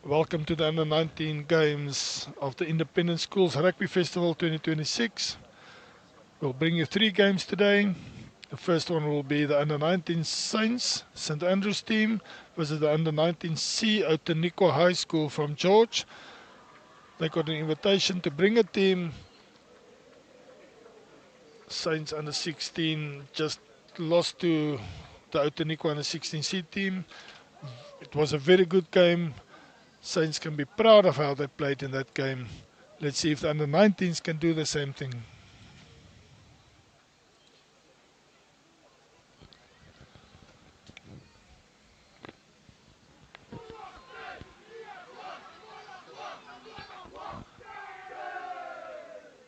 Welcome to the Under-19 games of the Independent Schools Rugby Festival 2026. We'll bring you 3 games today. The first one will be the Under-19 Saints St Andrews team versus the Under-19 C Outeniqua High School from George. They got an invitation to bring a team. Saints Under-16 just lost to the Outeniqua Under-16C team. It was a very good game. Saints can be proud of how they played in that game. Let's see if the Under-19s can do the same thing.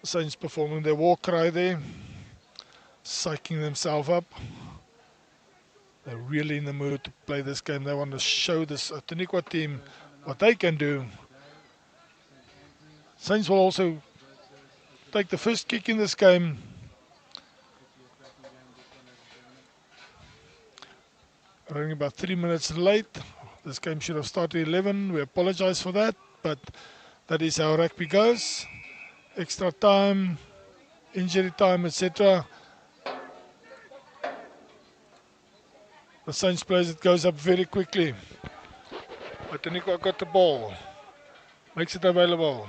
Saints performing their war cry there, psyching themselves up. They're really in the mood to play this game. They want to show this Outeniqua team what they can do. Saints will also take the first kick in this game. Running about 3 minutes late. This game should have started at 11. We apologize for that, but that is how rugby goes. Extra time, injury time, etc. The Saints plays, it goes up very quickly. Outeniqua got the ball, makes it available.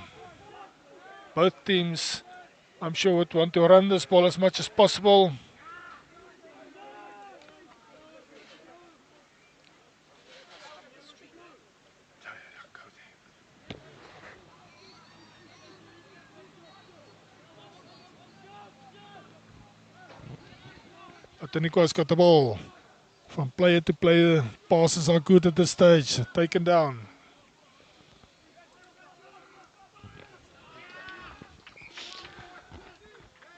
Both teams, I'm sure, would want to run this ball as much as possible. Outeniqua's got the ball. From player to player, passes are good at this stage. Taken down.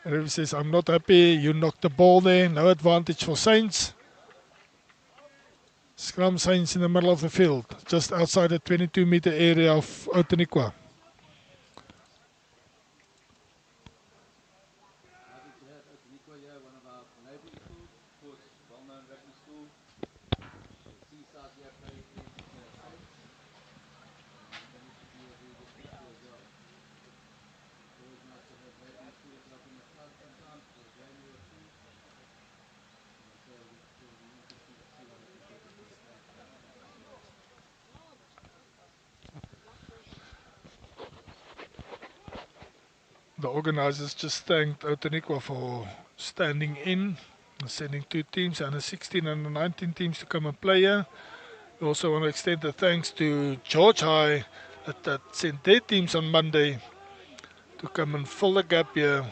Referee says, I'm not happy. You knocked the ball there. No advantage for Saints. Scrum Saints in the middle of the field, just outside the 22-meter area of Outeniqua. The organizers just thanked Outeniqua for standing in, sending 2 teams, Under-16 and Under-19 teams to come and play here. We also want to extend the thanks to George High that sent their teams on Monday to come and fill the gap here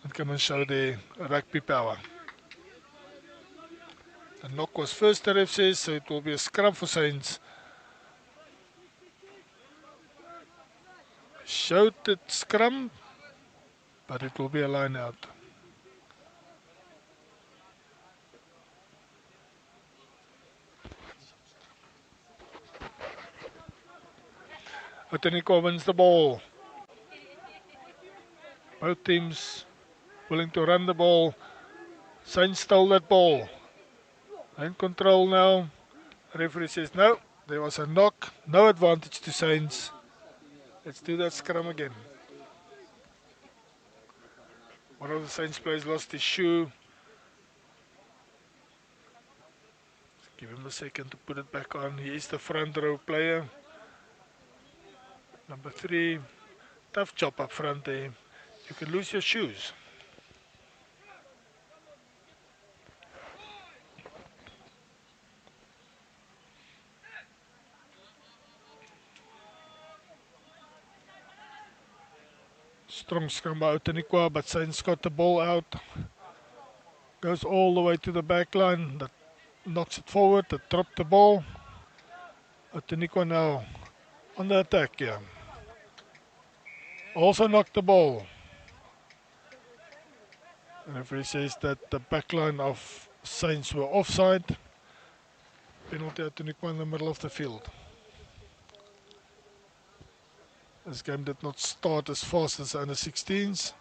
and come and show their rugby power. The knock was first, the ref says, so it will be a scrum for Saints. Showed it scrum, but it will be a line out. Outeniqua wins the ball. Both teams willing to run the ball. Saints stole that ball. In control now. The referee says no, there was a knock. No advantage to Saints. Let's do that scrum again. One of the Saints players lost his shoe. Give him a second to put it back on. He is the front row player. Number 3. Tough job up front there. You can lose your shoes. Strong scrum by Outeniqua, but Saints got the ball out. Goes all the way to the back line. That knocks it forward. That dropped the ball. Outeniqua now on the attack here. Also knocked the ball. The referee says that the back line of Saints were offside. Penalty Outeniqua in the middle of the field. This game did not start as fast as the Under-16s.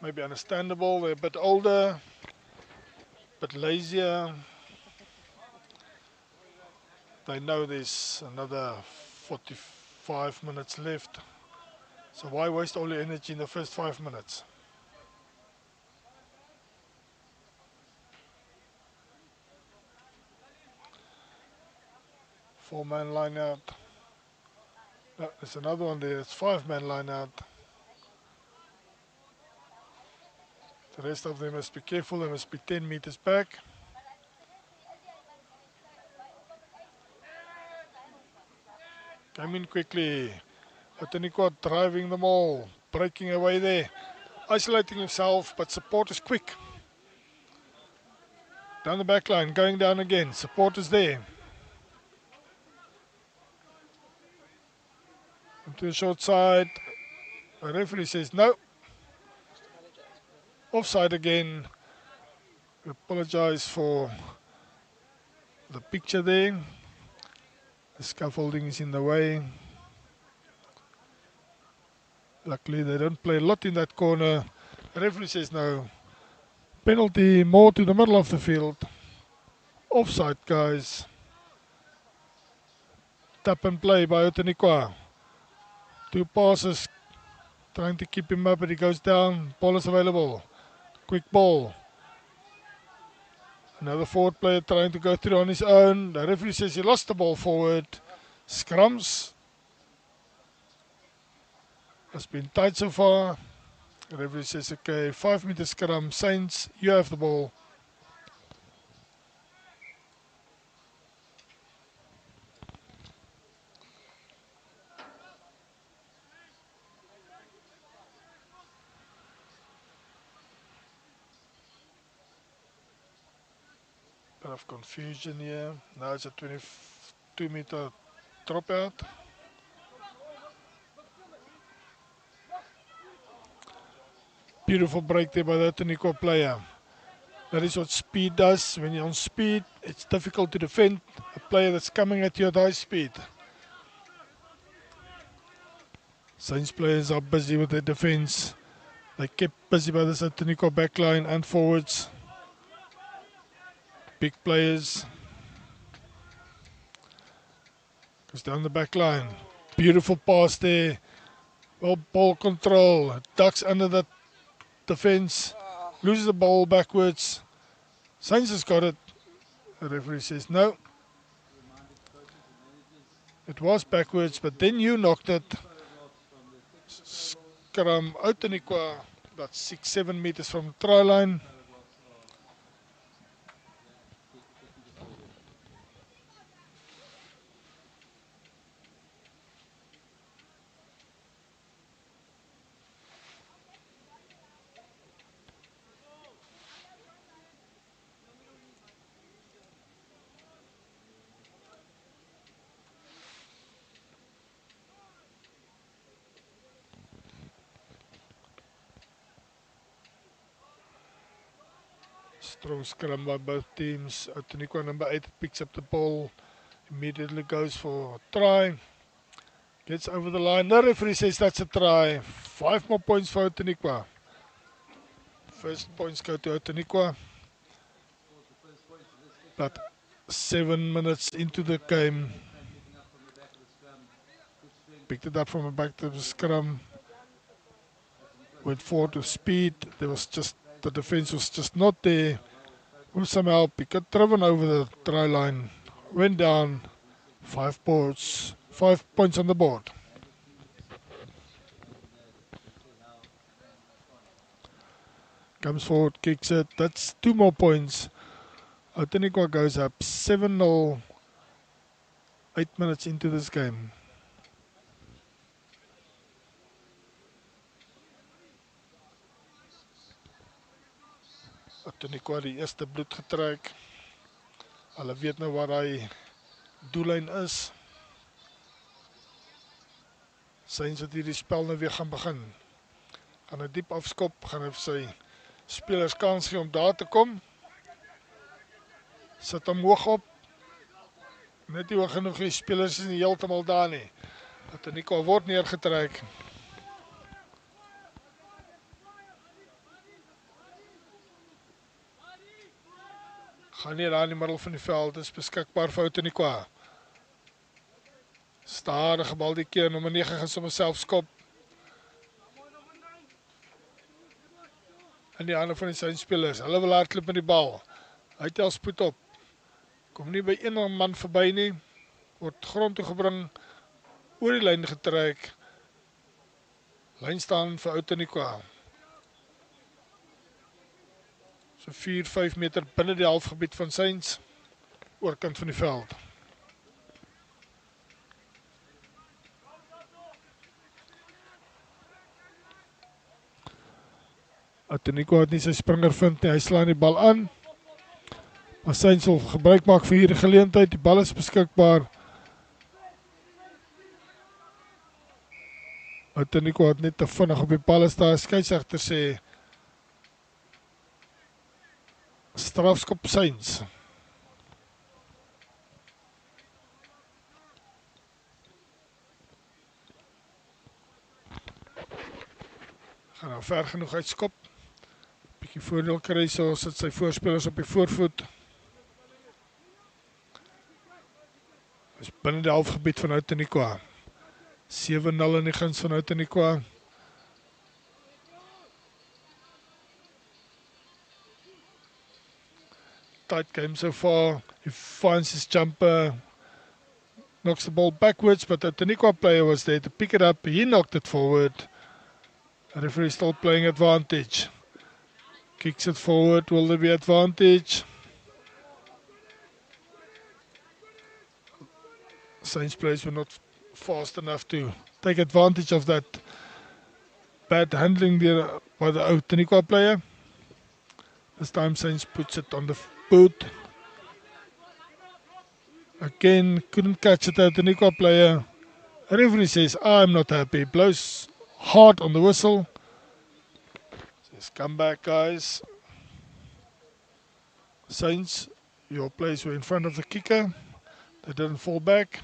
maybe understandable. They're a bit older, a bit lazier. They know there's another 45 minutes left. So why waste all your energy in the first 5 minutes? Four-man line out. No, there's another one there. It's five-man line out. The rest of them must be careful. They must be 10 meters back. Come in quickly. Outeniqua driving them all. Breaking away there. Isolating himself, but support is quick. Down the back line. Going down again. Support is there. To the short side. The referee says no. Offside again. We apologize for the picture there. The scaffolding is in the way. Luckily they don't play a lot in that corner. The referee says no. Penalty more to the middle of the field. Offside, guys. Tap and play by Outeniqua. Two passes. Trying to keep him up, but he goes down. Ball is available. Quick ball. Another forward player trying to go through on his own. The referee says he lost the ball forward. Scrums. Has been tight so far. The referee says, okay, 5 meter scrum. Saints, you have the ball. Bit of confusion here. Now it's a 22 meter dropout. Beautiful break there by the Outeniqua player. That is what speed does. When you're on speed, it's difficult to defend a player that's coming at you at high speed. Saints players are busy with their defense. They kept busy by this Outeniqua backline and forwards. Big players. Goes down the back line. Beautiful pass there. Well, ball control. Ducks under that defense. Loses the ball backwards. Saints has got it. The referee says no. It was backwards, but then you knocked it. Scrum Outeniqua about 6-7 meters from the try line. Strong scrum by both teams. Outeniqua number 8 picks up the ball. Immediately goes for a try. Gets over the line. The referee says that's a try. 5 more points for Outeniqua. First points go to Outeniqua. But 7 minutes into the game. Picked it up from the back of the scrum. Went forward with speed. There was just the defense was just not there. With some help, he got driven over the try line. Went down. 5 points on the board. Comes forward, kicks it. That's 2 more points. Outeniqua goes up 7-0. 8 minutes into this game. Outeniqua die eerste bloed getrek. Hulle weet nou waar hy doellyn is. Saints het hierdie spel nou weer gaan begin. Gaan 'n diep afskop, gaan hy vir sy spelers kans gee om daar te kom. Sit hom hoog op. Net nie hoog genoeg, die spelers is nie heeltemal daar nie. Outeniqua word neergetrek. Gaan nie daar in die middel van die veld, is beskikbaar vir Outeniqua. Stadige bal die keer, nommer 9 gaan sommer self skop. In die hande van die Saints-spelers, hulle wil hardloop met die bal. Hy tel spoed op. Kom nie by een man verby nie. Word grond toe gebring, oor die lyn getrek. Lyn staan vir Outeniqua. So 4-5 meter binne die halfgebied van Saints, oorkant van die veld. Outeniqua het nie sy springer vind nie, hy slaan die bal aan. Maar Saints wil gebruik maak vir hierdie geleentheid, die bal is beskikbaar. Outeniqua het net te vinnig op die bal is daar, skeieregter sê strafskop Saints. Gaan nou ver genoeg uitskop. Bietjie voordeel kry, so sit sy voorspelers op die voorvoet. Is binne die halfgebied van Outeniqua. 7-0 in die guns van Outeniqua. Tight game so far. He finds his jumper, knocks the ball backwards, but the Outeniqua player was there to pick it up. He knocked it forward. The referee still playing advantage. Kicks it forward. Will there be advantage? Saints players were not fast enough to take advantage of that bad handling there by the Outeniqua player. This time Saints puts it on the boot. Again, couldn't catch it, Outeniqua player. The referee says, I'm not happy. Blows hard on the whistle. Says, come back, guys. Saints, your players were in front of the kicker. They didn't fall back.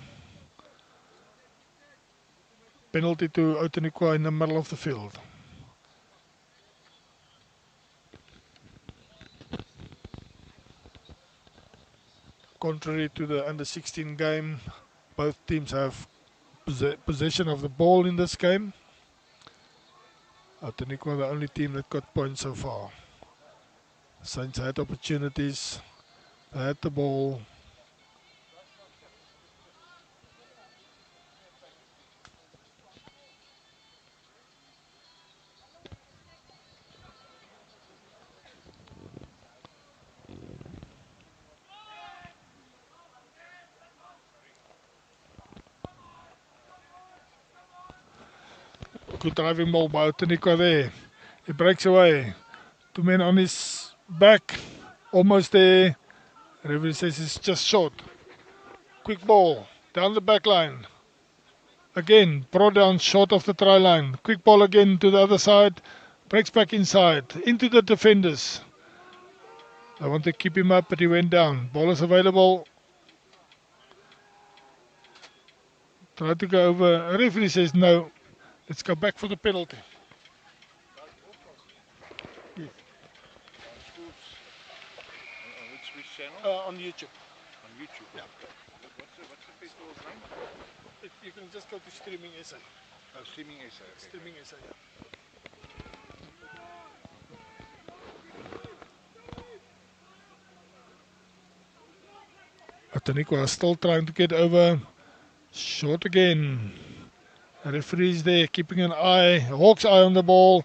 Penalty to Outeniqua in the middle of the field. Contrary to the under-16 game, both teams have possession of the ball in this game. Outeniqua the only team that got points so far. Saints had opportunities, they had the ball. Good driving ball by Outeniqua there. He breaks away. 2 men on his back. Almost there. Referee says it's just short. Quick ball. Down the back line. Again, brought down short of the try line. Quick ball again to the other side. Breaks back inside. Into the defenders. I want to keep him up, but he went down. Ball is available. Try to go over. Referee says no. Let's go back for the penalty. Yes. Which channel? On YouTube. On YouTube? Yeah. What's the festival's name? You can just go to Streaming SA. Oh, Streaming SA. Okay. Streaming SA, yeah. Outeniqua still trying to get over. Short again. The referee's there, keeping an eye, a hawk's eye on the ball.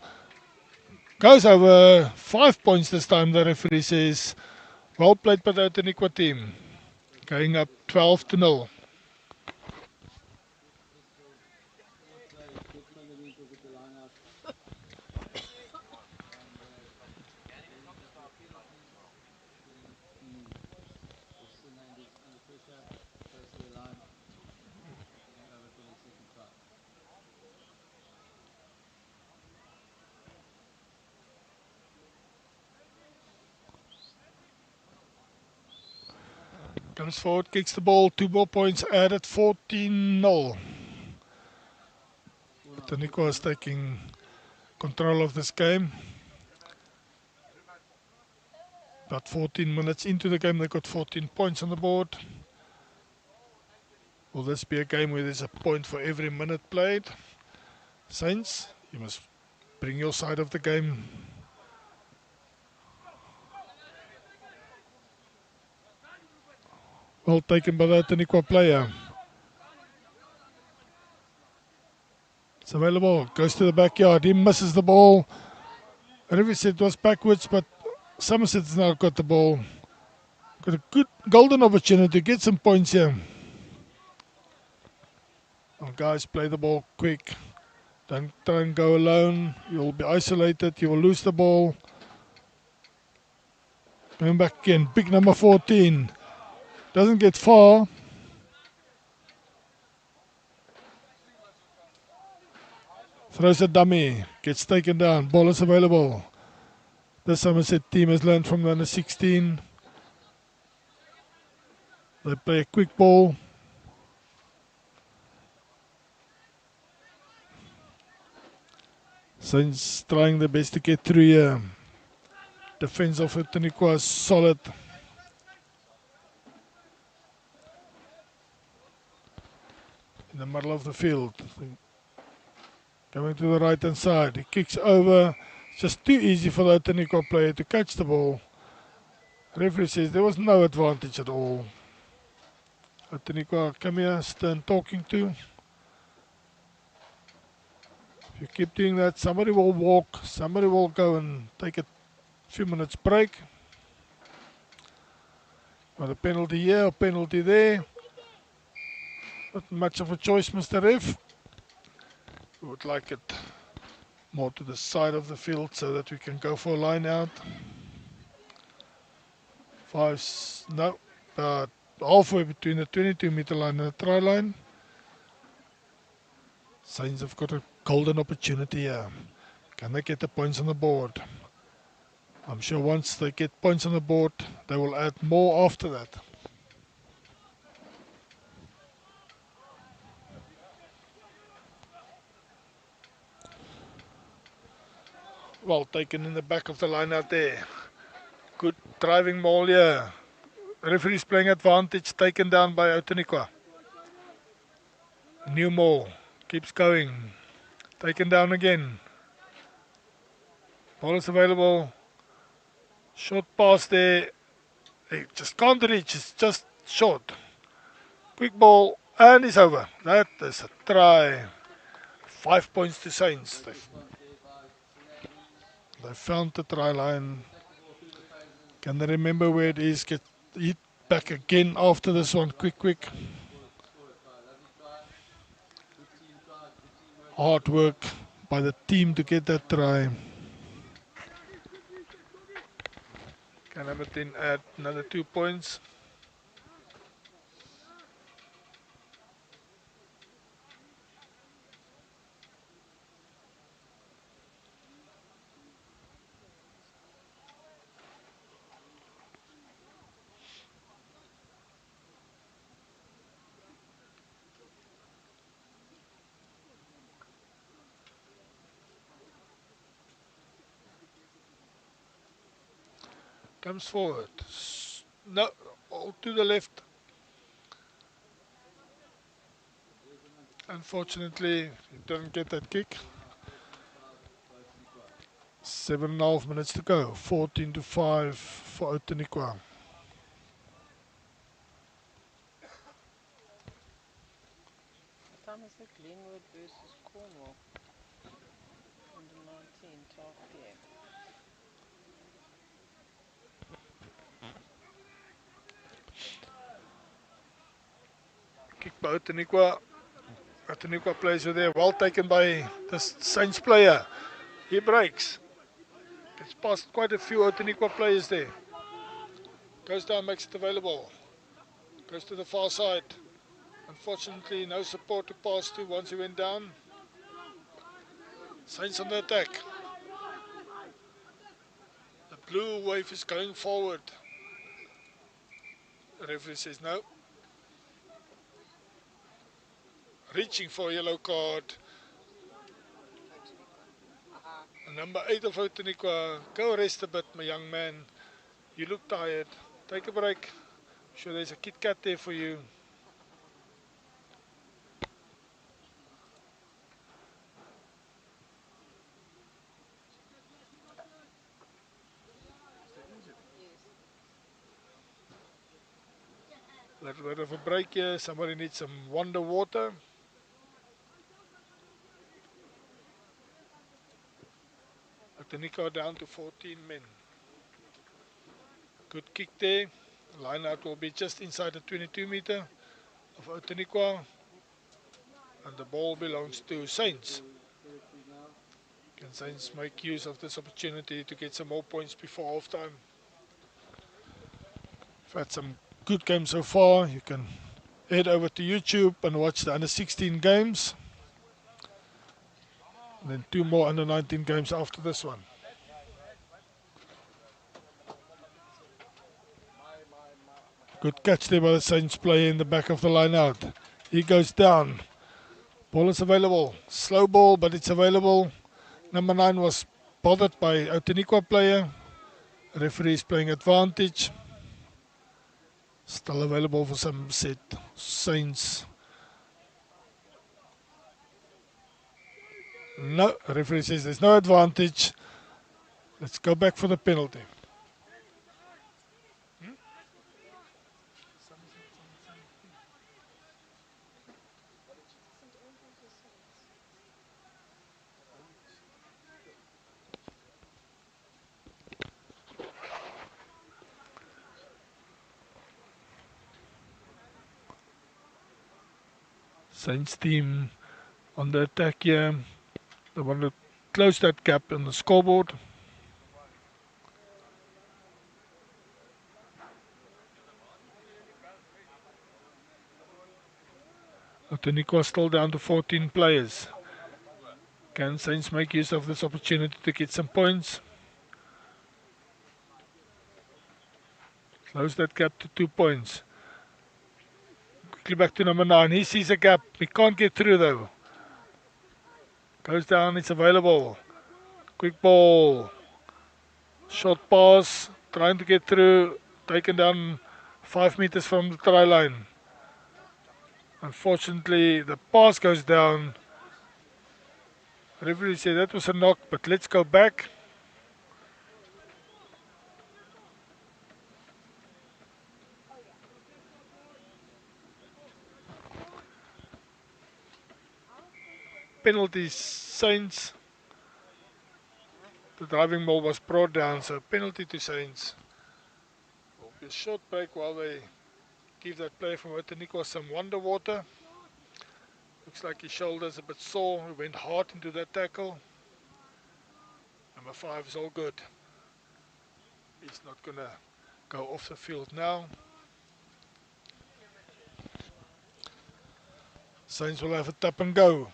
Goes over, 5 points this time, the referee says. Well played by the Outeniqua team. Going up 12-0. Comes forward, kicks the ball, 2 more points added, 14-0. Outeniqua is taking control of this game. About 14 minutes into the game, they got 14 points on the board. Will this be a game where there's a point for every minute played? Saints, you must bring your side of the game. Well taken by the Outeniqua player. It's available, goes to the backyard, he misses the ball. I never said it was backwards, but Somerset's now got the ball. Got a good golden opportunity to get some points here. Well, guys, play the ball quick. Don't try and go alone. You'll be isolated. You will lose the ball. Going back again. Big number 14. Doesn't get far. Throws a dummy. Gets taken down. Ball is available. The Somerset team has learned from the under 16. They play a quick ball. Saints trying their best to get through here. Defense of Outeniqua is solid. In the middle of the field. Coming to the right hand side. He kicks over. It's just too easy for the Outeniqua player to catch the ball. Referee says there was no advantage at all. Outeniqua, come here, Stern talking to. If you keep doing that, somebody will walk, somebody will go and take a few minutes break. Got a penalty here, a penalty there. Not much of a choice, Mr. Ref. We would like it more to the side of the field so that we can go for a line out. Halfway between the 22-meter line and the try line. Saints have got a golden opportunity here. Can they get the points on the board? I'm sure once they get points on the board, they will add more after that. Well taken in the back of the line out there. Good driving ball here. Referee's playing advantage, taken down by Outeniqua. New ball, keeps going. Taken down again. Ball is available. Short pass there. They just can't reach, it's just short. Quick ball, and it's over. That is a try. 5 points to Saints. They found the try line. Can they remember where it is? Get it back again after this one. Quick. Hard work by the team to get that try. Can Hamilton add another 2 points? Comes forward. No, all to the left. Unfortunately, he doesn't get that kick. 7.5 minutes to go. 14-5 for Outeniqua. Time is it Glenwood versus Cornwall? Under 19, 12 p.m. Kick by Outeniqua. Outeniqua plays with there. Well taken by the Saints player. He breaks. It's past quite a few Outeniqua players there. Goes down, makes it available. Goes to the far side. Unfortunately, no support to pass to once he went down. Saints on the attack. The blue wave is going forward. The referee says no. Reaching for a yellow card. Number 8 of Outeniqua. Go rest a bit, my young man. You look tired. Take a break. Sure, there's a Kit Kat there for you. Little bit of a break here. Somebody needs some Wonder Water. Outeniqua down to 14 men. Good kick there. Line out will be just inside the 22 meter of Outeniqua. And the ball belongs to Saints. Can Saints make use of this opportunity to get some more points before half time? We've had some good games so far. You can head over to YouTube and watch the under 16 games. And then 2 more under 19 games after this one. Good catch there by the Saints player in the back of the line out. He goes down. Ball is available. Slow ball, but it's available. Number 9 was bothered by Outeniqua player. Referee is playing advantage. Still available for Somerset Saints. No, referee says there's no advantage. Let's go back for the penalty. Saints team on the attack here. They want to close that gap on the scoreboard. Outeniqua still down to 14 players. Can Saints make use of this opportunity to get some points? Close that gap to 2 points. Quickly back to number 9. He sees a gap. He can't get through though. Goes down. It's available. Quick ball. Short pass. Trying to get through. Taken down 5 meters from the try line. Unfortunately, the pass goes down. Referee said that was a knock, but let's go back. Penalty Saints. The driving ball was brought down, so penalty to Saints. Will be a short break while they give that player from Outeniqua some Wonder Water. Looks like his shoulder's a bit sore. He went hard into that tackle. Number 5 is all good. He's not going to go off the field now. Saints will have a tap and go.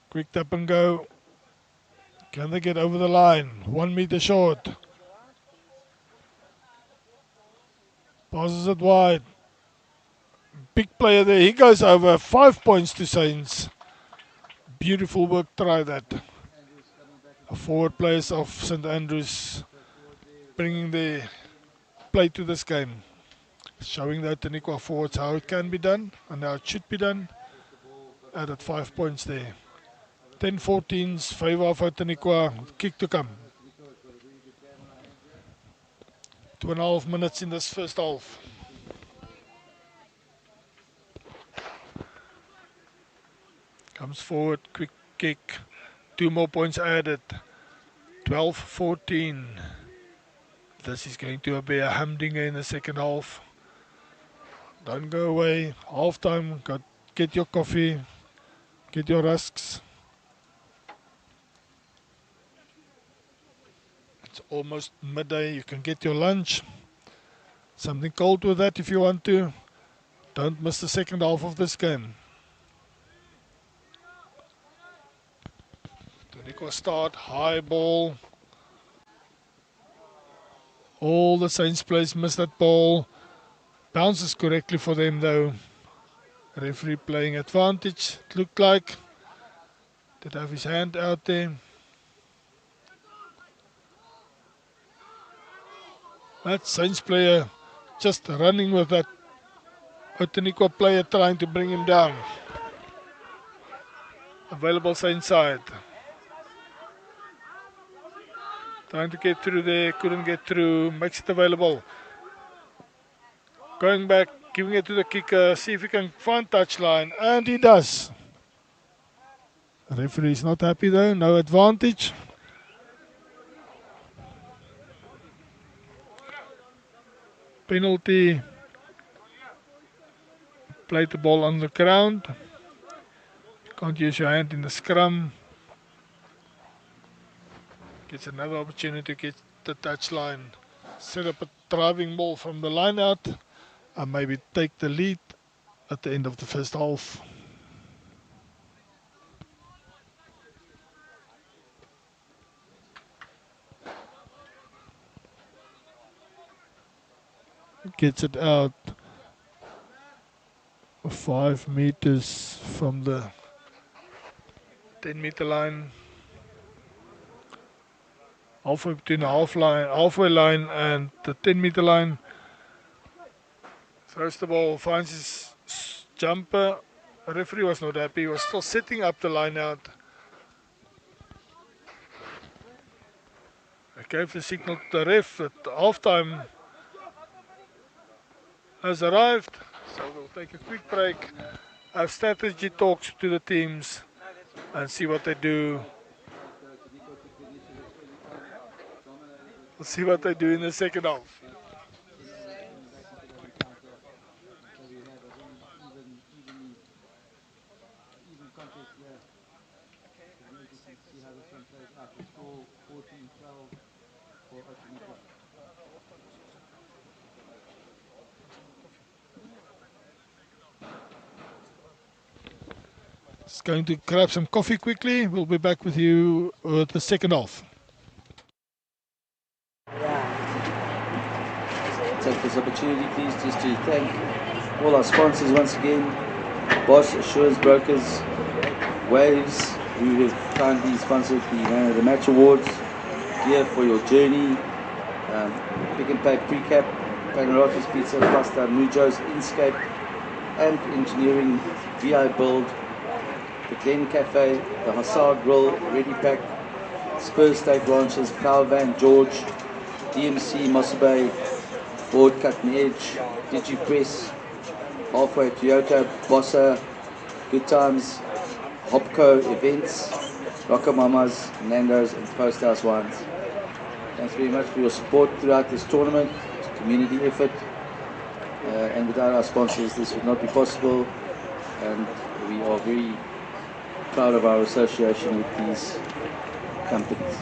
Quick tap and go. Can they get over the line? 1 meter short. Passes it wide. Big player there. He goes over. 5 points to Saints. Beautiful work. Try that. A forward players of St Andrews bringing their play to this game. Showing the Outeniqua forwards how it can be done and how it should be done. Added 5 points there. 10-14's favour of Outeniqua. Kick to come. 2.5 minutes in this first half. Comes forward, quick kick. 2 more points added. 12-14. This is going to be a humdinger in the second half. Don't go away. Half time. Get your coffee. Get your rusks. It's almost midday. You can get your lunch. Something cold with that if you want to. Don't miss the second half of this game. Outeniqua start. High ball. All the Saints players miss that ball. Bounces correctly for them though. Referee playing advantage. It looked like. Did have his hand out there. That Saints player just running with that Outeniqua player trying to bring him down. Available Saints side. Trying to get through there, couldn't get through, makes it available. Going back, giving it to the kicker, see if he can find touchline, and he does. The referee is not happy though, no advantage. Penalty. Played the ball on the ground. Can't use your hand in the scrum. Gets another opportunity to get the touchline. Set up a driving ball from the line out and maybe take the lead at the end of the first half. Gets it out 5 meters from the 10-meter line. Halfway between the halfway line and the 10-meter line. Throws the ball, finds his jumper. The referee was not happy, he was still setting up the line out. I gave the signal to the ref that halftime has arrived. So we'll take a quick break, have strategy talks to the teams and see what they do. We'll see what they do in the second half. Just going to grab some coffee quickly. We'll be back with you with the second half. Take this opportunity, please, just to thank all our sponsors once again. Boss, Assurance Brokers, Waves, who have kindly sponsored the Man of the Match Awards. Here for your journey. Pick and Pay Precap, Panarottis Pizza, Pasta, Mujo's, Inscape, and Engineering, VI Build, the Glen Cafe, the Hussar Grill, Ready Pack, Spurs State Ranches, Flower Van George, DMC, Mossel Bay, Board Cutting Edge, DigiPress, Halfway Toyota, Bossa, Good Times, Hopco Events, Rocker Mamas, Nando's, and Post House Wines. Thanks very much for your support throughout this tournament. It's a community effort, and without our sponsors this would not be possible, and we are very proud of our association with these companies.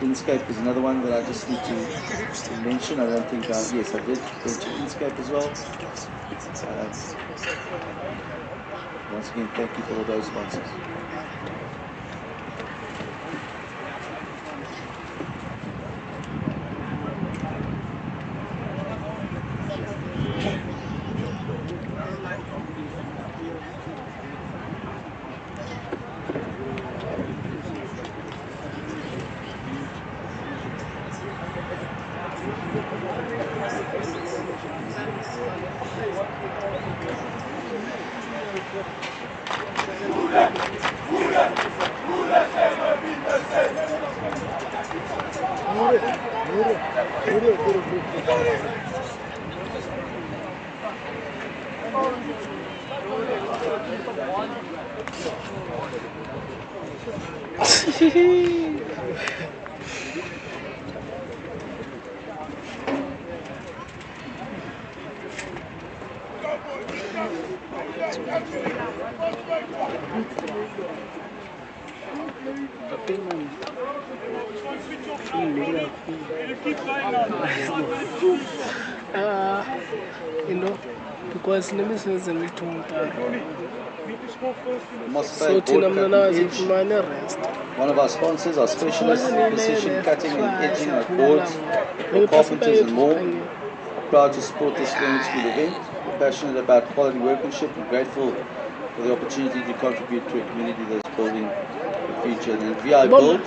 Inscape is another one that I just need to mention. I don't think yes, I did mention Inscape as well. Once again, thank you for all those sponsors. Because nemesis and little So one of our sponsors, our specialists in precision cutting and edging of boards for carpenters and more. Proud to support this learning school event. We're passionate about quality workmanship and grateful for the opportunity to contribute to a community that's building a future. The VI Build,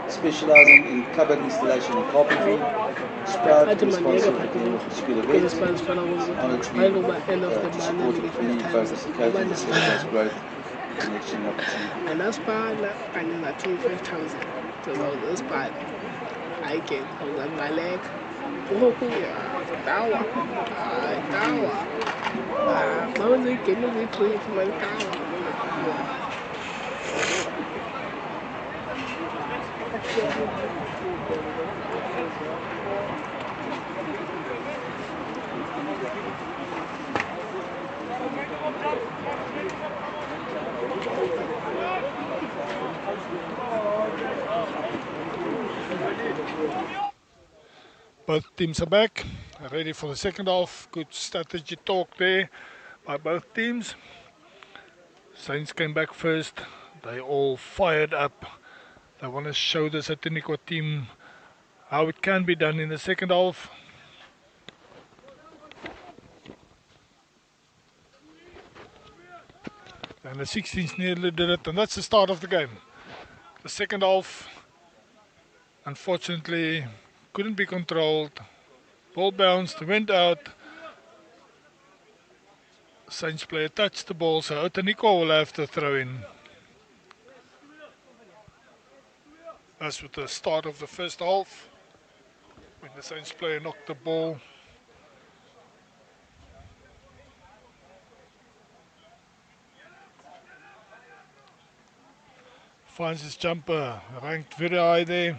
specializing in cupboard installation and carpentry. Sprout will sponsor the Glenwood School event. Honored to be to support with many focus encouraging the sector's growth and connection opportunity. And that's part and then I think 5,000. So that's part. I can hold on my leg. Oh, tawa. Tawa. Mama say, can you retrieve my tawa? Both teams are back, ready for the second half. Good strategy talk there by both teams. Saints came back first. They all fired up. They want to show this Outeniqua team how it can be done in the second half. And the 16s nearly did it, and that's the start of the game. The second half, unfortunately, couldn't be controlled. Ball bounced, went out. Saints player touched the ball, so Outeniqua will have to throw in. That's with the start of the first half, when the Saints player knocked the ball. Finds his jumper, ranked very high there.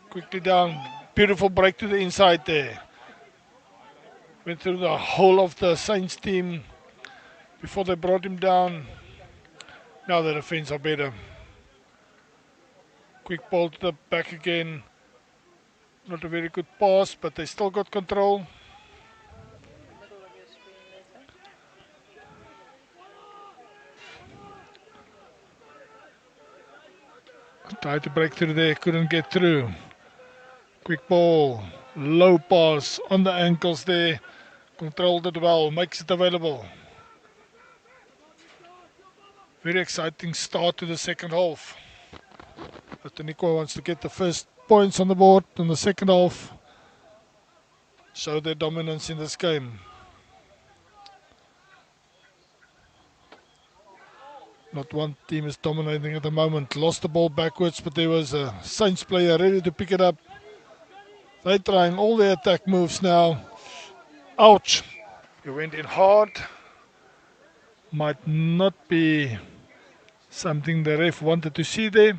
Quickly down, beautiful break to the inside there. Went through the whole of the Saints team before they brought him down. Now the defense are better. Quick ball to the back again. Not a very good pass, but they still got control. Middle of your screen later. Tried to break through there, couldn't get through. Quick ball, low pass on the ankles there. Controlled it well, makes it available. Very exciting start to the second half. Outeniqua wants to get the first points on the board in the second half. Show their dominance in this game. Not one team is dominating at the moment. Lost the ball backwards, but there was a Saints player ready to pick it up. They're trying all their attack moves now. Ouch! He went in hard. Might not be something the ref wanted to see there.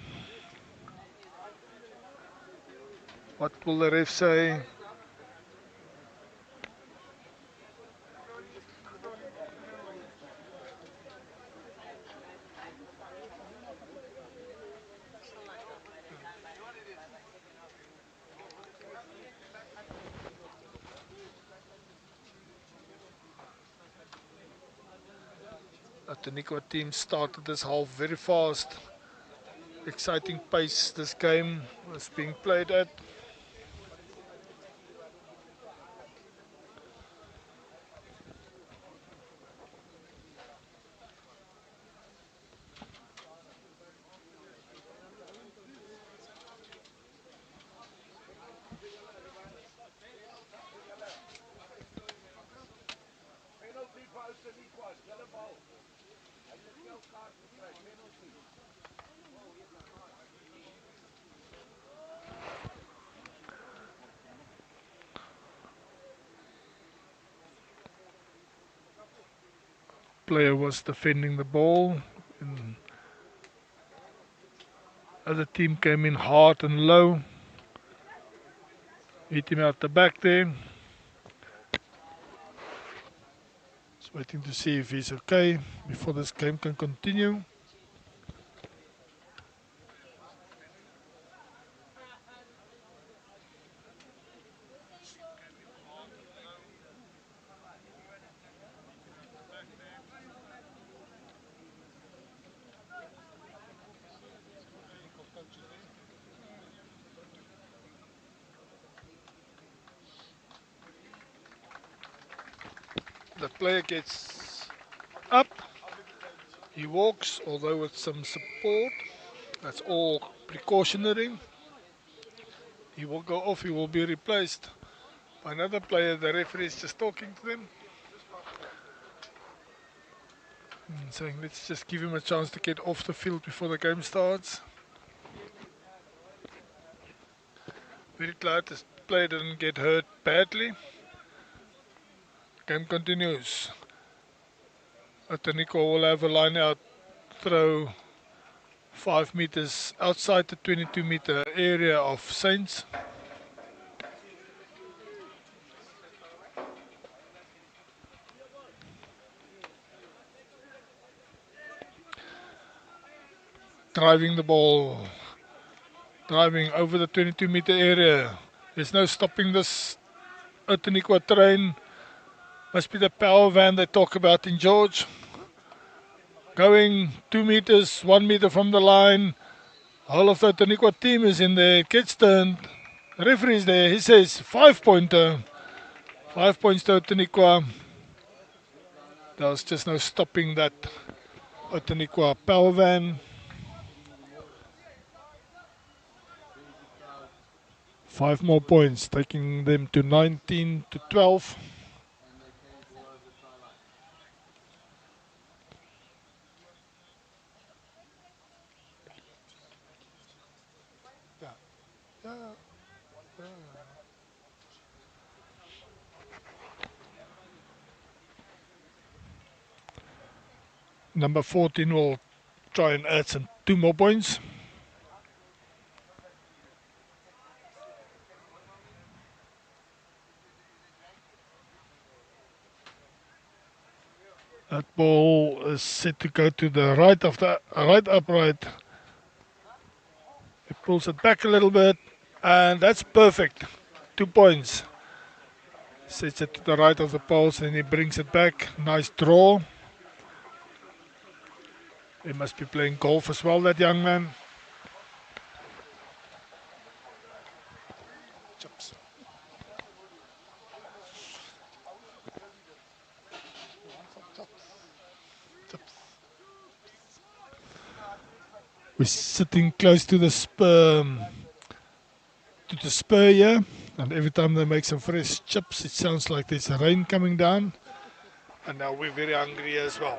What will the ref say? Outeniqua team started this half very fast. Exciting pace this game was being played at. Player was defending the ball. And other team came in hard and low. Hit him out the back there. Just waiting to see if he's okay before this game can continue. The player gets up, He walks, although with some support. That's all precautionary. He will go off, he will be replaced by another player. The referee is just talking to them. And saying, let's just give him a chance to get off the field before the game starts. Very glad this player didn't get hurt badly. Game continues. Outeniqua will have a line out throw 5 meters outside the 22-meter area of Saints. Driving the ball, driving over the 22-meter area. There's no stopping this Outeniqua train. Must be the power van they talk about in George. Going 2 meters, 1 meter from the line. Whole of the Outeniqua team is in there. It gets turned. The referee is there. He says 5-pointer. 5 points to Outeniqua. There was just no stopping that Outeniqua power van. 5 more points, taking them to 19-12. Number 14 will try and add some 2 more points. That ball is set to go to the right of the right upright. It pulls it back a little bit, and that's perfect. 2 points. Sets it to the right of the post, and he brings it back. Nice draw. He must be playing golf as well, that young man. Chips. We're sitting close to the spur here, and every time they make some fresh chips, it sounds like there's rain coming down. And now we're very hungry as well.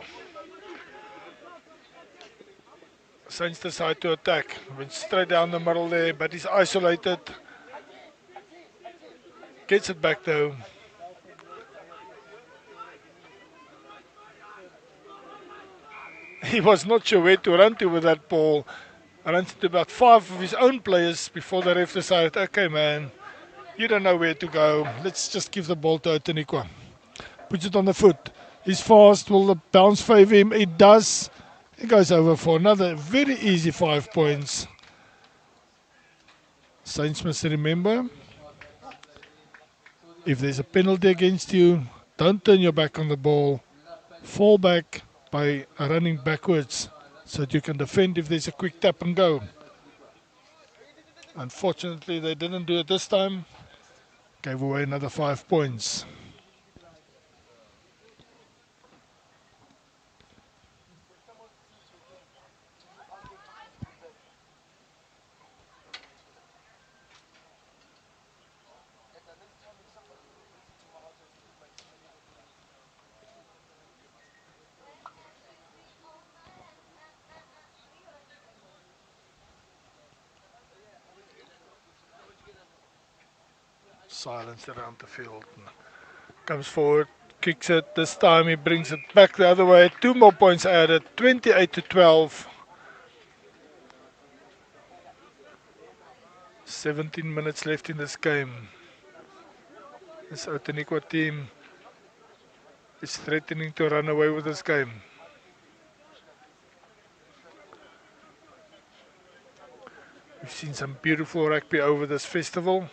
Saints decide to attack. Went straight down the middle there, but he's isolated. Gets it back though. He was not sure where to run to with that ball. Runs into about 5 of his own players before the ref decided, okay man, you don't know where to go. Let's just give the ball to Outeniqua. Puts it on the foot. He's fast. Will the bounce favour him? It does. He goes over for another very easy 5 points. Saints must remember, if there's a penalty against you, don't turn your back on the ball. Fall back by running backwards so that you can defend if there's a quick tap and go. Unfortunately, they didn't do it this time. Gave away another 5 points. Silence around the field. Comes forward, kicks it. This time he brings it back the other way. 2 more points added. 28-12. 17 minutes left in this game. This Outeniqua team is threatening to run away with this game. We've seen some beautiful rugby over this festival.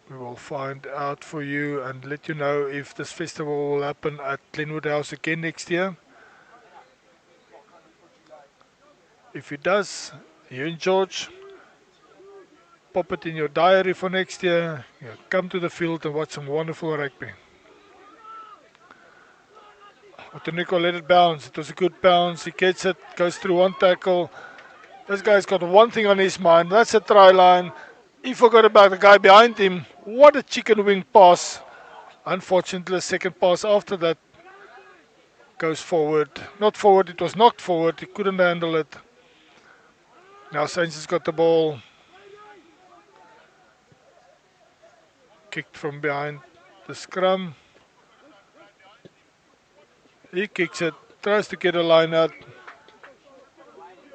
We will find out for you and let you know if this festival will happen at Glenwood House again next year. If it does, you and George, pop it in your diary for next year. You come to the field and watch some wonderful rugby. Outeniqua let it bounce. It was a good bounce. He gets it, goes through one tackle. This guy's got one thing on his mind. That's a try line. He forgot about the guy behind him. What a chicken wing pass. Unfortunately, the second pass after that goes forward. Not forward, it was knocked forward. He couldn't handle it. Now Saints has got the ball. Kicked from behind the scrum. He kicks it, tries to get a line out.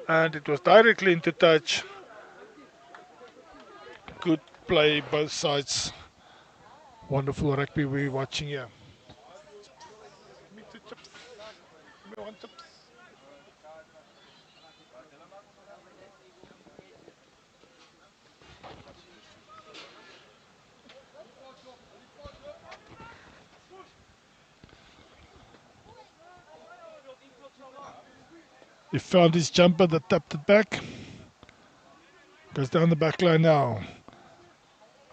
And it was directly into touch. Good play, both sides. Wonderful rugby we're watching here. He found his jumper that tapped it back. Goes down the back line now.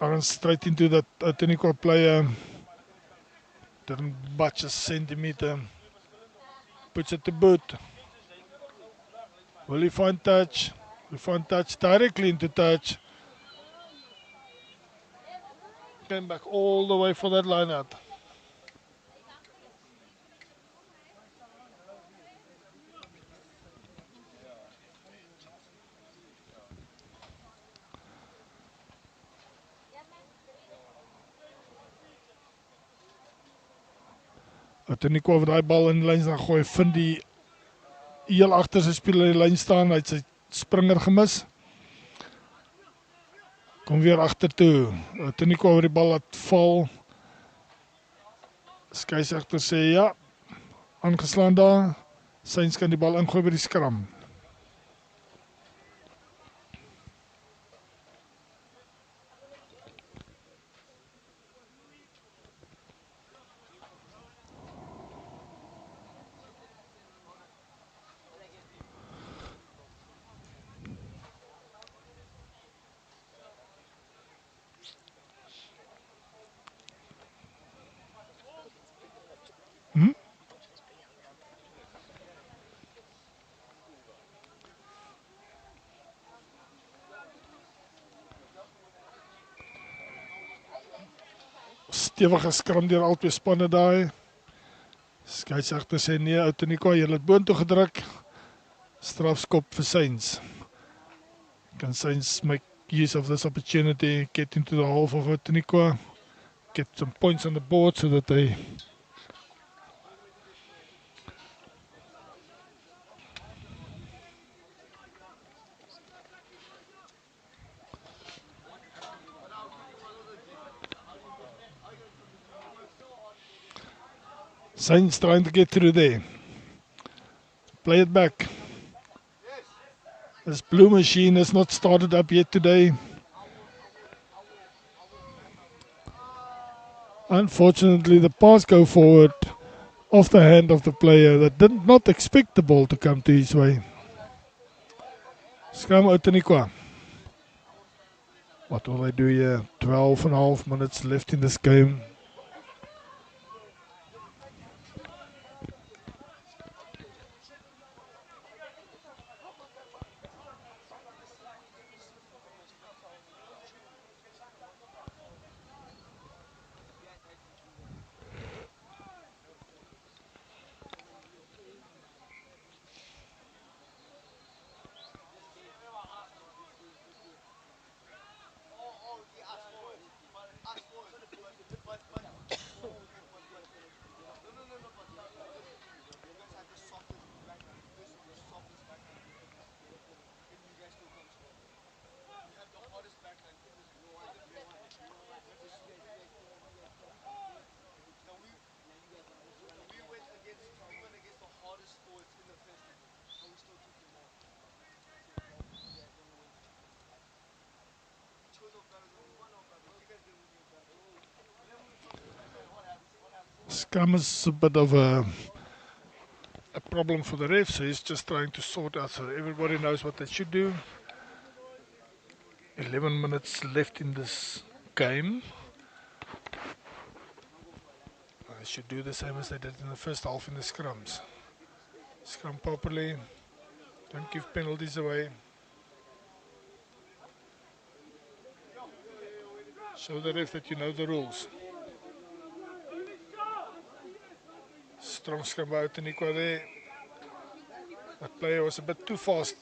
Runs straight into that Outeniqua player. Didn't budge a centimeter. Puts it to boot. Will he find touch? We find touch directly into touch. Came back all the way for that line out. Outeniqua wat daai bal in die lyn gaan gooi, vind die heel agter sy speler in die lyn staan, hy het sy springer gemis. Kom weer agter toe. Outeniqua oor die bal laat val. Skeieregter sê ja, aangeslaan daar. Saints kan die bal ingooi by die skram. Stewige skram deur albei spanne daai. Skeieregter sê nee, Outeniqua, jy het boontoe gedruk. Strafskop vir Saints. Can Saints make use of this opportunity, get into the half of Outeniqua, get some points on the board so that they Saints trying to get through there. Play it back. This blue machine has not started up yet today. Unfortunately, the pass go forward off the hand of the player that did not expect the ball to come to his way. Scrum Outeniqua. What will they do here? 12 and a half minutes left in this game. Scrum is a bit of a problem for the ref, so he's just trying to sort out so everybody knows what they should do. 11 minutes left in this game. They should do the same as they did in the first half in the scrums. Scrum properly, don't give penalties away. Show the ref that you know the rules. Strong scrum by Outeniqua there. That player was a bit too fast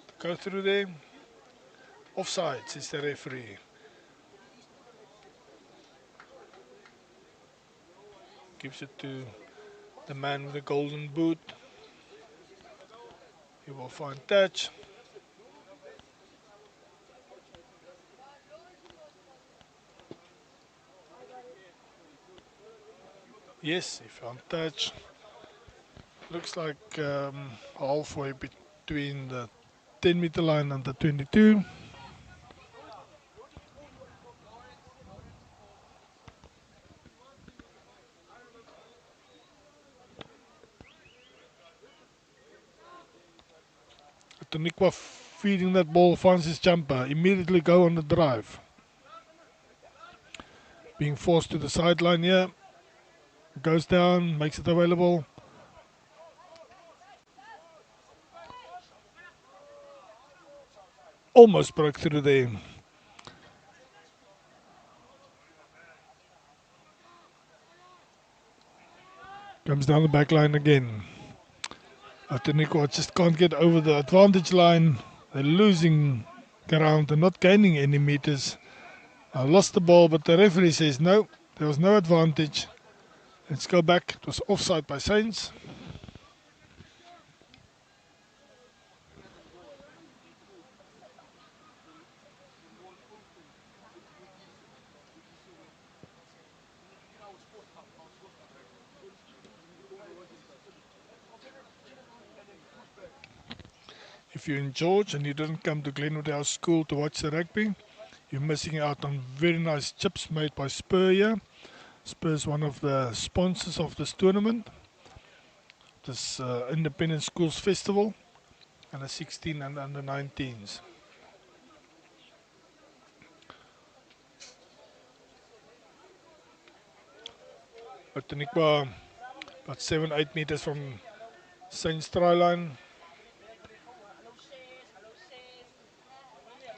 to go through there. Offside, says the referee. Gives it to the man with the golden boot. He will find touch. Yes, he found touch. Looks like halfway between the 10-meter line and the 22. Outeniqua feeding that ball, finds his jumper, immediately go on the drive. Being forced to the sideline here. Goes down, makes it available. Almost broke through there. Comes down the back line again. Outeniqua just can't get over the advantage line. They're losing ground and not gaining any meters. I lost the ball, but the referee says no, there was no advantage. Let's go back. It was offside by Saints. If you're in George and you didn't come to Glenwood House School to watch the rugby, you're missing out on very nice chips made by Spur here. Spur is one of the sponsors of this tournament, this Independent Schools Festival, and the 16 and under 19s. Outeniqua about 7-8 meters from Saints try line.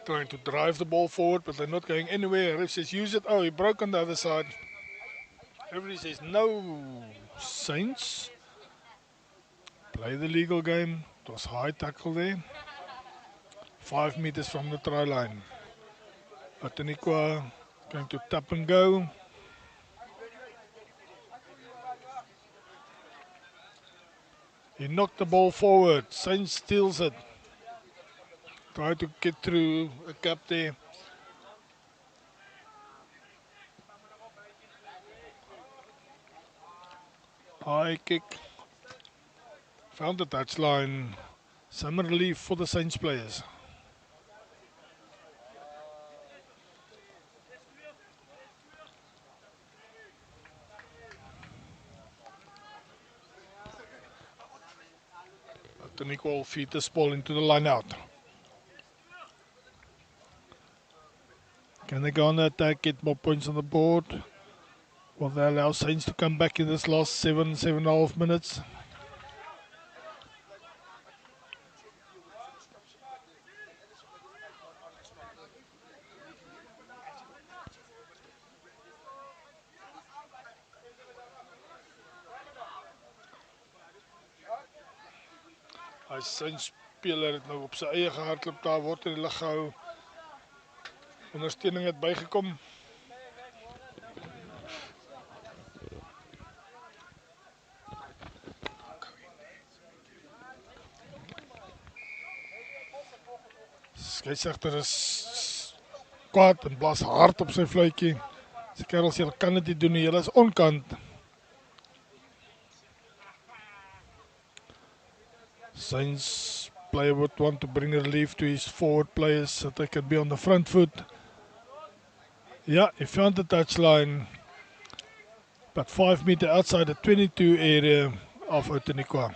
Trying to drive the ball forward, but they're not going anywhere. Ref says use it. Oh, he broke on the other side. Everybody says no. Saints play the legal game. It was high tackle there. 5 meters from the try line. Outeniqua going to tap and go. He knocked the ball forward. Saints steals it. Try to get through a gap there. High kick. Found the touchline. Some relief for the Saints players. Outeniqua will feed this ball into the line out. Can they go on the attack, get more points on the board? Will they allow Saints to come back in this last 7.5 minutes? Hy Saints speler het nou op sy eie gehardloop, daar word in die lug gehou. Ondersteuning het bygekom. Skeieregter is kwaad en blaas hard op sy fluitjie. Sy kerels, julle kan dit nie doen nie, julle is onkant. Saints player would want to bring relief to his forward players so they can be on the front foot. Yeah, he found the touchline, but 5 meters outside the 22 area of Outeniqua.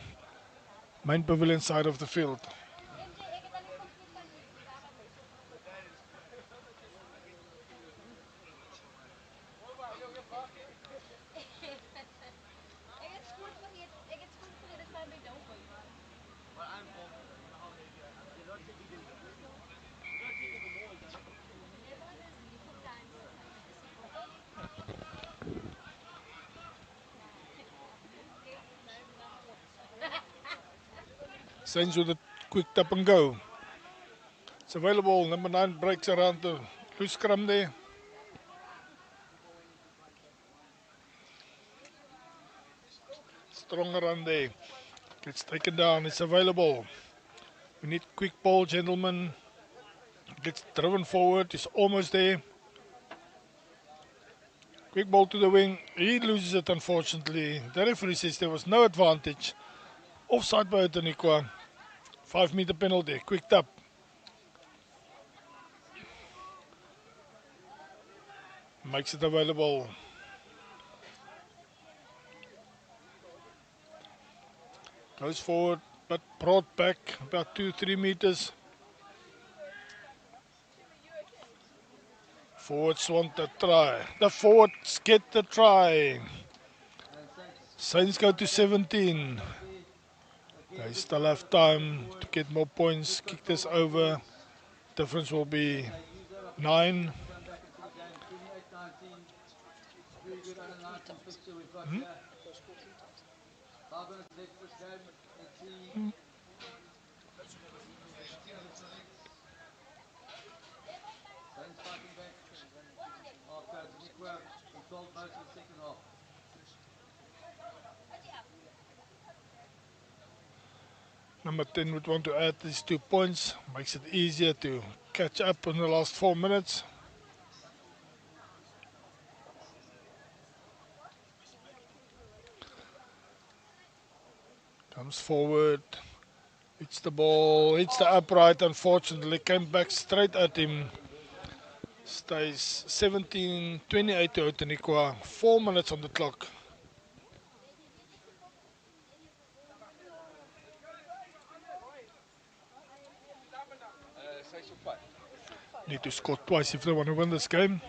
Main pavilion side of the field. Saints with a quick tap and go. It's available. Number 9 breaks around the loose scrum there. Stronger run there. Gets taken down. It's available. We need quick ball, gentlemen. Gets driven forward. He's almost there. Quick ball to the wing. He loses it, unfortunately. The referee says there was no advantage. Offside by Outeniqua. 5-meter penalty. Quick tap. Makes it available. Goes forward, but brought back about 2-3 meters. Forwards want the try. The forwards get the try. Saints go to 17. They still have time to get more points. Kick this over. Difference will be 9. Number 10 would want to add these 2 points. Makes it easier to catch up in the last 4 minutes. Comes forward. Hits the ball. Hits the upright. Unfortunately, came back straight at him. Stays 17-28 to Outeniqua. 4 minutes on the clock. Need to score twice if they want to win this game.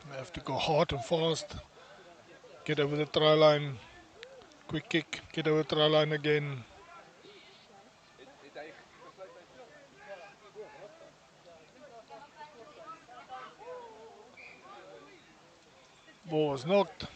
They have to go hard and fast. Get over the try line. Quick kick. Get over the try line again. Ball was knocked.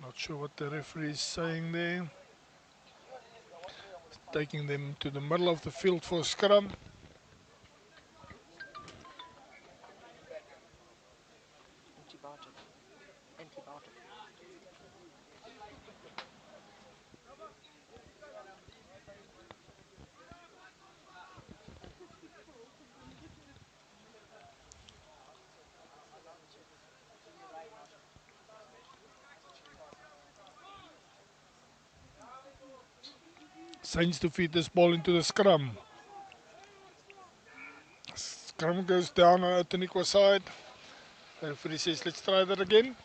Not sure what the referee is saying there. Taking them to the middle of the field for a scrum. Saints to feed this ball into the scrum. Scrum goes down on Outeniqua side. The referee says, let's try that again.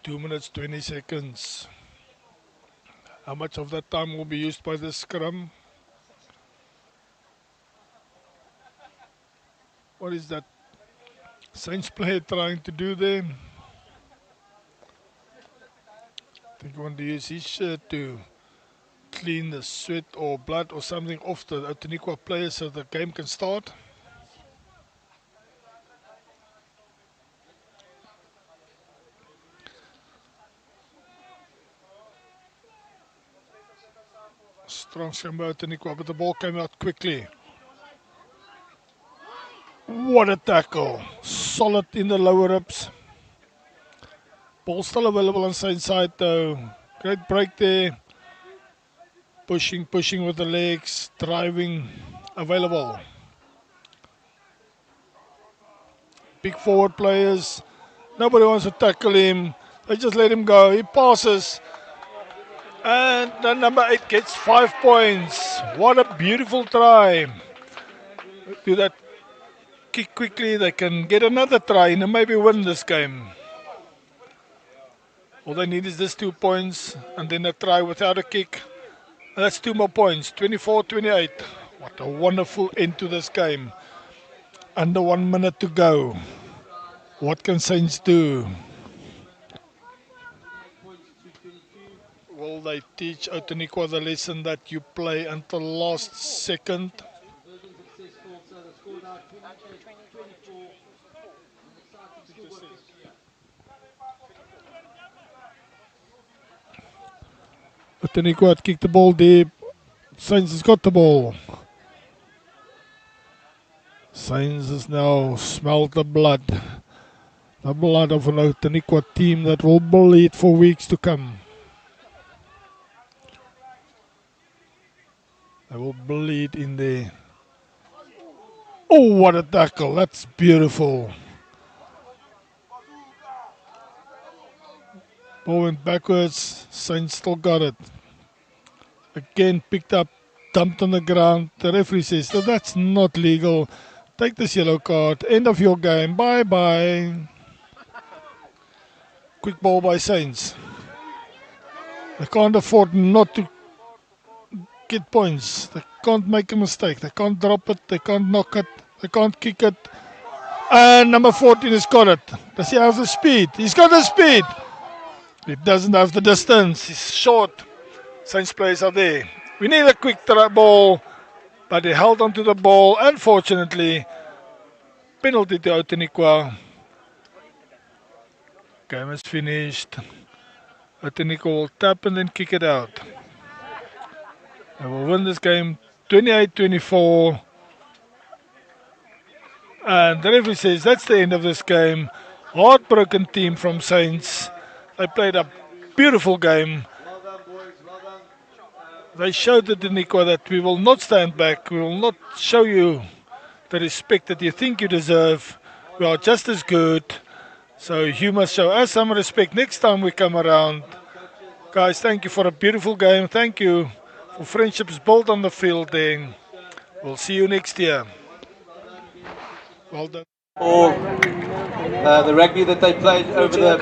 Two minutes, 20 seconds. How much of that time will be used by the scrum? What is that Saints player trying to do there? I think he wants to use his shirt to clean the sweat or blood or something off the Outeniqua players so the game can start. Strong scrum by Outeniqua, but the ball came out quickly. What a tackle. Solid in the lower ribs. Ball still available on Saints side though. Great break there. Pushing with the legs. Driving. Available. Big forward players. Nobody wants to tackle him. They just let him go. He passes. And the number 8 gets 5 points. What a beautiful try. Do that kick quickly. They can get another try and maybe win this game. All they need is this 2 points and then a try without a kick. And that's 2 more points. 24-28. What a wonderful end to this game. Under 1 minute to go. What can Saints do? Will they teach Outeniqua the lesson that you play until last second? Outeniqua had kicked the ball deep. Saints has got the ball. Saints has now smelled the blood. The blood of an Outeniqua team that will bleed for weeks to come. They will bleed in there. Oh, what a tackle. That's beautiful. Ball went backwards. Saints still got it. Again picked up, dumped on the ground. The referee says, so that's not legal. Take this yellow card. End of your game. Bye-bye. Quick ball by Saints. They can't afford not to get points. They can't make a mistake. They can't drop it. They can't knock it. They can't kick it. And number 14 has got it. Does he have the speed? He's got the speed. He doesn't have the distance. He's short. Saints players are there. We need a quick ball, but he held onto the ball. Unfortunately, penalty to Outeniqua. Game is finished. Outeniqua will tap and then kick it out. They will win this game 28-24. And the referee says that's the end of this game. Heartbroken team from Saints. They played a beautiful game. They showed Outeniqua that we will not stand back. We will not show you the respect that you think you deserve. We are just as good. So you must show us some respect next time we come around. Guys, thank you for a beautiful game. Thank you for friendships built on the field then. We'll see you next year. Well done. For the rugby that they played over the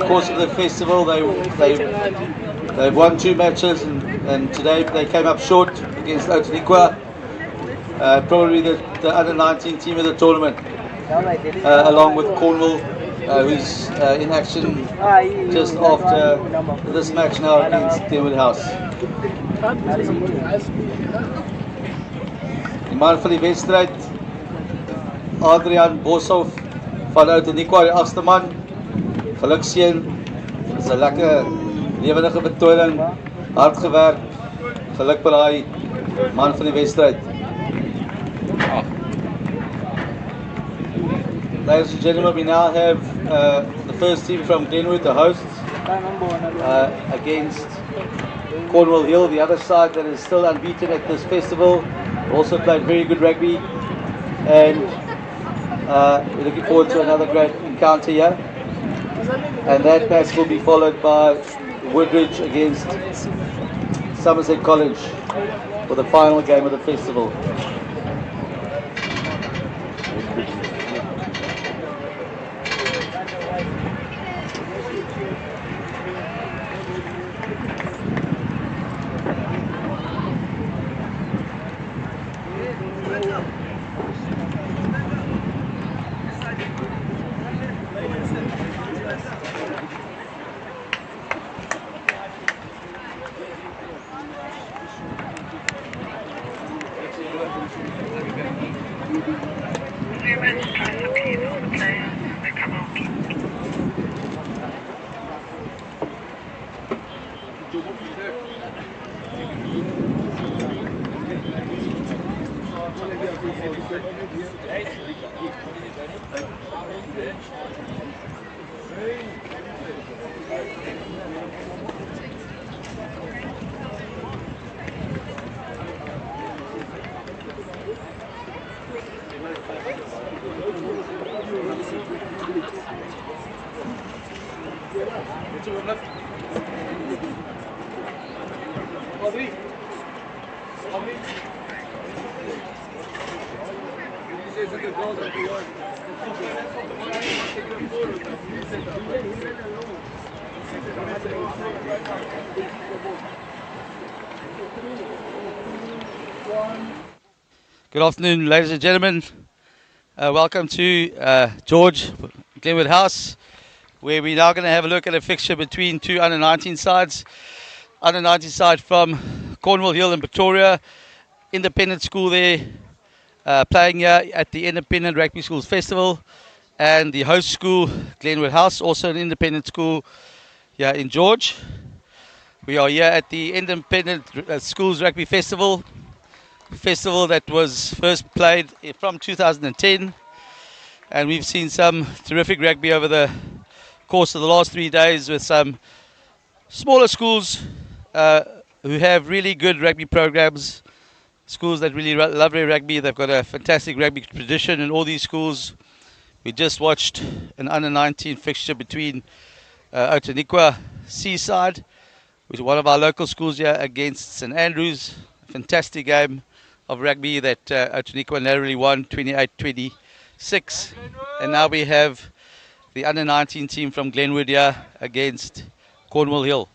course of the festival, they've won 2 matches and today they came up short against Outeniqua. Probably the under 19 team of the tournament, along with Cornwall, who's in action just after this match now against Glenwood House. Die man van die wedstrijd, Adrian Boshoff van Outeniqua, die 8ste man. Gelukseën. Dit is 'n lekker lewendige betoning, hard gewerk. Geluk by daai man van die wedstryd. Ladies and gentlemen, we now have the first team from Glenwood, the hosts, against Cornwall Hill, the other side that is still unbeaten at this festival. Also played very good rugby, and we're looking forward to another great encounter here. And that match will be followed by Woodridge against Somerset College for the final game of the festival. Good afternoon, ladies and gentlemen. Welcome to George, Glenwood House, where we're now going to have a look at a fixture between two under-19 sides. Under-19 side from Cornwall Hill in Pretoria, independent school there, playing here at the Independent Rugby Schools Festival, and the host school, Glenwood House, also an independent school here in George. We are here at the Independent Schools Rugby Festival that was first played from 2010, and we've seen some terrific rugby over the course of the last 3 days with some smaller schools who have really good rugby programs, schools that really love their rugby. They've got a fantastic rugby tradition in all these schools. We just watched an under-19 fixture between Outeniqua Seaside, which is one of our local schools here, against St Andrews. Fantastic game of rugby that Outeniqua narrowly won 28-26. And now we have the under-19 team from Glenwood here against Cornwall Hill.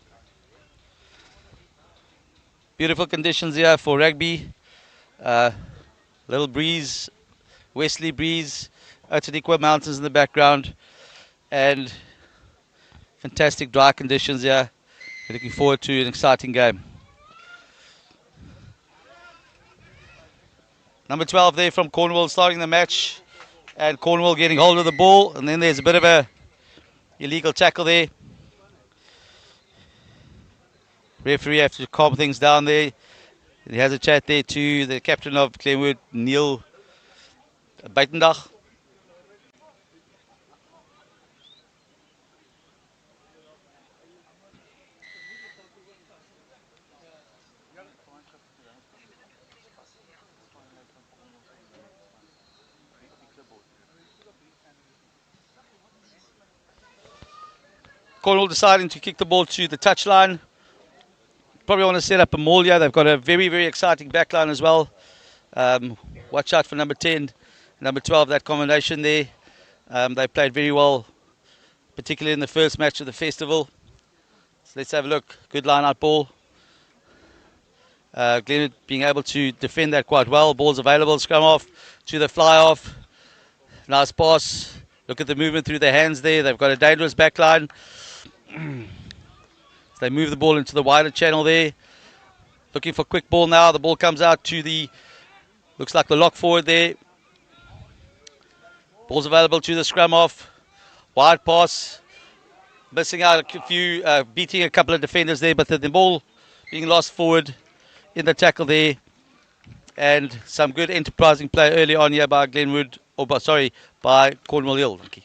Beautiful conditions here for rugby. Little breeze, westerly breeze, Outeniqua Mountains in the background, and fantastic dry conditions here. We're looking forward to an exciting game. Number 12 there from Cornwall starting the match, and Cornwall getting hold of the ball, and then there's a bit of a illegal tackle there. Referee has to calm things down there. He has a chat there to the captain of Glenwood, Neil Buitendag. Cornwall deciding to kick the ball to the touchline. Probably want to set up a maul here. They've got a very, very exciting backline as well. Watch out for number 10, number 12, that combination there. They played very well, particularly in the first match of the festival. So let's have a look. Good line-out ball. Glenwood being able to defend that quite well. Ball's available. Scrum off to the fly-off. Nice pass. Look at the movement through their hands there. They've got a dangerous backline. They move the ball into the wider channel there. Looking for quick ball now. The ball comes out to the, looks like the lock forward there. Ball's available to the scrum off. Wide pass. Missing out a few, beating a couple of defenders there, but the ball being lost forward in the tackle there. And some good enterprising play early on here by Glenwood, by Cornwall Hill. Okay.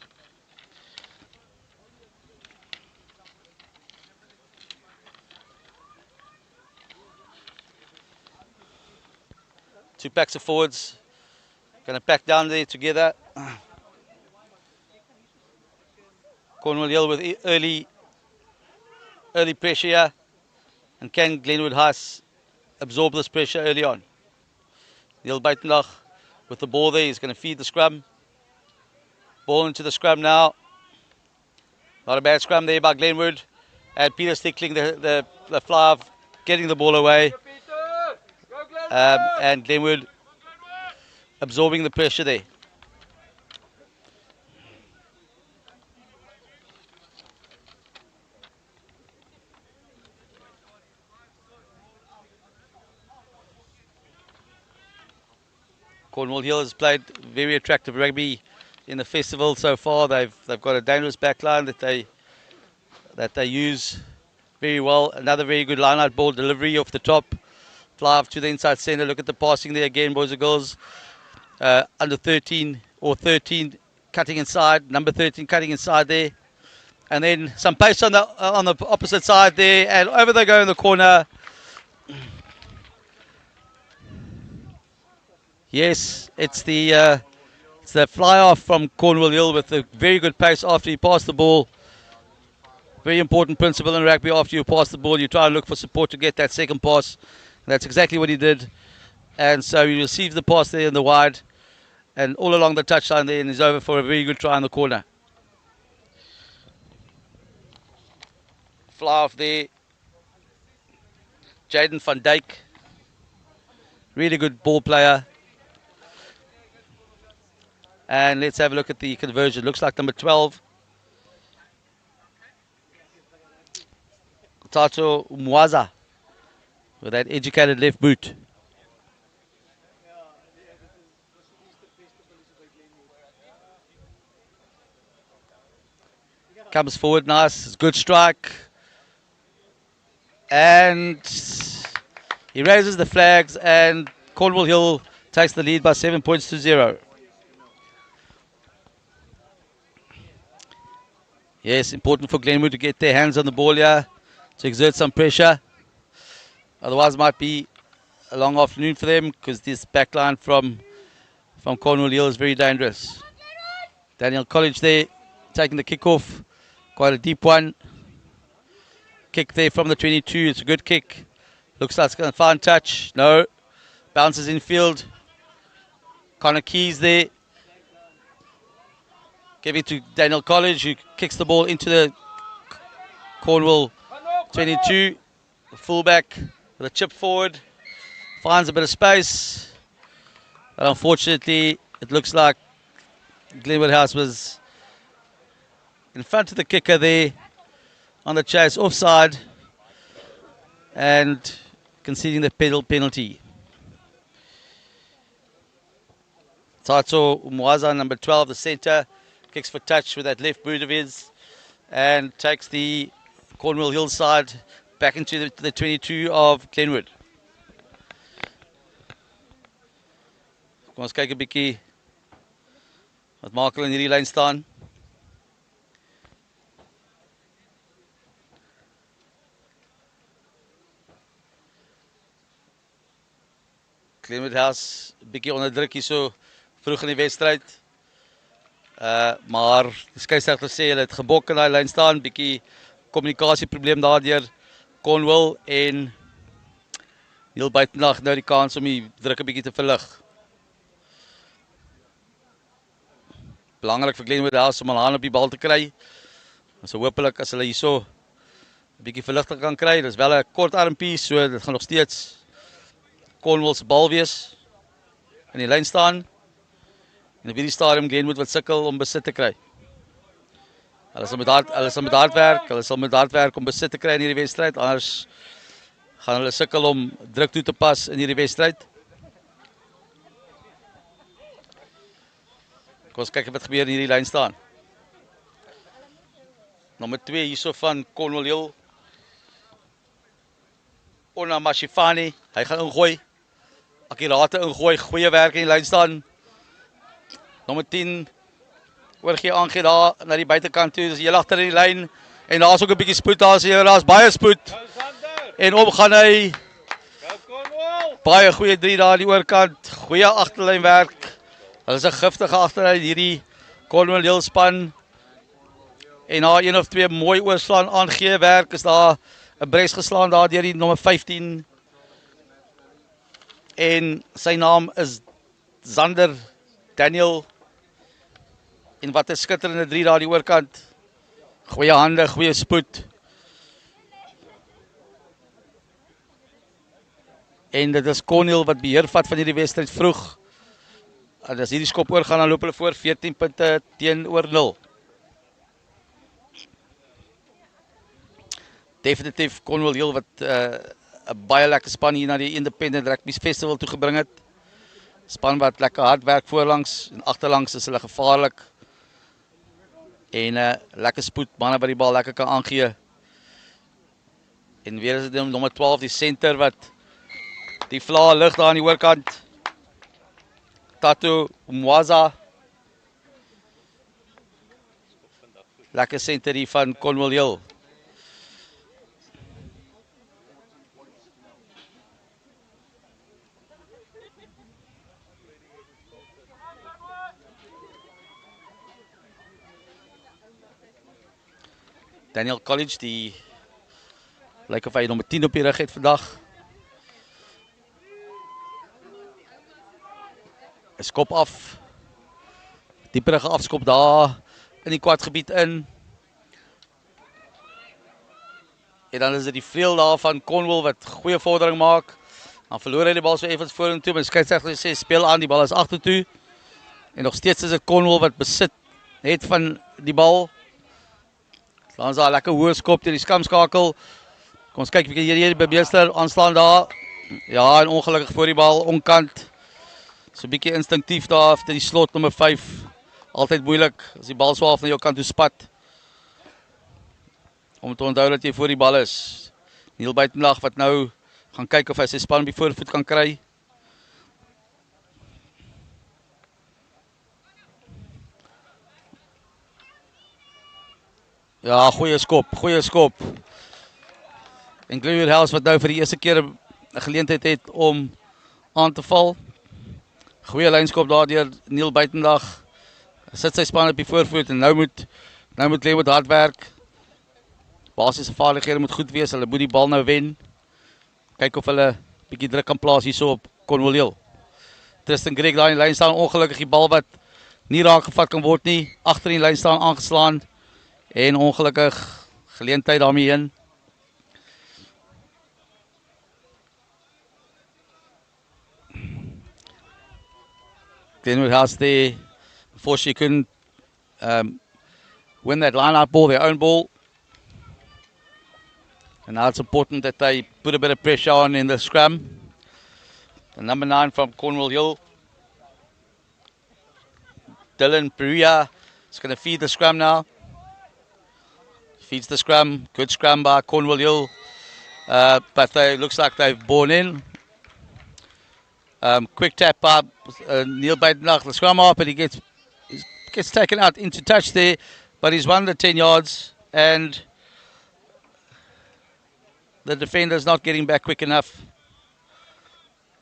Two packs of forwards, going to pack down there together. Cornwall Hill with early pressure here. And can Glenwood House absorb this pressure early on? Neil Buitendag with the ball there. He's going to feed the scrum. Ball into the scrum now. Not a bad scrum there by Glenwood. And Peter Stickling, the fly off, getting the ball away. And Glenwood absorbing the pressure there. Cornwall Hill has played very attractive rugby in the festival so far. They've got a dangerous backline that they use very well. Another very good line-out ball delivery off the top. Fly off to the inside centre. Look at the passing there again, boys and girls. Under 13 or 13 cutting inside. Number 13 cutting inside there. And then some pace on the opposite side there. And over they go in the corner. Yes, it's the fly off from Cornwall Hill with a very good pace after he passed the ball. Very important principle in rugby. After you pass the ball, you try and look for support to get that second pass. That's exactly what he did. And so he receives the pass there in the wide and all along the touchline there, and he's over for a very good try in the corner. Fly off there. Jaden van Dijk. Really good ball player. And let's have a look at the conversion. Looks like number 12. Tato Mwaza with that educated left boot. Comes forward nice, good strike. And he raises the flags and Cornwall Hill takes the lead by 7 points to 0. Yes, important for Glenwood to get their hands on the ball here, to exert some pressure. Otherwise might be a long afternoon for them because this backline from Cornwall Hill is very dangerous. Daniel College there taking the kickoff, quite a deep one. Kick there from the 22, it's a good kick. Looks like it's going to find touch. No, bounces in field. Connor Keys there. Give it to Daniel College, who kicks the ball into the Cornwall 22. The fullback with a chip forward. Finds a bit of space. But unfortunately, it looks like Glenwood House was in front of the kicker there on the chase, offside, and conceding the penalty. Tato Umwaza, number 12, the centre, kicks for touch with that left boot of his and takes the Cornwall Hill side back into the 22 of Glenwood. Kom ons kyk 'n bietjie wat maak hulle in hierdie lyn staan. Glenwood House 'n bietjie onder druk hier so vroeg in die wedstryd. Maar die skeieregter sê hulle het gebok in daai lyn staan, bietjie kommunikasieprobleem daardeur Cornwall en heel buitendag nou die kans om die druk 'n bietjie te verlig. Belangrik vir Glenwood House om hulle hand op die bal te kry. So hopelik as hulle hierso 'n bietjie verligting kan kry. Dis wel 'n kort armpie, so dit gaan nog steeds Cornwall se bal wees in die lyn staan. En op hierdie stadium Glenwood wat sukkel om besit te kry. Hulle sal met hard werk om besit te kry in hierdie wedstryd, anders gaan hulle sukkel om druk toe te pas in hierdie wedstryd. Kom ons kyk wat gebeur in hierdie lyn staan. Nommer 2 hierso van Cornwall Hill. Ona Mashifani, hy gaan ingooi. Akkurate ingooi, goeie werk in die lyn staan. Nommer 10 oorgee aangee daar na die buitekant toe, dis heel agter in die lyn en daar's ook 'n bietjie spoed daar's baie spoed. En omgaan hy. Baie goeie 3 daar aan die oorkant, goeie agterlynwerk. Hulle is 'n giftige agterlyn hierdie Cornwall Hill span. En na 1 of 2 mooi oorslaan aangee werk is daar 'n bres geslaan daar deur die nommer 15. En sy naam is Zander Daniel. En wat 'n skitterende 3 daar die oorkant. Goeie hande, goeie spoed. En dit is Cornwall wat beheer vat van hierdie wedstryd vroeg. En as hierdie skop oorgaan, dan loop hulle voor 14 punte teenoor 0. Definitief Cornwall Hill wat 'n baie lekker span hier na die Independent Rugby Festival toe gebring het. Span wat lekker hard werk voorlangs en agterlangs is hulle gevaarlik. En lekker spoed, manne wat die bal lekker kan aangee. En weer is dit nommer 12 die center wat die vlae lig daar aan die oorkant. Tato Mwaza. Lekker center hier van Cornwall Hill. Daniel College, die lyk of hy nommer 10 op die rug het vandag. 'n Skop af. Dieperige afskop daar in die kwadgebied in. En dan is dit die vleuel daar van Cornwall wat goeie vordering maak. Dan verloor hy die bal so effens vorentoe, maar die skeieregter sê speel aan, die bal is agtertoe. En nog steeds is dit Cornwall wat besit het van die bal. Dan is daar lekker hoë skop deur die skamskakel. Kom ons kyk hier by Beester aanslaan daar. Ja, en ongelukkig voor die bal onkant. So 'n bietjie instinktief daar after die slot nommer 5. Altyd moeilik as die bal swaaf na jou kant toe spat. Om te onthou dat jy voor die bal is. Neil Buitendag wat nou gaan kyk of hy sy span op die voorvoet kan kry. Ja, goeie skop. En Glenwood House wat nou vir die eerste keer 'n geleentheid het om aan te val. Goeie lynskop daar deur Neil Buitendag. Sit sy span op die voorvoet en nou moet Glenwood hard werk. Basiese vaardighede moet goed wees. Hulle moet die bal nou wen. Kyk of hulle bietjie druk kan plaas hierso op Cornwall. Tristan Greg daar in die lyn staan, ongelukkig die bal wat nie raak gevat kan word nie. Agter in die lyn staan aangeslaan. En ongelukkig geleentheid daarmee heen. Glenwood House there, before she couldn't win that line-out ball, their own ball. And now it's important that they put a bit of pressure on in the scrum. The number 9 from Cornwall Hill, Dylan Perea, is going to feed the scrum now. Feeds the scrum, good scrum by Cornwall Hill, but looks like they've borne in. Quick tap by Neil Buitendag, the scrum up, and he gets taken out into touch there, but he's won the 10 yards, and the defender's not getting back quick enough.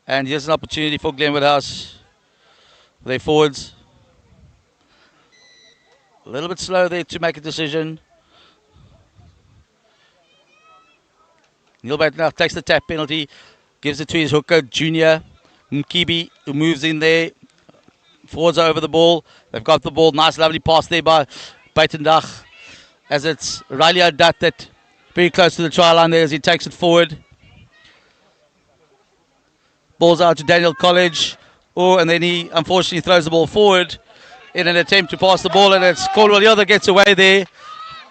And here's an opportunity for Glenwood House. Their forwards a little bit slow there to make a decision. Neil Buitendag takes the tap penalty, gives it to his hooker, Junior Mkibi, who moves in there. Forwards are over the ball. They've got the ball. Nice, lovely pass there by Buitendag. As it's Riley O'Dutt that very close to the try line there as he takes it forward. Ball's out to Daniel College. Oh, and then he unfortunately throws the ball forward in an attempt to pass the ball, and it's Cornwall Hill that gets away there.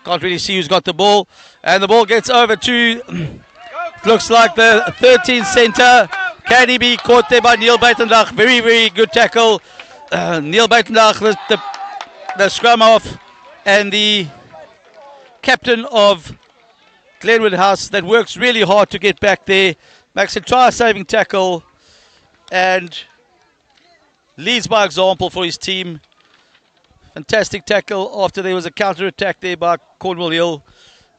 Can't really see who's got the ball. And the ball gets over to, looks like the 13th centre. Can he be caught there by Neil Buitendag? Very, very good tackle. Neil Buitendag, the scrum off, and the captain of Glenwood House that works really hard to get back there. Makes a try-saving tackle and leads by example for his team. Fantastic tackle after there was a counter-attack there by Cornwall Hill.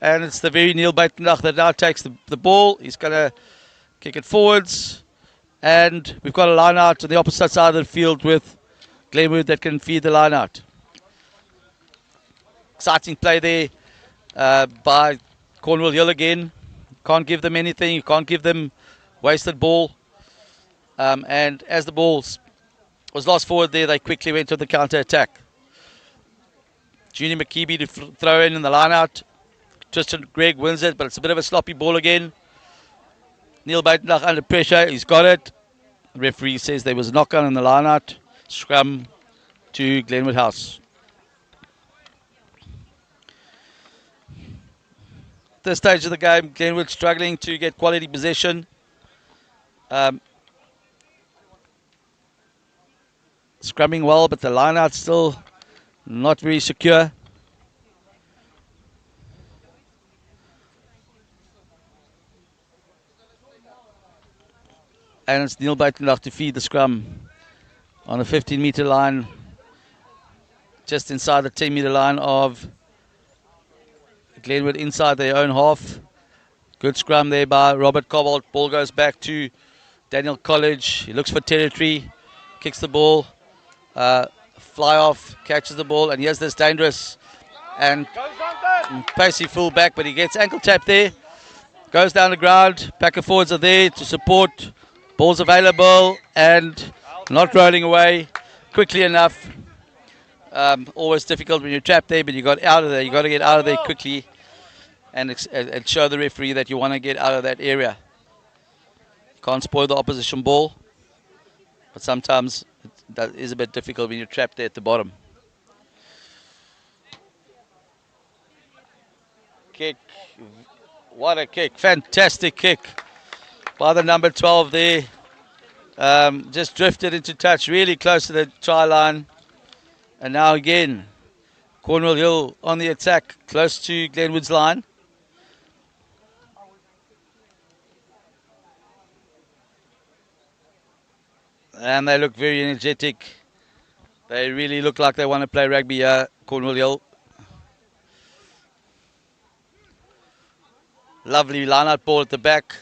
And it's the very Neil Buitendag that now takes the ball. He's going to kick it forwards. And we've got a line out on the opposite side of the field with Glenwood that can feed the line out. Exciting play there by Cornwall Hill again. Can't give them anything. You can't give them wasted ball. And as the ball was lost forward there, they quickly went to the counter-attack. Junior McKeeby to throw in the line out. Tristan Gregg wins it, but it's a bit of a sloppy ball again. Neil Buitendag under pressure. He's got it. The referee says there was a knock-on in the line out. Scrum to Glenwood House. At this stage of the game, Glenwood struggling to get quality possession. Scrumming well, but the line out still not very secure. And it's Neil Buitendag to feed the scrum on the 15-meter line, just inside the 10-meter line of Glenwood, inside their own half. Good scrum there by Robert Cobbold. Ball goes back to Daniel College. He looks for territory, kicks the ball, fly off, catches the ball, and here's this dangerous and pacey full back, but he gets ankle tap there. Goes down the ground. Packer forwards are there to support. Ball's available and not rolling away quickly enough. Always difficult when you're trapped there, but you got out of there. You got to get out of there quickly and show the referee that you want to get out of that area. Can't spoil the opposition ball, but sometimes that is a bit difficult when you're trapped there at the bottom. Kick. What a kick. Fantastic kick by the number 12 there. Just drifted into touch really close to the try line. And now again, Cornwall Hill on the attack close to Glenwood's line. And they look very energetic. They really look like they want to play rugby here, Cornwall Hill. Lovely line-out ball at the back.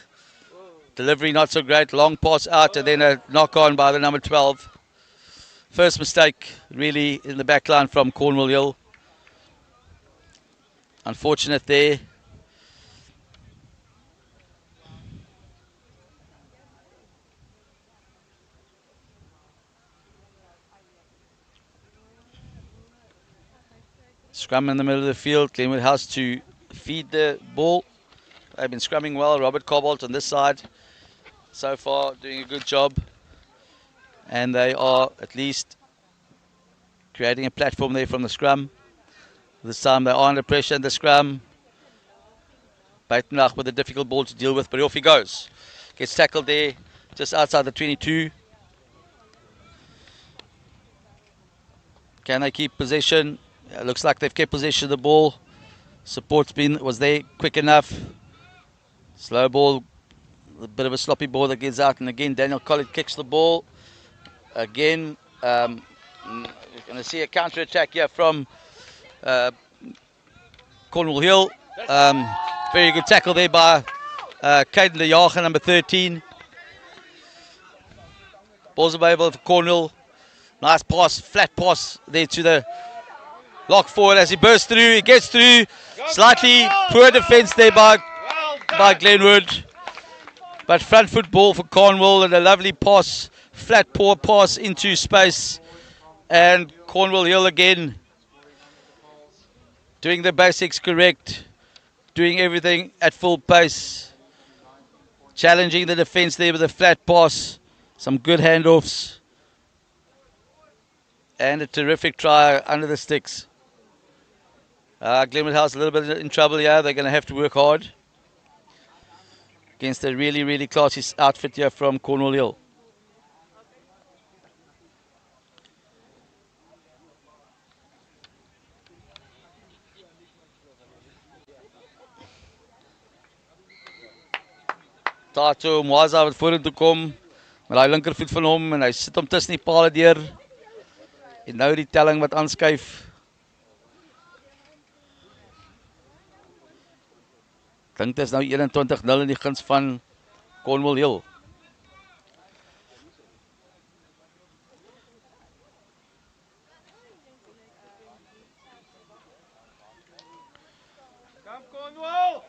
Delivery not so great. Long pass out and then a knock-on by the number 12. First mistake really in the back line from Cornwall Hill. Unfortunate there. Scrum in the middle of the field. Glenwood House to feed the ball. They've been scrumming well. Robert Cobalt on this side so far doing a good job. And they are at least creating a platform there from the scrum. This time they are under pressure in the scrum. Buitenweg with a difficult ball to deal with, but off he goes. Gets tackled there just outside the 22. Can they keep possession? Looks like they've kept possession of the ball. Support's was there quick enough. Slow ball, a bit of a sloppy ball that gets out, and again Daniel College kicks the ball. Again, you're going to see a counter attack here from Cornwall Hill. Very good tackle there by Caden de Jager, number 13. Ball's available for Cornwall. Nice pass, flat pass there to the lock forward as he bursts through. He gets through. Slightly poor defense there by Glenwood. But front foot ball for Cornwall and a lovely pass, flat poor pass into space. And Cornwall Hill again doing the basics correct. Doing everything at full pace. Challenging the defense there with a flat pass. Some good handoffs. And a terrific try under the sticks. Glenwood House a little bit in trouble here. They're going to have to work hard against a really, really classy outfit here from Cornwall Hill. Tato Mwaza wat vorentoe kom met daai linkervoet van hom en hy sit hom tussen die pale deur. En nou die telling wat aanskuif. Dink dit is nou 21-0 in die guns van Cornwall Hill. Kom Cornwall!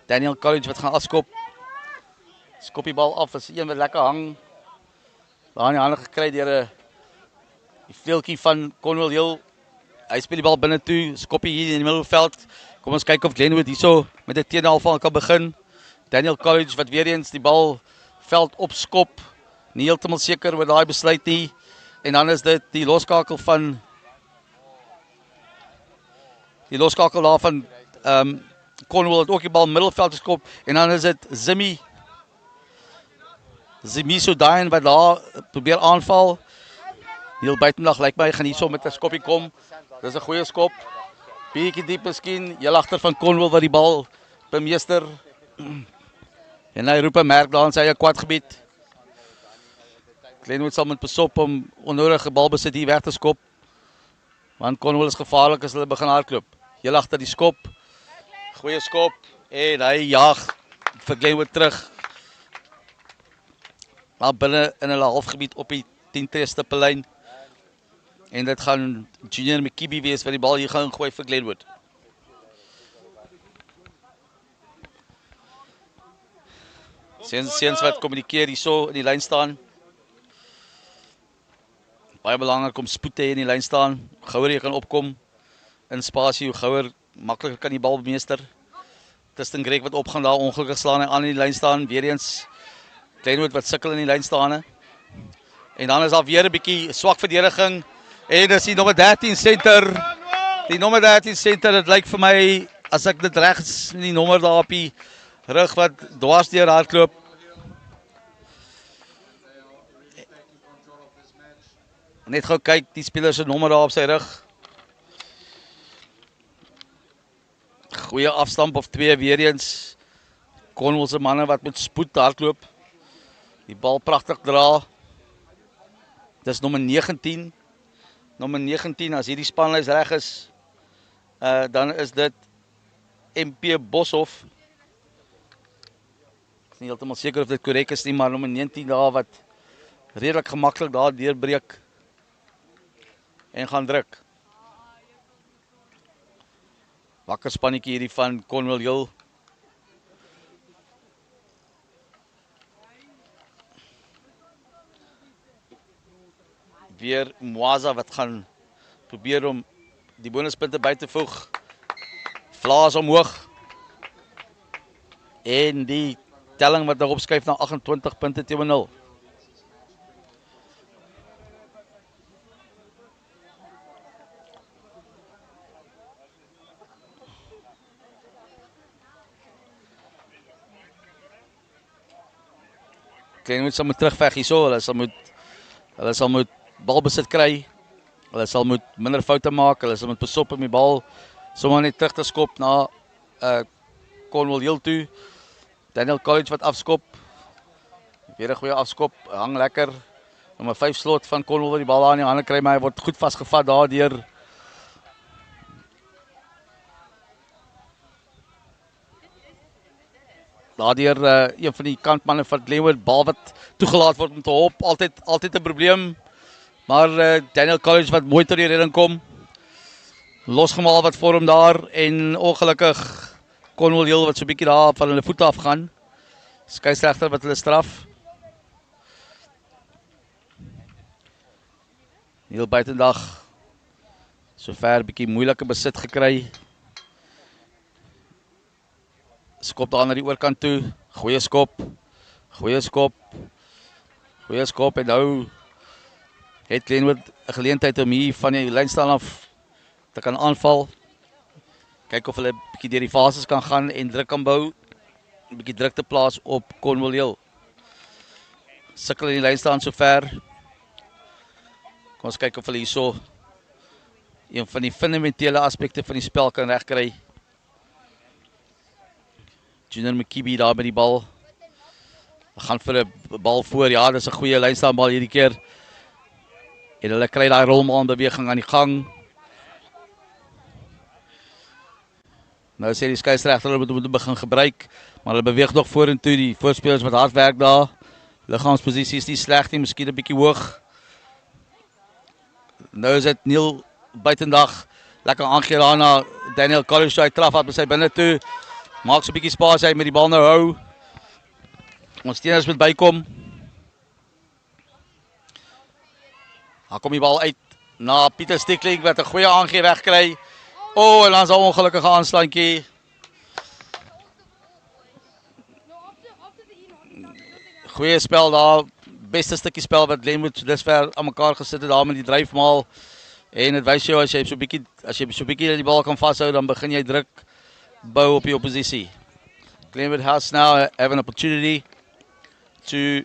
Daniel College wat gaan afskop. Skop die bal af as een wat lekker hang. Daar in die hande gekry deur die vleueltjie van Cornwall Hill. Hy speel die bal binne toe, skop hier in die middelveld. Kom ons kyk of Glenwood hierso met 'n teenaanval kan begin. Daniel College wat weer eens die bal veld opskop. Nie heeltemal seker oor daai besluit nie. En dan is dit die loskakel van daar van Cornwall het ook die bal middelveld geskop en dan is dit Zimi Sodain wat daar probeer aanval. Heel buitendag lyk my gaan hierso met 'n skoppie kom. Dis 'n goeie skop. Bietjie diep miskien, heel agter van Cornwall wat die bal bemeester. En hy roep 'n merk daar in sy eie kwadgebied. Glenwood sal moet besop om onnodige balbesit hier weg te skop. Want Cornwall is gevaarlik as hulle begin hardloop. Heel agter die skop. Goeie skop en hy jaag vir Glenwood terug. Maar binne in hulle halfgebied op die 10-tree stippellyn. En dit gaan Junior McKibbe wees wat die bal hier gaan gooi vir Glenwood. Seuns wat kommunikeer hierso in die lyn staan. Baie belangrik om spoed te hê in die lyn staan. Hoe gouer jy kan opkom in spasie, hoe gouer makliker kan die bal bemeester. Tristan Greg wat opgaan daar, ongelukkig slaan hy aan in die lyn staan. Weer eens Glenwood wat sukkel in die lyn staan. En dan is daar weer 'n bietjie swak verdediging. En dis die nommer 13 center. Die nommer 13 center, dit lyk vir my, as ek dit reg is, die nommer daar op die rug wat dwars deur hardloop. Net gou kyk, die speler se nommer daar op sy rug. Goeie afstamp of 2 weer eens. Cornwall se manne wat met spoed hardloop. Die bal pragtig dra. Dis nommer 19. Nommer 19, as hierdie spanlys reg is, dan is dit MP Boshoff. Ek is nie heeltemal seker of dit korrek is nie, maar nommer 19 daar wat redelik gemaklik daar deurbreek en gaan druk. Wakker spannetjie hierdie van Cornwall Hill. Weer Mwaza wat gaan probeer om die bonuspunte by te voeg. Vlaas omhoog. En die telling wat nou opskuif na 28 punte teenoor 0. Glenwood sal moet terugveg hierso, hulle sal moet balbesit kry. Hulle sal moet minder foute maak, hulle sal moet besop om die bal sommer net terug te skop na Cornwall Hill toe. Daniel College wat afskop. Weer 'n goeie afskop, hang lekker. Nommer 5 slot van Cornwall wat die bal daar in die hande kry, maar hy word goed vasgevat daardeur. Daardeur een van die kantmanne van Glenwood, bal wat toegelaat word om te hop, altyd 'n probleem. Maar Daniel College wat mooi tot die redding kom. Losgemaal wat voor hom daar en ongelukkig Cornwall Hill wat so 'n bietjie daar van hulle voete af gaan. Skeieregter wat hulle straf. Heel buitendag sover 'n bietjie moeilike besit gekry. Skop daar na die oorkant toe. Goeie skop. Goeie skop. Goeie skop en nou het Glenwood 'n geleentheid om hier van die lynstaan af te kan aanval. Kyk of hulle 'n bietjie deur die fases kan gaan en druk kan bou. 'n Bietjie druk te plaas op Cornwall Hill. Sukkel in die lynstaan sover. Kom ons kyk of hulle hierso een van die fundamentele aspekte van die spel kan regkry. Junior McKibbe daar met die bal. Hulle gaan vir 'n bal voor. Ja, dis 'n goeie lynstaanbal hierdie keer. En hulle kry daai rolmaan beweging aan die gang. Nou sê die skeieregter hulle moet begin gebruik, maar hulle beweeg nog vorentoe. Die voorspelers wat hard werk daar. Liggaamsposisie is nie sleg nie, miskien 'n bietjie hoog. Nou is dit Neil buitendag lekker aangee daar na Daniel College, hy traf uit by sy binne toe. Maak so 'n bietjie spasie, hy met die bal nou hou. Ons teenoors moet bykom. Daar kom die bal uit na Pieter Stickling wat 'n goeie aangee wegkry. En dan is daar 'n ongelukkige aanslaantjie. Goeie spel daar, beste stukkie spel wat Glenwood dusver aan mekaar gesit het daar met die dryfmaal. En dit wys jou as jy so 'n bietjie die bal kan vashou, dan begin jy druk bou op die oppositie. Glenwood House now have an opportunity to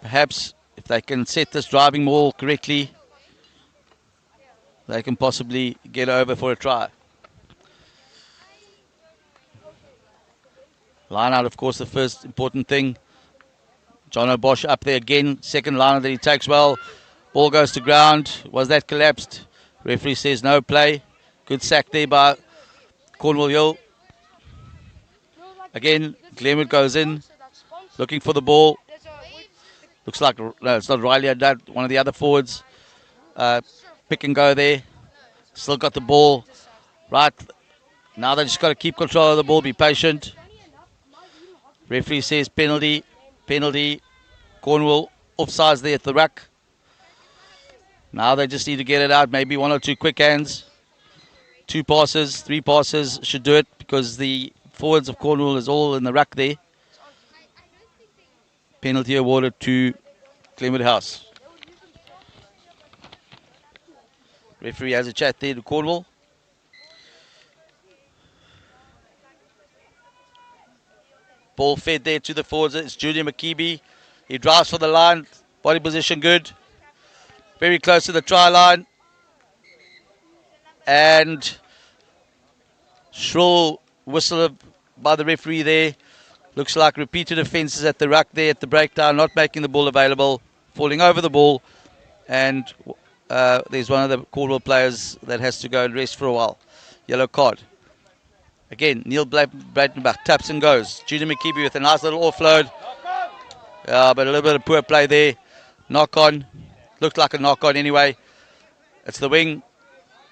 perhaps, if they can set this driving maul correctly, they can possibly get over for a try. Line out, of course, the first important thing. John O'Bosh up there again. Second liner that he takes well. Ball goes to ground. Was that collapsed? Referee says no play. Good sack there by Cornwall Hill. Again, Glenwood goes in, looking for the ball. Looks like, no, it's not Riley Haddad, one of the other forwards. Pick and go there. Still got the ball. Right, now they just got to keep control of the ball, be patient. Referee says penalty. Cornwall offsides there at the ruck. Now they just need to get it out, maybe one or two quick hands. 2 passes, 3 passes should do it, because the forwards of Cornwall is all in the ruck there. Penalty awarded to Glenwood House. Referee has a chat there to Cornwall. Ball fed there to the forwards. It's Junior McKeeby. He drives for the line. Body position good. Very close to the try line. And shrill whistle by the referee there. Looks like repeated offences at the ruck there at the breakdown, not making the ball available, falling over the ball. And there's one of the Cornwall players that has to go and rest for a while. Yellow card. Again, Neil Breitenbach taps and goes. Junior McKeeby with a nice little offload. But a little bit of poor play there. Knock on. Looked like a knock on anyway. It's the wing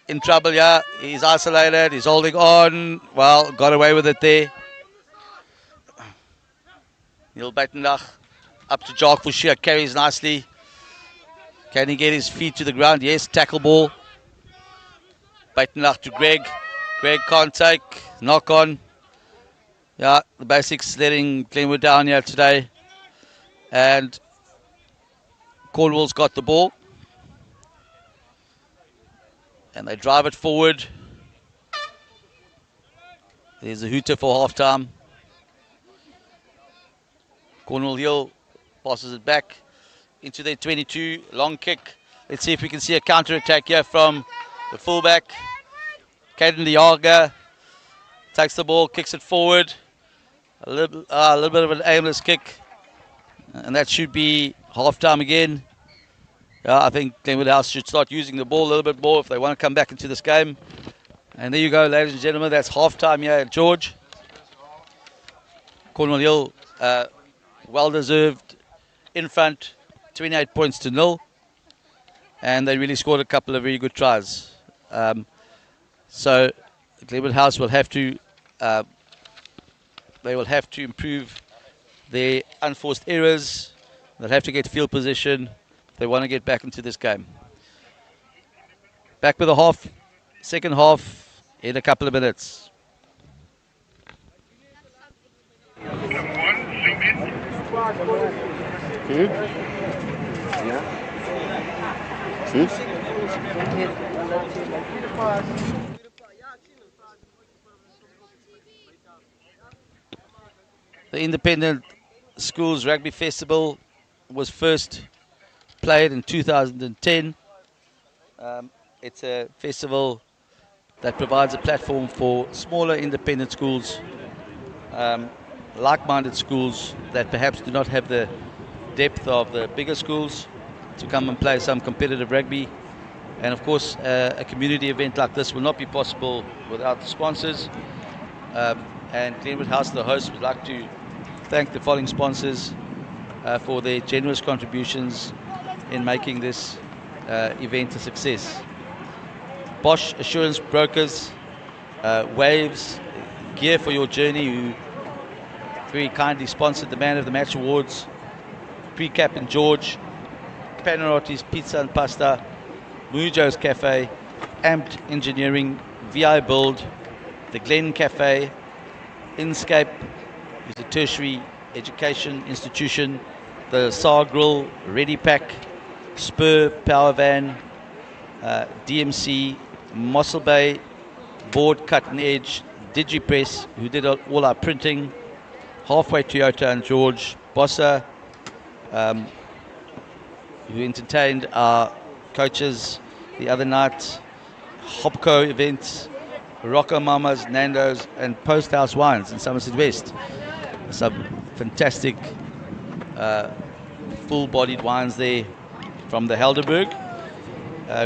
in trouble, yeah. He's isolated. He's holding on. Well, got away with it there. Neil Breitenbach up to Jacques Fouchier. Carries nicely. Can he get his feet to the ground? Yes, tackle ball. Breitenbach to Greg. Greg can't take. Knock on. Yeah, the basics letting Glenwood down here today. And Cornwall's got the ball. And they drive it forward. There's a hooter for half time. Cornwall Hill passes it back into their 22. Long kick. Let's see if we can see a counter attack here from the fullback. Caden Liaga takes the ball, kicks it forward. A little bit of an aimless kick. And that should be half time again. I think Glenwood House should start using the ball a little bit more if they want to come back into this game. And there you go, ladies and gentlemen. That's half time here at George. Cornwall Hill, well deserved in front, 28 points to 0. And they really scored a couple of very good tries. So Glenwood House will have to improve their unforced errors. They'll have to get field position if they want to get back into this game. Back with the second half in a couple of minutes. The Independent Schools Rugby Festival was first played in 2010. It's a festival that provides a platform for smaller independent schools, like-minded schools that perhaps do not have the depth of the bigger schools to come and play some competitive rugby. And of course, a community event like this will not be possible without the sponsors. And Glenwood House, the host, would like to thank the following sponsors for their generous contributions in making this event a success. Bosch Assurance Brokers, Waves, Gear for Your Journey, who very kindly sponsored the Man of the Match Awards, Precap and George, Panarotti's Pizza and Pasta, Mujo's Cafe, Amped Engineering, VI Build, the Glen Cafe, Inscape, who's a tertiary education institution, the SAR Grill, Ready Pack, Spur Power Van, DMC, Mossel Bay, Board Cut and Edge, DigiPress, who did all our printing, Halfway Toyota and George, Bossa, who entertained our coaches the other night, Hopco Events, Rocco Mamas, Nando's, and Post House Wines in Somerset West. Some fantastic full-bodied wines there from the Helderberg.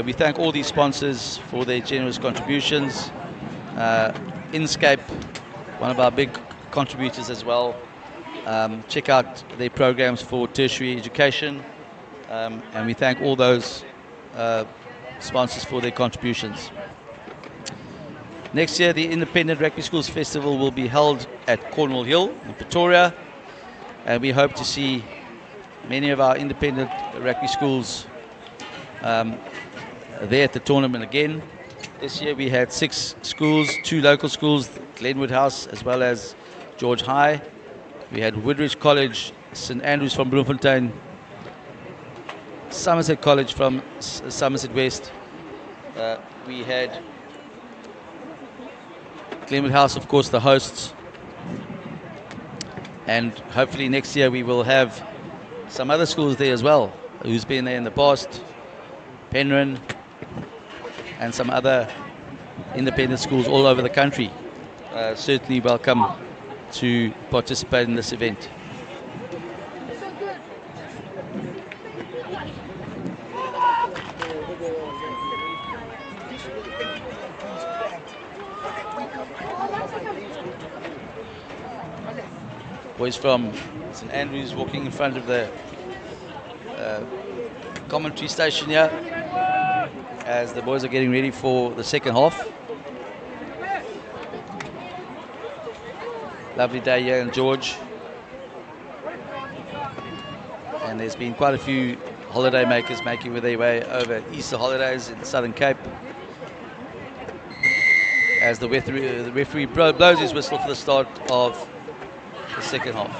We thank all these sponsors for their generous contributions. Inscape, one of our big contributors as well. Check out their programs for tertiary education. And we thank all those sponsors for their contributions. Next year, the Independent Rugby Schools Festival will be held at Cornwall Hill in Pretoria, and we hope to see many of our independent rugby schools there at the tournament again. This year we had 6 schools, 2 local schools, Glenwood House as well as George High. We had Woodridge College, St Andrews from Bloemfontein, Somerset College from Somerset West. We had Glenwood House, of course, the hosts. And hopefully next year we will have some other schools there as well, who's been there in the past, Penryn, and some other independent schools all over the country. Certainly welcome to participate in this event. Boys from St Andrews walking in front of the commentary station here as the boys are getting ready for the second half. Lovely day here in George, and there's been quite a few holiday makers making their way over Easter holidays in the Southern Cape as the referee blows his whistle for the start of the second half.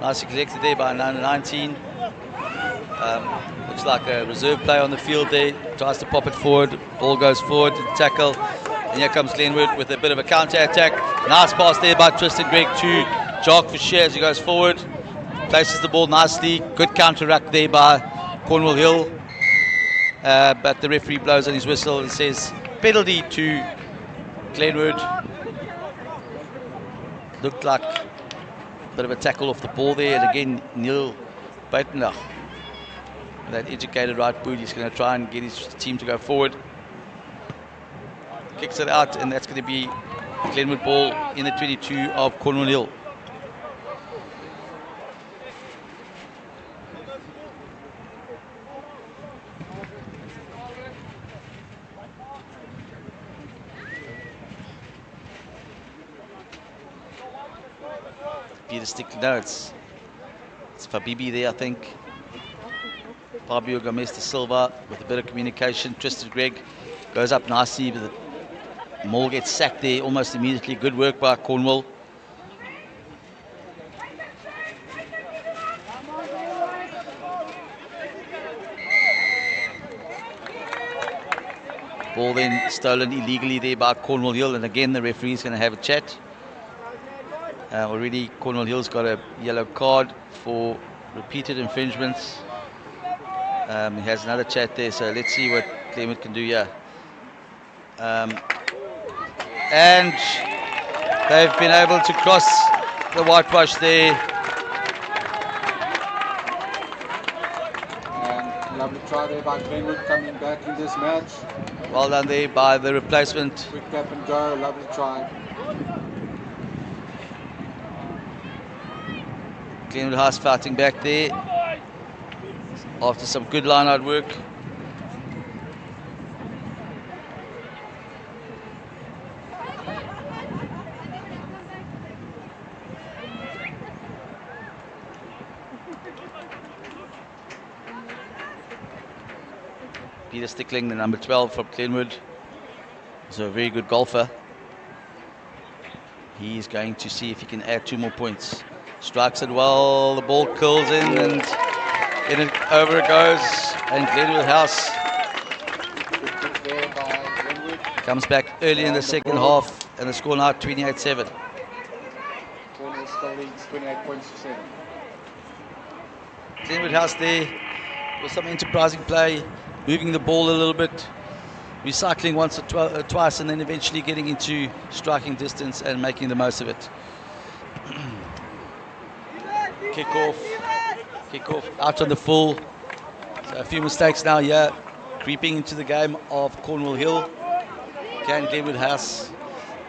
Nicely collected there by number 19. Looks like a reserve player on the field there. Tries to pop it forward. Ball goes forward to tackle. And here comes Glenwood with a bit of a counter-attack. Nice pass there by Tristan Gregg to Jock Fisher as he goes forward. Places the ball nicely. Good counter-ruck there by Cornwall Hill. But the referee blows on his whistle and says penalty to Glenwood. Looked like a bit of a tackle off the ball there. And again, Neil Baitner, with that educated right boot, he's going to try and get his team to go forward. Kicks it out, and that's going to be Glenwood ball in the 22 of Cornwall Hill. Peter Stick, no, it's Fabibi there, I think. Fabio Gomes de Silva with a bit of communication. Tristan Gregg goes up nicely, but the Maul gets sacked there almost immediately. Good work by Cornwall. Ball then stolen illegally there by Cornwall Hill, and again the referee is going to have a chat. Already Cornwall Hill's got a yellow card for repeated infringements. He has another chat there, so let's see what Glenwood can do here. And they've been able to cross the whitewash there. Lovely try there by Glenwood coming back in this match. Well done there by the replacement. Quick tap and go, lovely try. Glenwood House fighting back there after some good line-out work. Peter Stickling, the number 12 from Glenwood, is a very good golfer. He's going to see if he can add 2 more points. Strikes it well, the ball curls in and over it goes. And Glenwood House comes back early in the second half, and the score now 28-7. Cornwall still leads 28 points to 7. Glenwood House there with some enterprising play, moving the ball a little bit, recycling once or twice, and then eventually getting into striking distance and making the most of it. Kick off out on the full. So a few mistakes now here, creeping into the game of Cornwall Hill. Can Glenwood House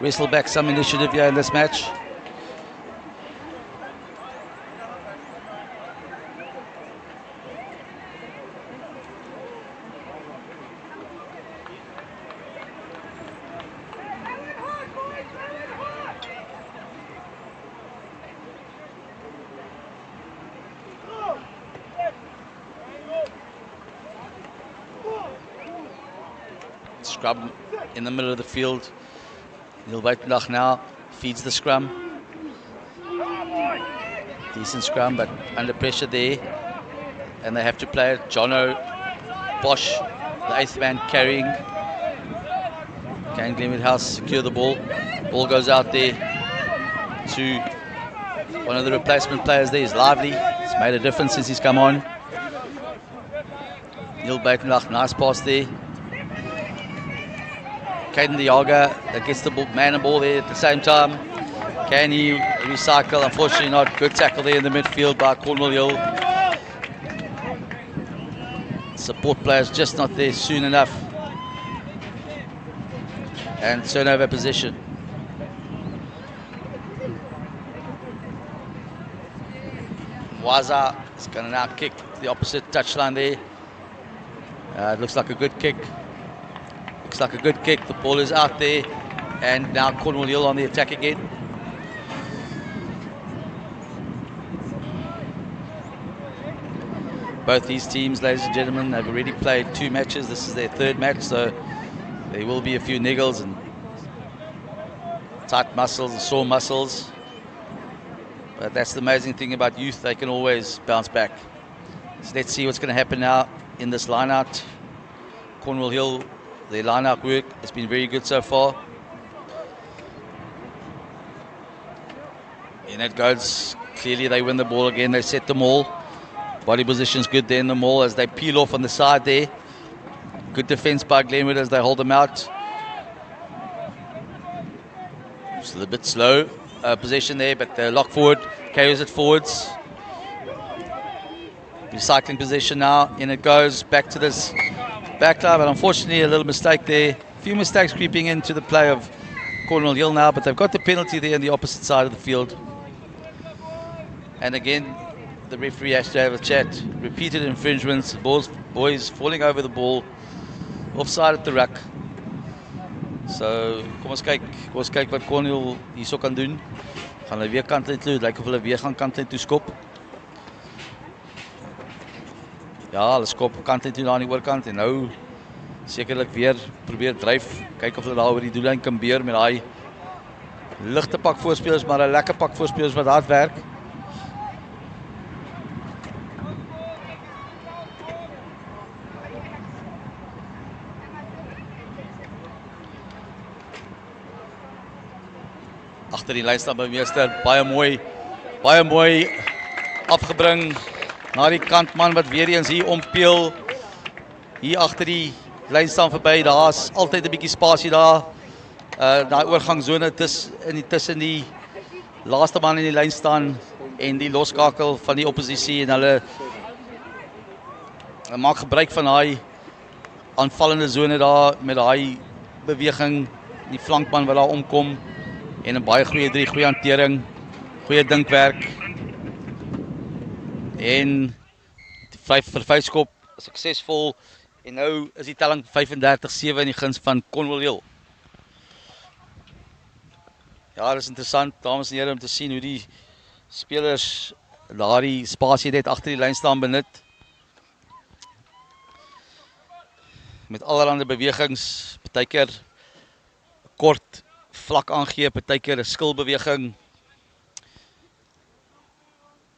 wrestle back some initiative here in this match? scrum in the middle of the field. Neil Buitendag now feeds the scrum. Decent scrum, but under pressure there. And they have to play it. Jono, Bosch, the 8th man carrying. Can Glenwood House secure the ball? Ball goes out there to one of the replacement players there. He's lively. It's made a difference since he's come on. Neil Buitendag, nice pass there. Caden Diaga that gets the ball, man and ball there at the same time. Can he recycle? Unfortunately not. Good tackle there in the midfield by Cornwall Hill. Support players just not there soon enough. And turnover position. Waza is going to now kick the opposite touchline there. It looks like a good kick. Looks like a good kick. The ball is out there. And now Cornwall Hill on the attack again. Both these teams, ladies and gentlemen, have already played 2 matches. This is their 3rd match, so there will be a few niggles and tight muscles and sore muscles. But that's the amazing thing about youth. They can always bounce back. So let's see what's going to happen now in this line-out. Cornwall Hill, their line-out work has been very good so far. And it goes. Clearly they win the ball again. They set the maul. Body position's good there in the maul as they peel off on the side there. Good defense by Glenwood as they hold them out. It's a little bit slow possession there, but they lock forward, carries it forwards. Recycling possession now, in it goes, back to this back line, but unfortunately a little mistake there. A few mistakes creeping into the play of Cornwall Hill now, but they've got the penalty there on the opposite side of the field. And again, the referee has to have a chat. Repeated infringements, boys falling over the ball, offside at the ruck. So, kom ons kyk wat Cornwall hierso kan doen. Gaan hulle weer kant toe, lyk of hulle weer gaan kant toe skop. Ja, hulle skop kant toe daar aan die oorkant en nou sekerlik weer probeer dryf, kyk of hulle daar oor die doellyn kan beer met daai ligte pak voorspelers, maar 'n lekker pak voorspelers wat hard werk. Agter die lynstaan by meester, baie mooi afgebring na die kantman wat weer eens hier ompeel. Hier agter die lynstaan verby, daar's altyd 'n bietjie spasie daar. Daai oorgangszone tussen die laaste man in die lyn staan en die loskakel van die oppositie en hulle maak gebruik van daai aanvallende zone daar met daai beweging, die flankman wat daar omkom. En 'n baie goeie 3, goeie hantering, goeie dinkwerk. En die 5-vir-5 skop suksesvol. En nou is die telling 35-7 in die guns van Cornwall Hill. Ja, dit is interessant, dames en here, om te sien hoe die spelers daardie spasie net agter die lyn staan benut. Met allerlei bewegings, partykeer kort vlak aangee, partykeer 'n skilbeweging.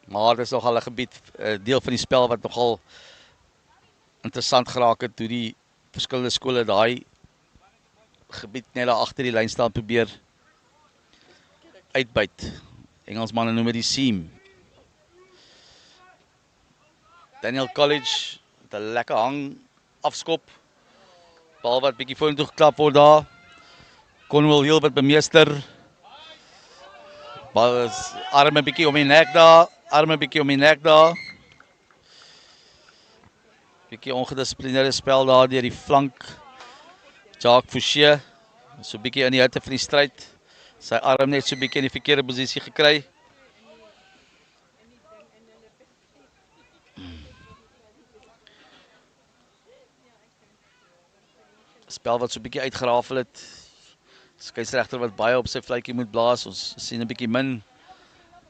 Maar dit is nogal 'n gebied, deel van die spel wat nogal interessant geraak het, hoe die verskillende skole daai gebied net daar agter die lyn staan probeer uitbuit. Engelsmanne noem dit die seam. Daniel College met 'n lekker hang afskop. Bal wat bietjie vorentoe geklap word daar. Cornwall Hill wat bemeester. Bal is arme bietjie om die nek daar. Bietjie ongedisciplineerde spel daar deur die flank. Jacques Fouché, so bietjie in die hitte van die stryd. Sy arm net so bietjie in die verkeerde posisie gekry. Spel wat so bietjie uitgerafel het. Skeieregter wat baie op sy vletjie moet blaas. Ons sien 'n bietjie min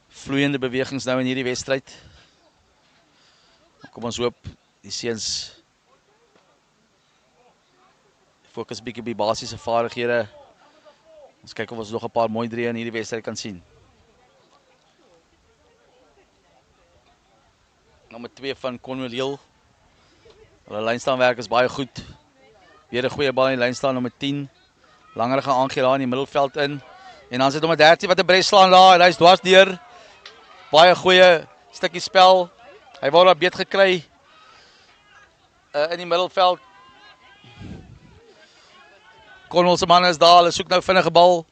vloeiende bewegings nou in hierdie wedstryd. Kom ons hoop die seuns Fokus bietjie op die basiese vaardighede. Ons kyk of ons nog 'n paar mooi drieë in hierdie wedstryd kan sien. Nommer 2 van Cornwall. Hulle lynstaanwerk is baie goed. Weer 'n goeie bal in die lynstaan, nommer 10. Langer gaan aangee daar in die middelveld in. En dan sit nommer 13 wat 'n bres slaan daar en hy's dwars deur. Baie goeie stukkie spel. Hy wou daar beet gekry in die middelveld. Cornwall se manne is daar, hulle soek nou vinnige bal.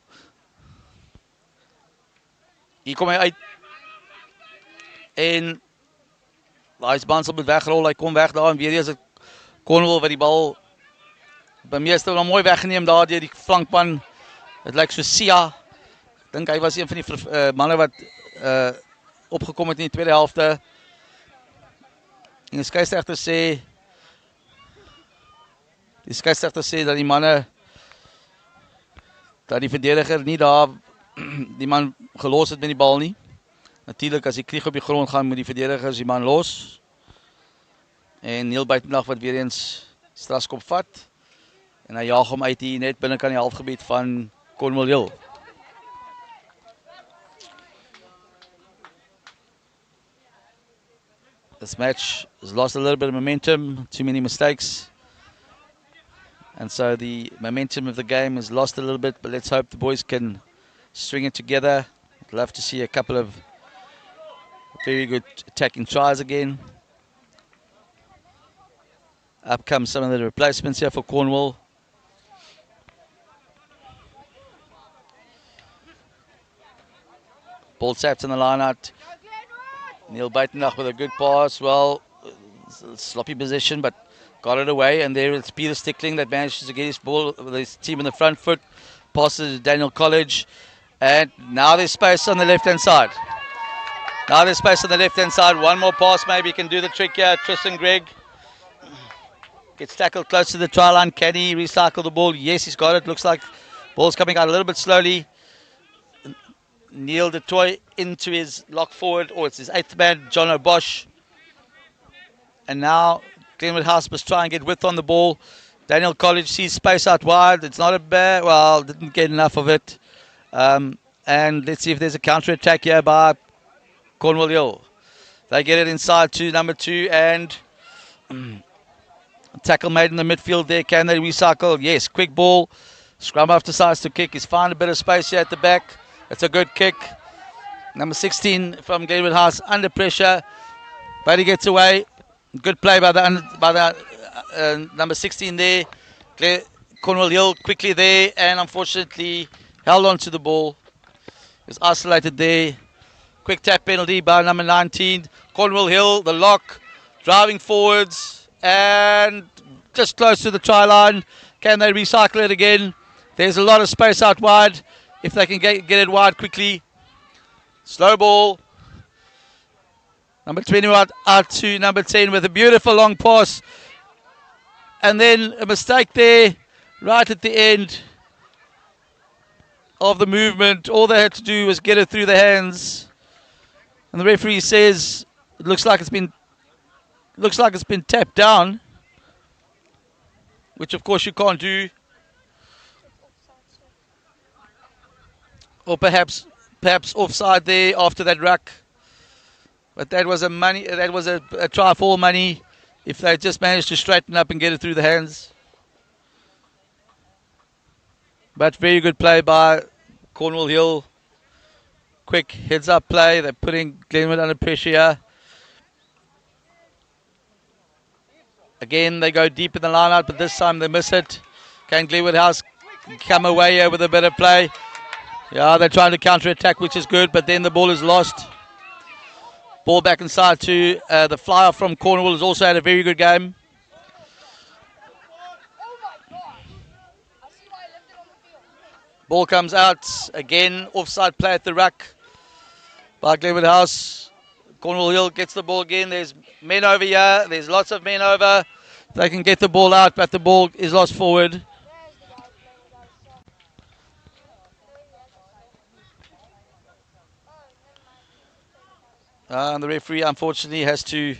Hier kom hy uit. En daai Bansel moet wegrol, hy kom weg daar en weer eens het Cornwall wat die bal by meeste nog mooi weggeneem daar deur die flankman. Dit lyk so Sia. Ek dink hy was een van die manne wat opgekom het in die tweede helfte. En die skeieregter sê dat die manne dat die verdediger nie daar die man gelos het met die bal nie. Natuurlik as die krieg op die grond gaan moet die verdedigers die man los. En Neil Buitendag wat weer eens strafskop vat. En hy jaag hom uit hier net binnekant die halfgebied van Cornwall. This match has lost a little bit of momentum, too many mistakes. And so the momentum of the game has lost a little bit, but let's hope the boys can string it together. I'd love to see a couple of very good attacking tries again. Up come some of the replacements here for Cornwall. Ball tapped in the line out. Neil Buitendag with a good pass. Well, sloppy position, but got it away. And there it's Peter Stickling that manages to get his ball with his team in the front foot. Passes to Daniel College. And now there's space on the left-hand side. Now there's space on the left-hand side. One more pass maybe can do the trick here. Tristan Gregg gets tackled close to the try line. Can he recycle the ball? Yes, he's got it. Looks like ball's coming out a little bit slowly. Neil du Toit into his lock forward, or it's his 8th man, John O'Bosh. And now Glenwood House must try and get width on the ball. Daniel College sees space out wide. It's not a bad, well, didn't get enough of it. And let's see if there's a counter-attack here by Cornwall. They get it inside to number 2 and tackle made in the midfield there. Can they recycle? Yes, quick ball. Scrum half decides to kick. He's found a bit of space here at the back. It's a good kick. Number 16 from Glenwood House under pressure, but he gets away. Good play by the number 16 there. Cornwall Hill quickly there and unfortunately held on to the ball. He was isolated there. Quick tap penalty by number 19. Cornwall Hill, the lock, driving forwards and just close to the try line. Can they recycle it again? There's a lot of space out wide. If they can get it wide quickly. Slow ball. Number 20 out to number 10 with a beautiful long pass. And then a mistake there right at the end of the movement. All they had to do was get it through the hands. And the referee says it looks like it's been tapped down. Which of course you can't do. Or perhaps offside there after that ruck. But that was a try for all money if they just managed to straighten up and get it through the hands. But very good play by Cornwall Hill. Quick heads up play. They're putting Glenwood under pressure here. Again, they go deep in the line out, but this time they miss it. Can Glenwood House come away here with a better play? Yeah, they're trying to counter-attack, which is good, but then the ball is lost. Ball back inside to the flyer from Cornwall, has also had a very good game. Ball comes out, again, offside play at the ruck by Glenwood House. Cornwall Hill gets the ball again. There's men over here. There's lots of men over. They can get the ball out, but the ball is lost forward. And the referee, unfortunately, has to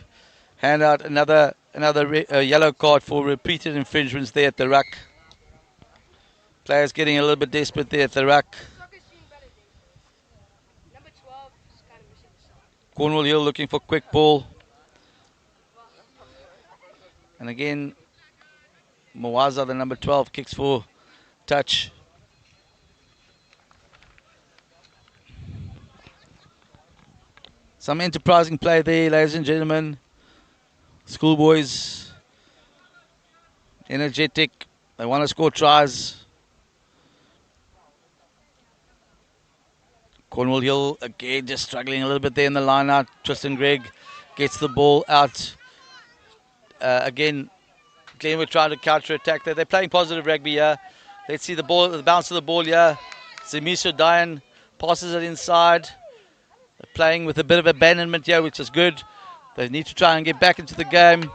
hand out another yellow card for repeated infringements there at the ruck. Players getting a little bit desperate there at the ruck. Cornwall Hill looking for quick ball. And again, Mwaza, the number 12, kicks for touch. Some enterprising play there, ladies and gentlemen. Schoolboys, energetic. They want to score tries. Cornwall Hill again just struggling a little bit there in the line out. Tristan Gregg gets the ball out. Again, Glenwood trying to counter attack there. They're playing positive rugby here. Let's see the ball, the bounce of the ball here. Zemiso Dayan passes it inside. They're playing with a bit of abandonment here, which is good. They need to try and get back into the game.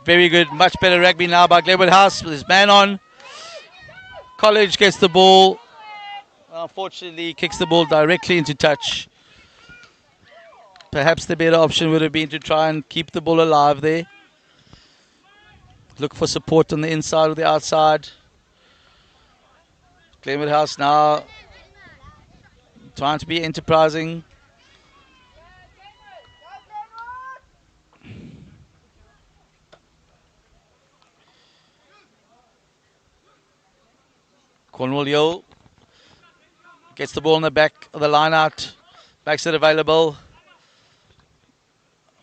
Very good, much better rugby now by Glenwood House with his man on. College gets the ball. Unfortunately, kicks the ball directly into touch. Perhaps the better option would have been to try and keep the ball alive there. Look for support on the inside or the outside. Glenwood House now trying to be enterprising. Cornwall Hill gets the ball in the back of the line out. Makes it available.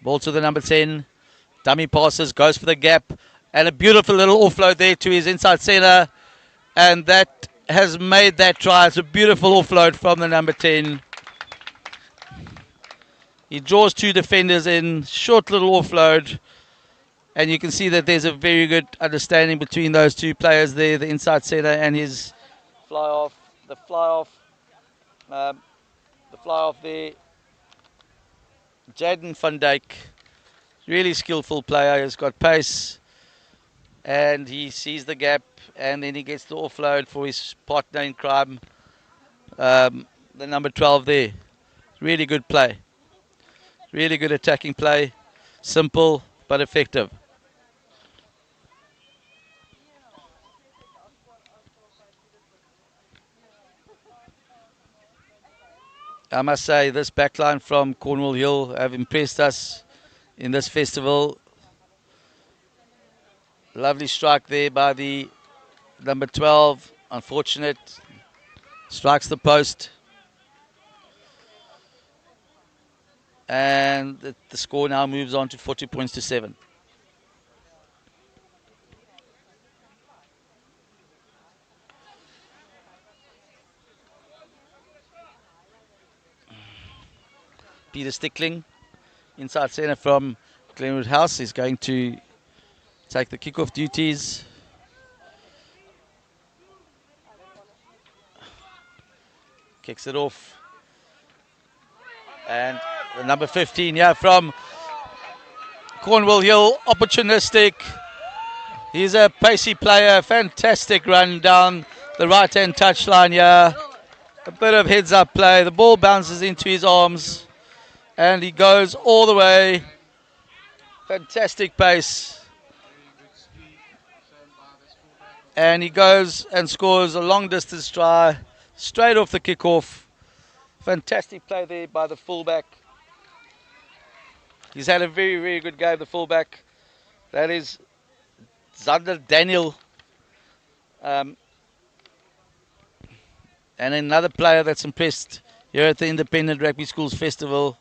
Ball to the number 10. Dummy passes, goes for the gap. And a beautiful little offload there to his inside centre. And that has made that try. It's a beautiful offload from the number 10. He draws two defenders in. Short little offload. And you can see that there's a very good understanding between those two players there. The inside centre and his fly off. The fly off there. Jaden van Dijk. Really skillful player. He's got pace. And he sees the gap, and then he gets the offload for his partner in crime, the number 12 there. Really good play. Really good attacking play. Simple, but effective. I must say, this backline from Cornwall Hill have impressed us in this festival. Lovely strike there by the number 12. Unfortunate. Strikes the post. And the score now moves on to 40 points to 7. Peter Stickling, inside centre from Glenwood House, is going to take the kickoff duties. Kicks it off. And the number 15, yeah, from Cornwall Hill, opportunistic. He's a pacey player, fantastic run down the right-hand touchline here. A bit of heads-up play. The ball bounces into his arms. And he goes all the way. Fantastic pace. And he goes and scores a long-distance try straight off the kickoff. Fantastic play there by the fullback. He's had a very, very good game, the fullback. That is Zander Daniel. And another player that's impressed here at the Independent Rugby Schools Festival.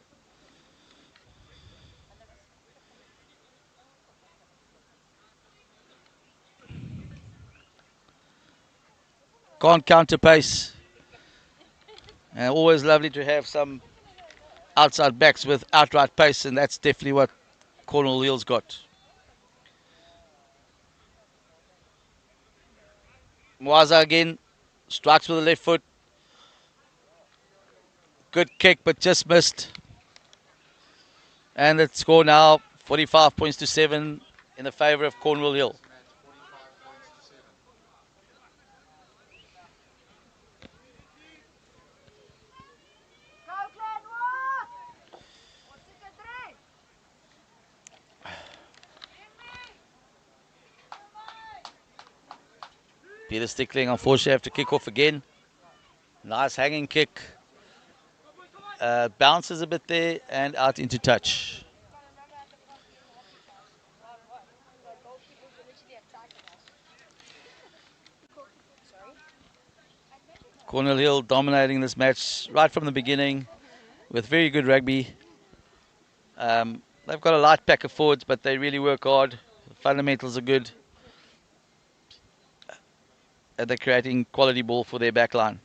Can't counter pace. And always lovely to have some outside backs with outright pace, and that's definitely what Cornwall Hill's got. Mwaza again, strikes with the left foot. Good kick, but just missed. And the score now, 45 points to 7 in the favour of Cornwall Hill. Peter Stickling unfortunately have to kick off again. Nice hanging kick. Bounces a bit there and out into touch. Cornwall Hill dominating this match right from the beginning with very good rugby. They've got a light pack of forwards, but they really work hard. The fundamentals are good. And they're creating quality ball for their back line.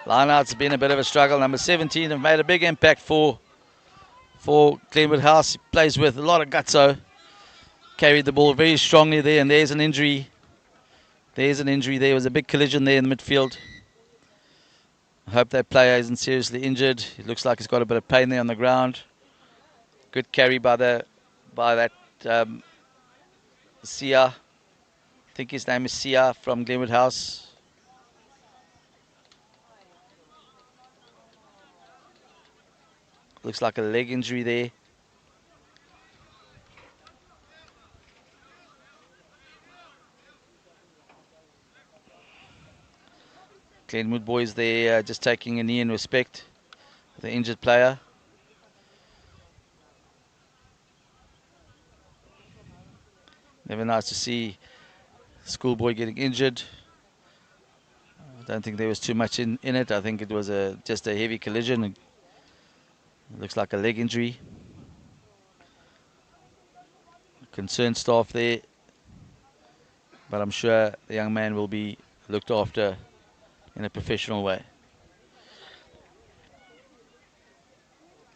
Lineout's been a bit of a struggle. Number 17 have made a big impact for Glenwood House. He plays with a lot of gutso. Carried the ball very strongly there, and there's an injury. There's an injury. There was a big collision there in the midfield. I hope that player isn't seriously injured. It looks like he's got a bit of pain there on the ground. Good carry by that Sia. I think his name is Sia from Glenwood House. Looks like a leg injury there. Glenwood boys there just taking a knee in respect for the injured player. Never nice to see schoolboy getting injured. I don't think there was too much in it. I think it was just a heavy collision. It looks like a leg injury. Concerned staff there, but I'm sure the young man will be looked after in a professional way.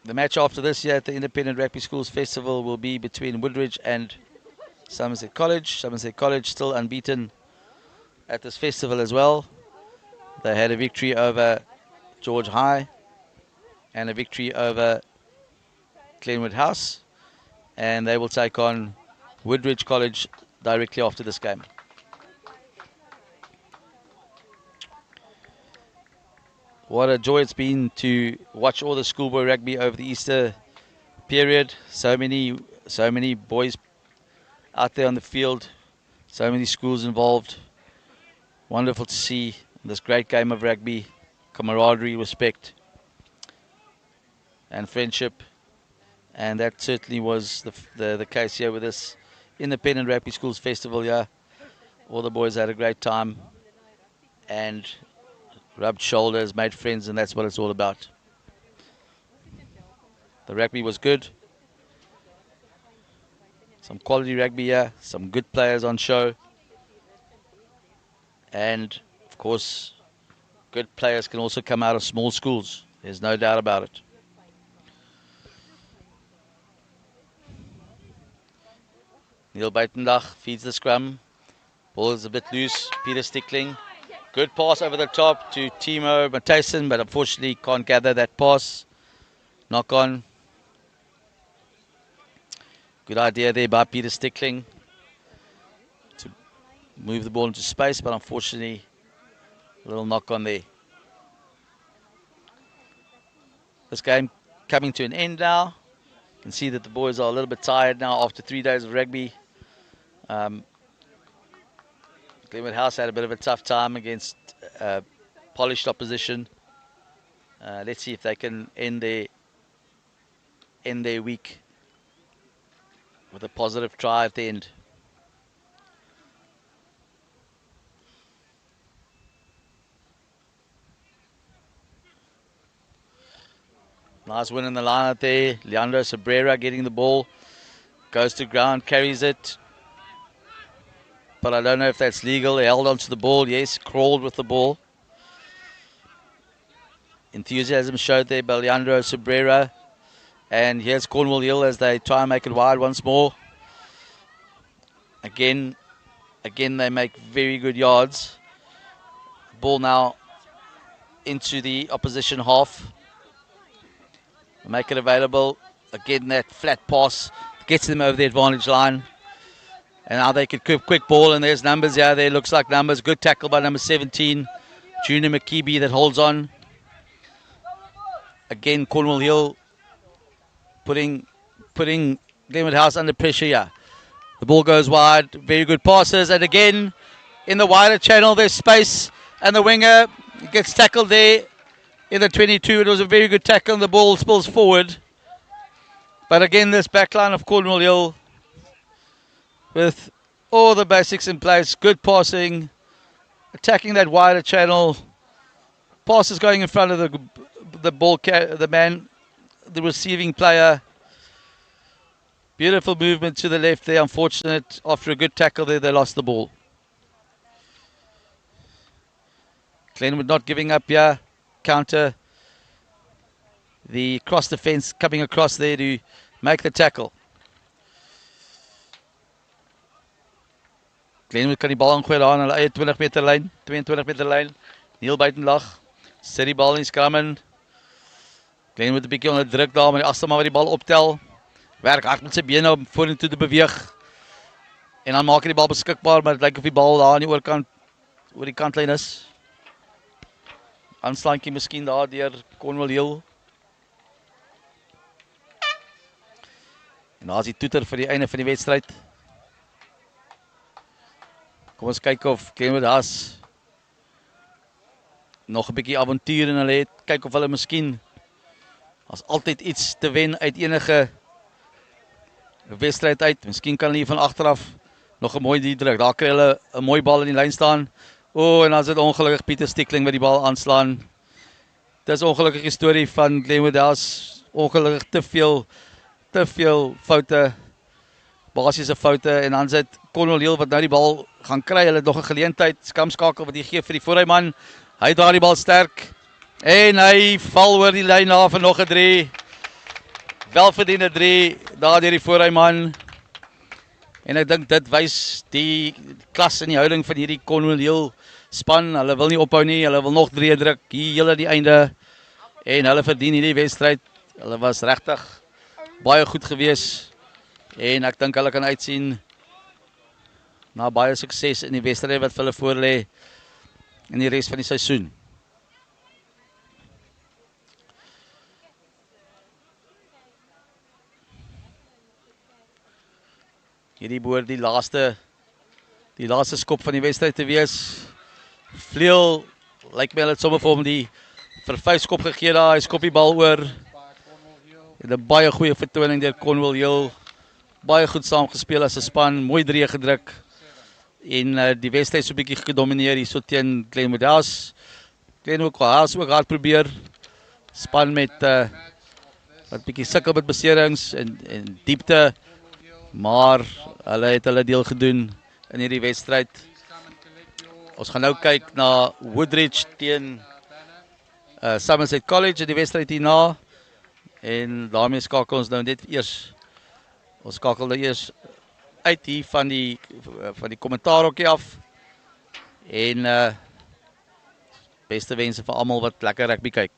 The match after this year at the Independent Rugby Schools Festival will be between Woodridge and Somerset College. Somerset College still unbeaten at this festival as well. They had a victory over George High and a victory over Glenwood House, and they will take on Woodridge College directly after this game. What a joy it's been to watch all the schoolboy rugby over the Easter period. So many boys out there on the field, so many schools involved. Wonderful to see this great game of rugby, camaraderie, respect and friendship. And that certainly was the case here with this Independent Rugby Schools Festival here. All the boys had a great time and rubbed shoulders, made friends, and that's what it's all about. The rugby was good. Some quality rugby here, some good players on show. And, of course, good players can also come out of small schools. There's no doubt about it. Neil Buitendach feeds the scrum. Ball is a bit loose. Peter Stickling. Good pass over the top to Timo Matthijssen, but unfortunately can't gather that pass. Knock on. Good idea there by Peter Stickling to move the ball into space, but unfortunately a little knock on there. This game coming to an end now. You can see that the boys are a little bit tired now after 3 days of rugby. Glenwood House had a bit of a tough time against polished opposition. Let's see if they can end their week with a positive try at the end. Nice win in the line out there. Leandro Sabrera getting the ball. Goes to ground, carries it. But I don't know if that's legal. He held onto the ball, yes, crawled with the ball. Enthusiasm showed there by Leandro Sabrera. And here's Cornwall Hill as they try and make it wide once more. Again they make very good yards. Ball now into the opposition half. Make it available. Again, that flat pass gets them over the advantage line. And now they could quick ball, and there's numbers here. There looks like numbers. Good tackle by number 17, Junior McKeeby, that holds on. Again, Cornwall Hill putting Glenwood House under pressure here. The ball goes wide. Very good passes. And again, in the wider channel, there's space. And the winger gets tackled there in the 22. It was a very good tackle and the ball spills forward. But again, this backline of Cornwall Hill with all the basics in place. Good passing. Attacking that wider channel. Passes going in front of the ball, the man, the receiving player. Beautiful movement to the left there. Unfortunate, after a good tackle there, they lost the ball. Glenwood not giving up here. Counter. The cross defense coming across there to make the tackle. Glenwood kan die bal ingooi daar aan hulle eie 20 meter lyn, 22 meter lyn. Heel buitenlag. Sit die bal in skram in. Glenwood 'n bietjie onder druk daar, maar die agterman wat die bal optel. Werk hard met sy bene om vorentoe te beweeg. En dan maak hy die bal beskikbaar, maar dit lyk of die bal daar aan die oorkant oor die kantlyn is. Aanslaantjie miskien daar deur Cornwall Hill. En daar is die toeter vir die einde van die wedstryd. Kom ons kyk of Glenwood House nog 'n bietjie avontuur in hulle het. Kyk of hulle miskien as altyd iets te wen uit enige wedstryd uit. Miskien kan hulle hier van agteraf nog 'n mooi druk. Daar kry hulle 'n mooi bal in die lyn staan. O, en dan is dit ongelukkig Pieter Stickling wat die bal aanslaan. Dis 'n ongelukkige storie van Glenwood House. Ongelukkig te veel foute, basiese foute, en dan sit Cornwall Hill wat nou die bal gaan kry. Hulle het nog 'n geleentheid, skamskakel wat hy gee vir die voorryman. Hy draai die bal sterk en hy val oor die lyn af vir nog 'n 3. Welverdiende 3 daar deur die voorryman. En ek dink dit wys die klas en die houding van hierdie Cornwall Hill span. Hulle wil nie ophou nie, hulle wil nog 3 druk hier heel aan die einde. En hulle verdien hierdie wedstryd. Hulle was regtig baie goed gewees. En ek dink hulle kan uitsien na baie sukses in die wedstryd wat vir hulle voorlê in die res van die seisoen. Hierdie behoort die laaste skop van die wedstryd te wees. Vleuel, lyk my hulle het sommer vir hom die vervuisskop gegee daar. Hy skop die bal oor. En 'n baie goeie vertoning deur Cornwall Hill. Baie goed saamgespeel as 'n span, mooi 3 gedruk. En die wedstryd so 'n bietjie gedomeineer hier so teen Glenwood House. Glenwood House ook hard probeer. Span met wat bietjie sukkel met beserings en diepte. Maar hulle het hulle deel gedoen in hierdie wedstryd. Ons gaan nou kyk na Woodridge teen Somerset College in die wedstryd hierna. En daarmee skakel ons nou net eers. Ons skakel nou eers uit hier van die kommentaarhokkie af. En beste wense vir almal wat lekker rugby kyk.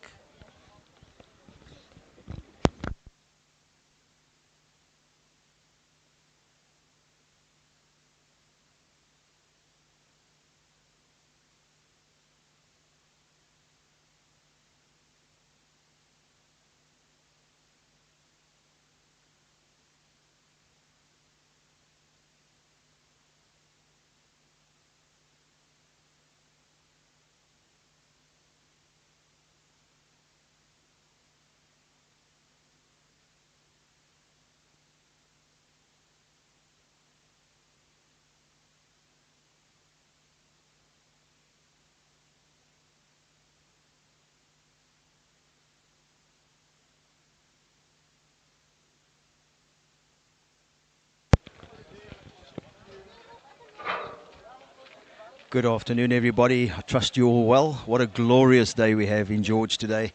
Good afternoon, everybody. I trust you all well. What a glorious day we have in George today.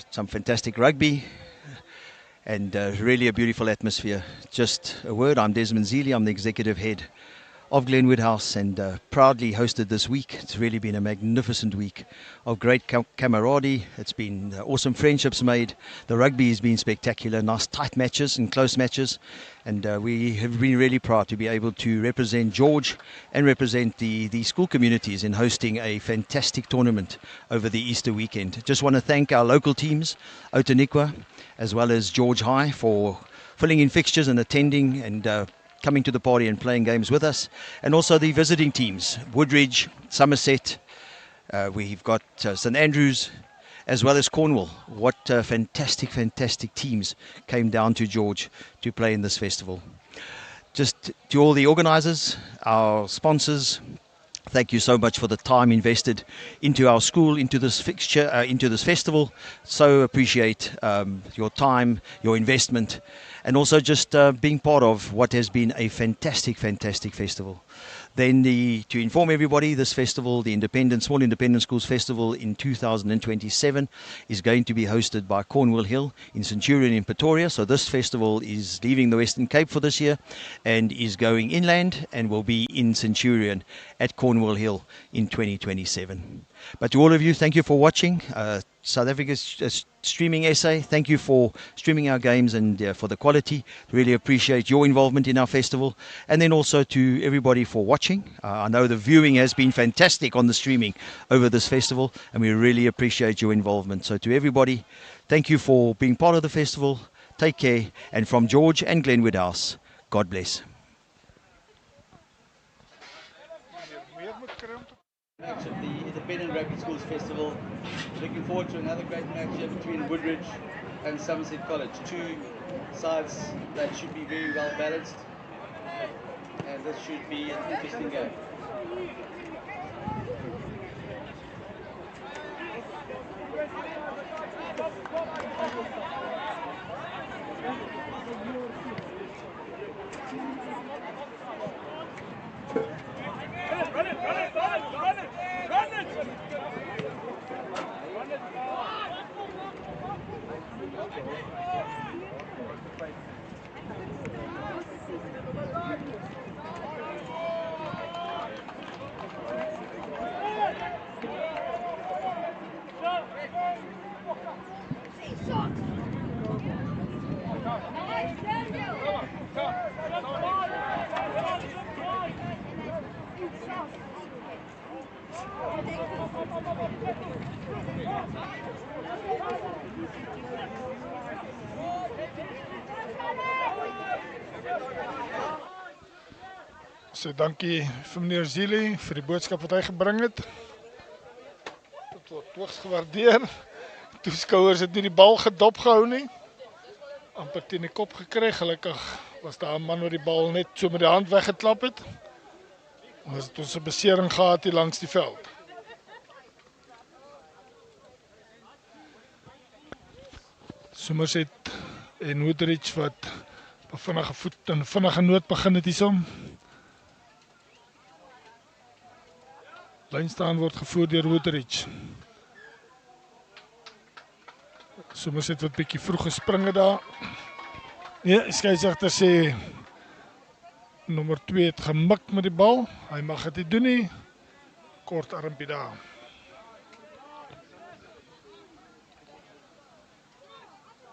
Some fantastic rugby and really a beautiful atmosphere. Just a word, I'm Desmond Zealy. I'm the executive head of Glenwood House and proudly hosted this week. It's really been a magnificent week of great camaraderie. It's been awesome friendships made. The rugby has been spectacular, nice tight matches and close matches. And we have been really proud to be able to represent George and represent the school communities in hosting a fantastic tournament over the Easter weekend. Just want to thank our local teams, Outeniqua, as well as George High for filling in fixtures and attending and coming to the party and playing games with us. And also the visiting teams, Woodridge, Somerset, we've got St Andrews, as well as Cornwall. What fantastic teams came down to George to play in this festival. Just to all the organisers, our sponsors, thank you so much for the time invested into our school, into this fixture, into this festival. So appreciate your time, your investment, and also just being part of what has been a fantastic festival. Then to inform everybody, this festival, the Small Independent Schools Festival in 2027 is going to be hosted by Cornwall Hill in Centurion in Pretoria. So this festival is leaving the Western Cape for this year and is going inland and will be in Centurion at Cornwall Hill in 2027. But to all of you, thank you for watching. South Africa's streaming SA, thank you for streaming our games and for the quality. Really appreciate your involvement in our festival. And then also to everybody for watching. I know the viewing has been fantastic on the streaming over this festival, and we really appreciate your involvement. So to everybody, thank you for being part of the festival. Take care. And from George and Glenwood House, God bless. Match of the Independent Rugby Schools Festival. Looking forward to another great match here between Woodridge and Somerset College. Two sides that should be very well balanced, and this should be an interesting game. So dankie vir meneer Zili vir die boodskap wat hy gebring het. Dit word hoogs gewaardeer. Toeskouers het nie die bal gedop gehou nie. Amper teen die kop gekry. Gelukkig was daar 'n man wat die bal net so met die hand weggeklap het. Ons het ons 'n besering gehad hier langs die veld. Somerset en Woodridge wat op vinnige voet en vinnige noot begin het hiersom. Lynstaan word gevoer deur Woodridge. Somerset wat bietjie vroeg gespring het daar. Nee, skeieregter sê nommer 2 het gemik met die bal. Hy mag dit nie doen nie. Kort armpie daar.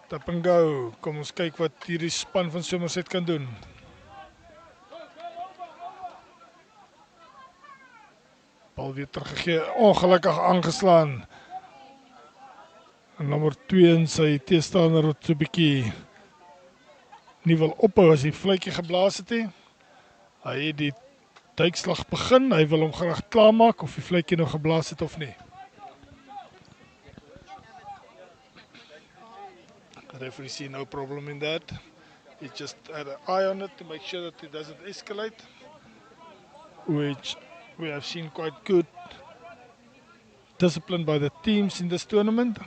Tap and go. Kom ons kyk wat hierdie span van Somerset kan doen. Bal weer teruggegee, ongelukkig aangeslaan. En nommer 2 en sy teestander wat so 'n bietjie nie wil ophou as die fluitjie geblaas het nie. Hy het die duikslag begin, hy wil hom graag klaarmaak of die fluitjie nog geblaas het of nie. The referee see no problem in that. He just had an eye on it to make sure that it doesn't escalate, which we have seen quite good discipline by the teams in this tournament.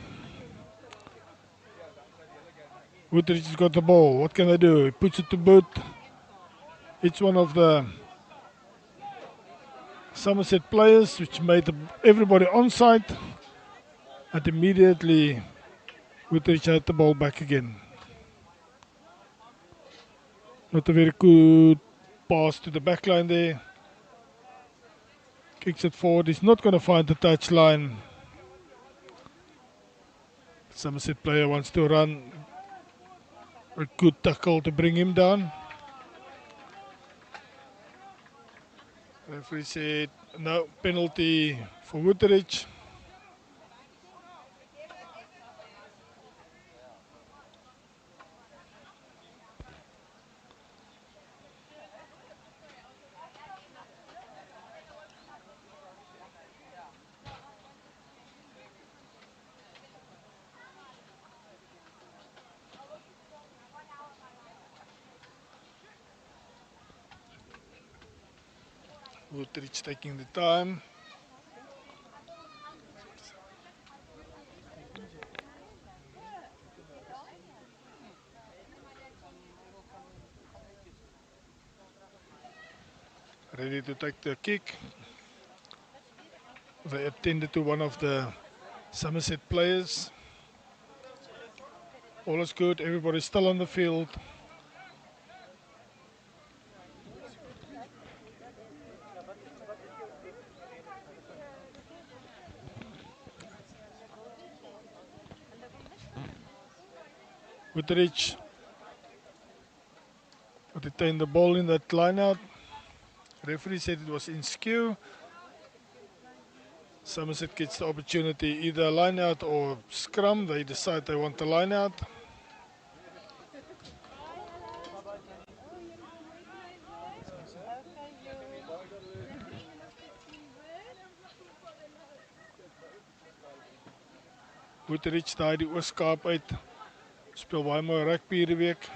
Woodridge has got the ball. What can they do? He puts it to boot. It's one of the Somerset players which made everybody onside, and immediately Woodridge had the ball back again. Not a very good pass to the back line there. Kicks it forward. He's not going to find the touchline. Somerset player wants to run. A good tackle to bring him down. Referee said no, penalty for Woodridge. Woodridge taking the time. Ready to take the kick. They attended to one of the Somerset players. All is good, everybody's still on the field. Woodridge retained the ball in that line out. Referee said it was in skew. Somerset gets the opportunity, either line out or scrum. They decide they want the line out. Woodridge daai die Oos-Kaap uit. Speel baie mooi rugby hierdie week.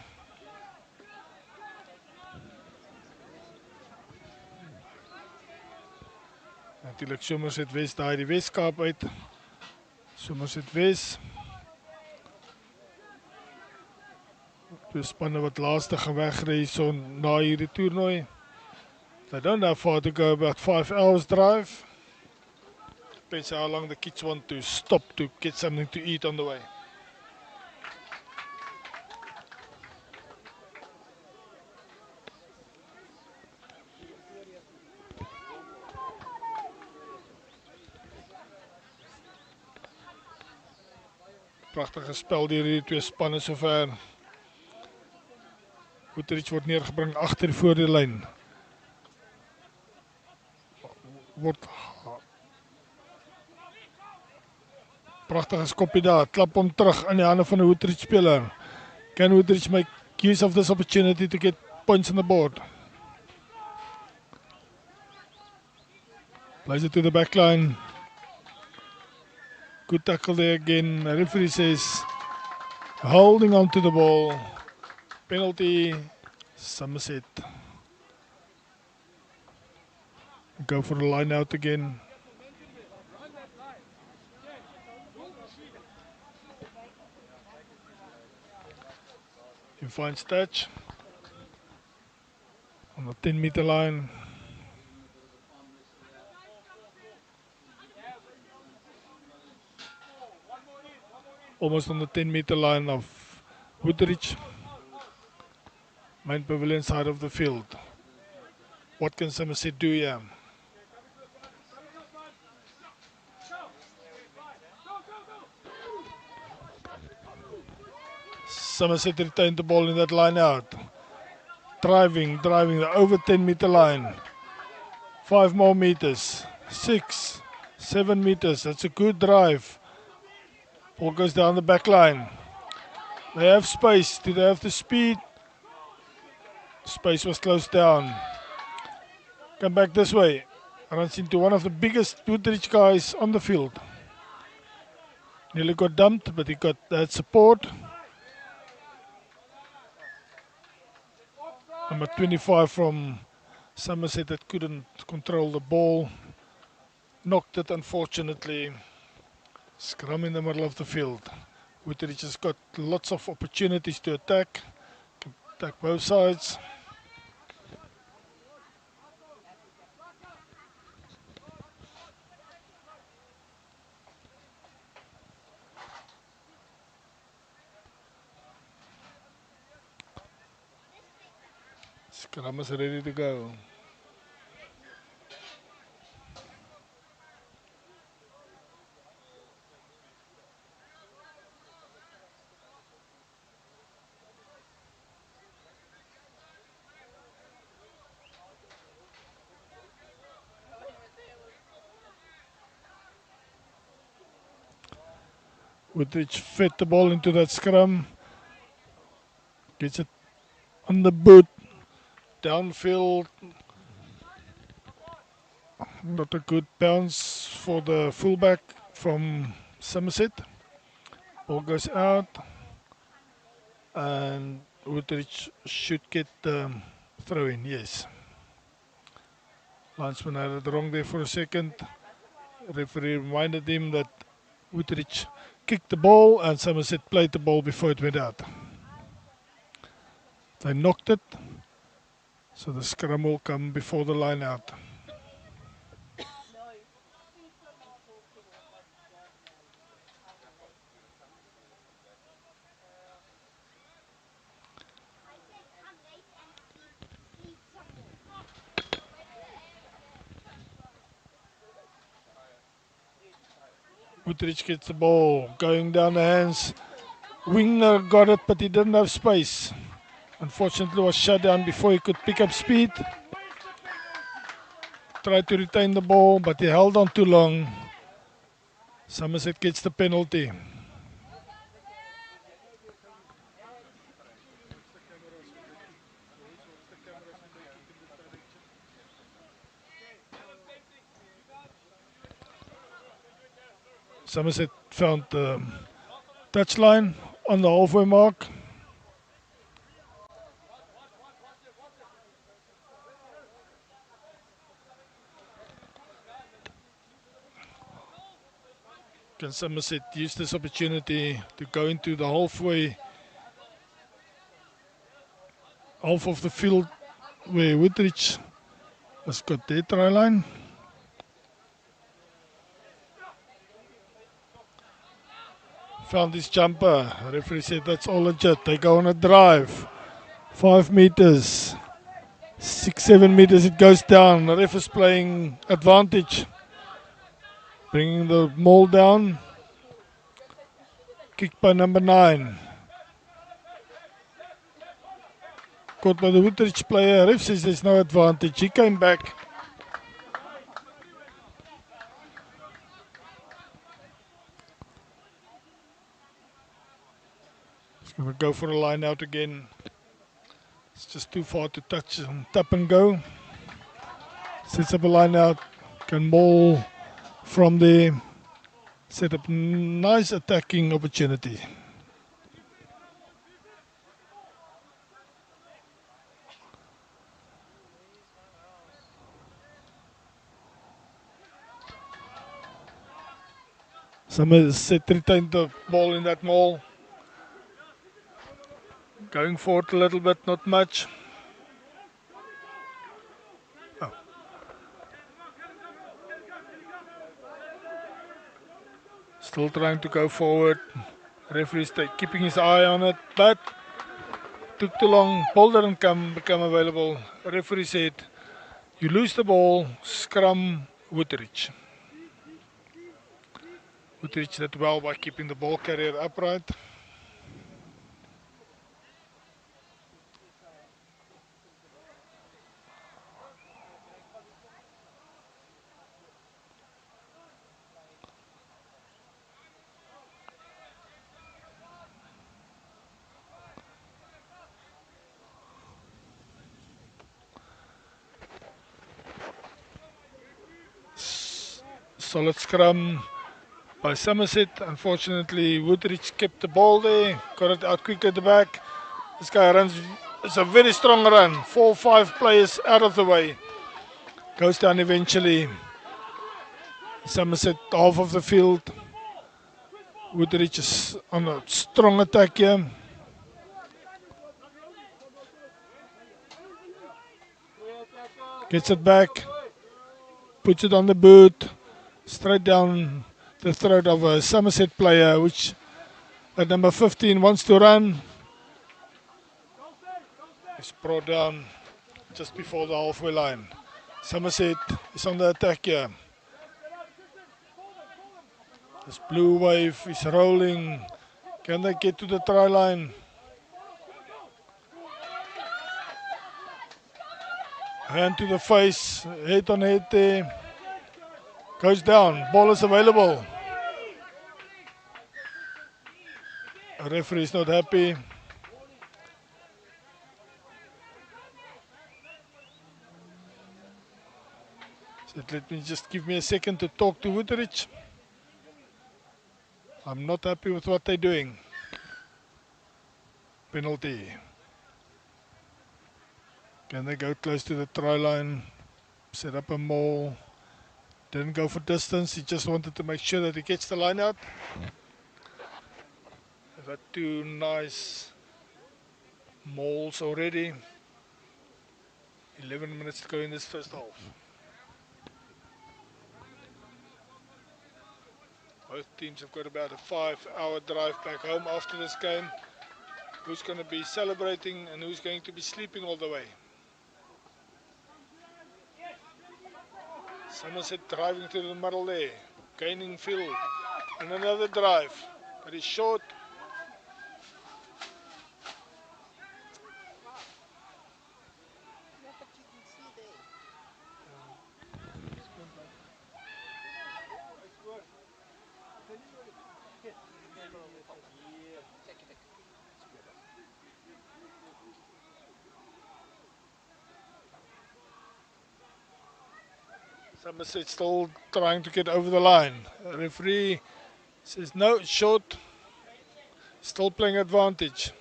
Natuurlik Somerset Wes daai die Wes-Kaap uit. Somerset Wes. Twee spanne wat laaste gaan wegry so na hierdie toernooi. They don't have far to go, about 5 hours drive. Depends how long the kids want to stop to get something to eat on the way. Pragtige spel deur hierdie twee spanne sover. Woodridge word neergebring agter die voordeellyn. Word pragtige skoppie daar, klap hom terug in die hande van die Woodridge speler. Can Woodridge make use of this opportunity to get points on the board? Plays it to the back line. Good tackle there again. The referee says holding on to the ball. Penalty, Somerset. Go for the line out again. He finds touch on the 10-meter line. Almost on the 10-meter line of Woodridge. Main pavilion side of the field. What can Somerset do here? Somerset retained the ball in that line out. Driving the over 10-meter line. 5 more meters. 6, 7 meters. That's a good drive. Ball goes down the back line. They have space. Do they have the speed? Space was closed down. Come back this way. Runs into one of the biggest Woodridge guys on the field. Nearly got dumped, but he got that support. Number 25 from Somerset that couldn't control the ball. Knocked it, unfortunately. Scrum in the middle of the field. Woodridge has got lots of opportunities to attack. Can attack both sides. Scrum is ready to go. Woodridge fed the ball into that scrum. Gets it on the boot. Downfield. Not a good bounce for the fullback from Somerset. Ball goes out. And Woodridge should get the throw in, yes. Linesman had it wrong there for a second. Referee reminded him that Woodridge kicked the ball and Somerset played the ball before it went out. They knocked it, so the scrum will come before the line out. Woodridge gets the ball, going down the hands. Winger got it, but he didn't have space. Unfortunately, was shut down before he could pick up speed. Tried to retain the ball, but he held on too long. Somerset gets the penalty. Somerset found the touchline on the halfway mark. Can Somerset use this opportunity to go into the halfway half of the field where Woodridge has got their try line? Found his jumper. The referee said that's all legit. They go on a drive. 5 meters. 6, 7 meters it goes down. The ref is playing advantage. Bringing the maul down. Kicked by number 9. Caught by the Woodridge player. Ref says there's no advantage. He came back. He's going to go for a line out again. It's just too far to touch and tap and go. Sets up a line out. Can maul from there. Set up nice attacking opportunity. Somerset retained the ball in that maul. Going forward a little bit, not much. Oh. Still trying to go forward. Referee's keeping his eye on it, but took too long. Ball didn't become available. Referee said, you lose the ball, scrum Woodridge. Woodridge did well by keeping the ball carrier upright. Solid scrum by Somerset. Unfortunately, Woodridge kept the ball there. Got it out quick at the back. This guy runs. It's a very strong run. 4 or 5 players out of the way. Goes down eventually. Somerset half of the field. Woodridge is on a strong attack here. Gets it back. Puts it on the boot. Straight down the throat of a Somerset player, which at number 15 wants to run. It's brought down just before the halfway line. Somerset is on the attack here. This blue wave is rolling. Can they get to the try line? Hand to the face, head on head there. Goes down, ball is available. The referee is not happy. Said, let me just give me a second to talk to Woodridge. I'm not happy with what they're doing. Penalty. Can they go close to the try line? Set up a maul. Didn't go for distance. He just wanted to make sure that he gets the line out. They've got 2 nice mauls already. 11 minutes to go in this first half. Both teams have got about a 5-hour drive back home after this game. Who's going to be celebrating and who's going to be sleeping all the way? Somerset driving to the middle there, gaining field, and another drive, but it's short. Yeah, but you can see there. Somerset still trying to get over the line. The referee says no, it's short. Still playing advantage.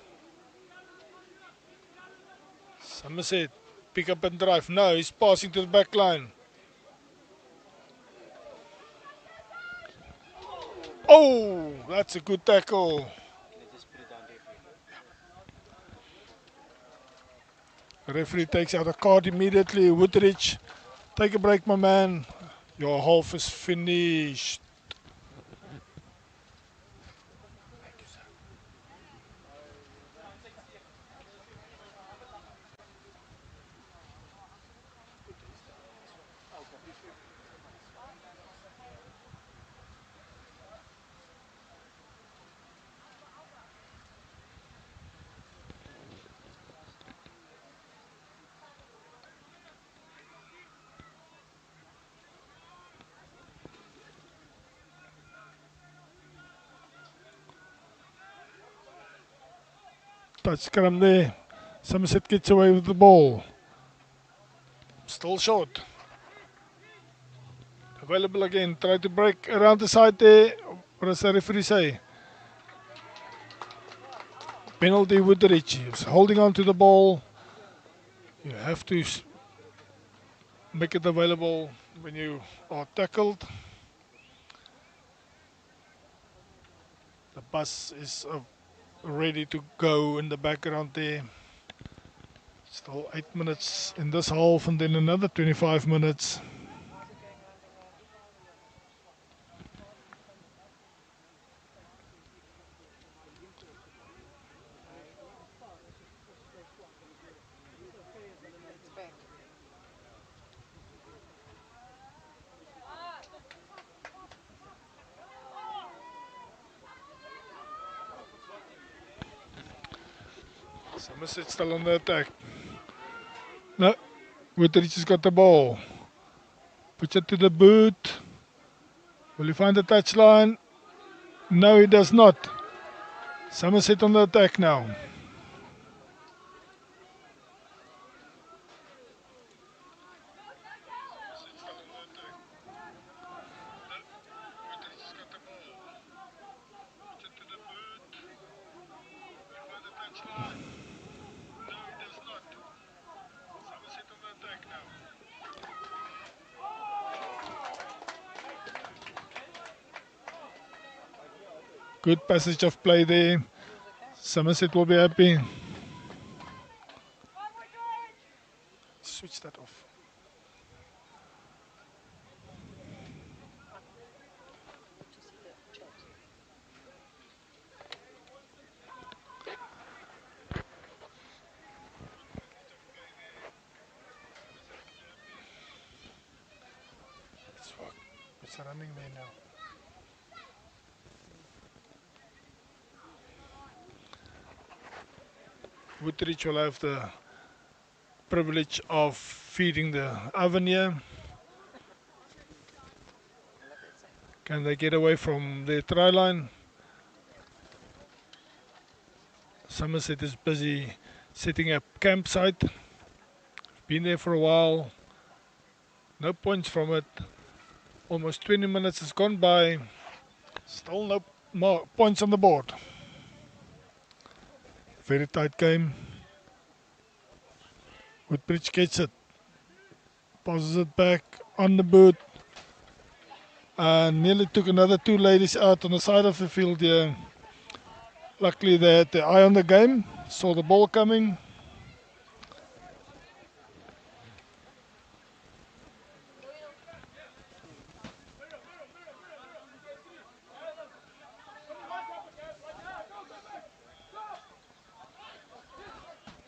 Somerset, pick up and drive. No, he's passing to the back line. Oh, that's a good tackle. The referee takes out a card immediately. Woodridge, take a break, my man. Your half is finished. Touch scrum there. Somerset gets away with the ball. Still short. Available again. Try to break around the side there. What does the referee say? Penalty Woodridge. He's holding on to the ball. You have to make it available when you are tackled. The bus is ready to go in the background there. Still 8 minutes in this half and then another 25 minutes. It's back. Somerset still on the attack. No, Woodridge has got the ball. Puts it to the boot. Will he find the touchline? No, he does not. Somerset on the attack now. Good passage of play there. Somerset will be happy. Switch that off. To see the chat. It's running there now. Woodridge will have the privilege of feeding the oven here. Can they get away from their try line? Somerset is busy setting up campsite. Been there for a while. No points from it. Almost 20 minutes has gone by. Still no more points on the board. Very tight game. Woodridge gets it. Passes it back on the boot. And nearly took another 2 ladies out on the side of the field here. Luckily they had their eye on the game, saw the ball coming.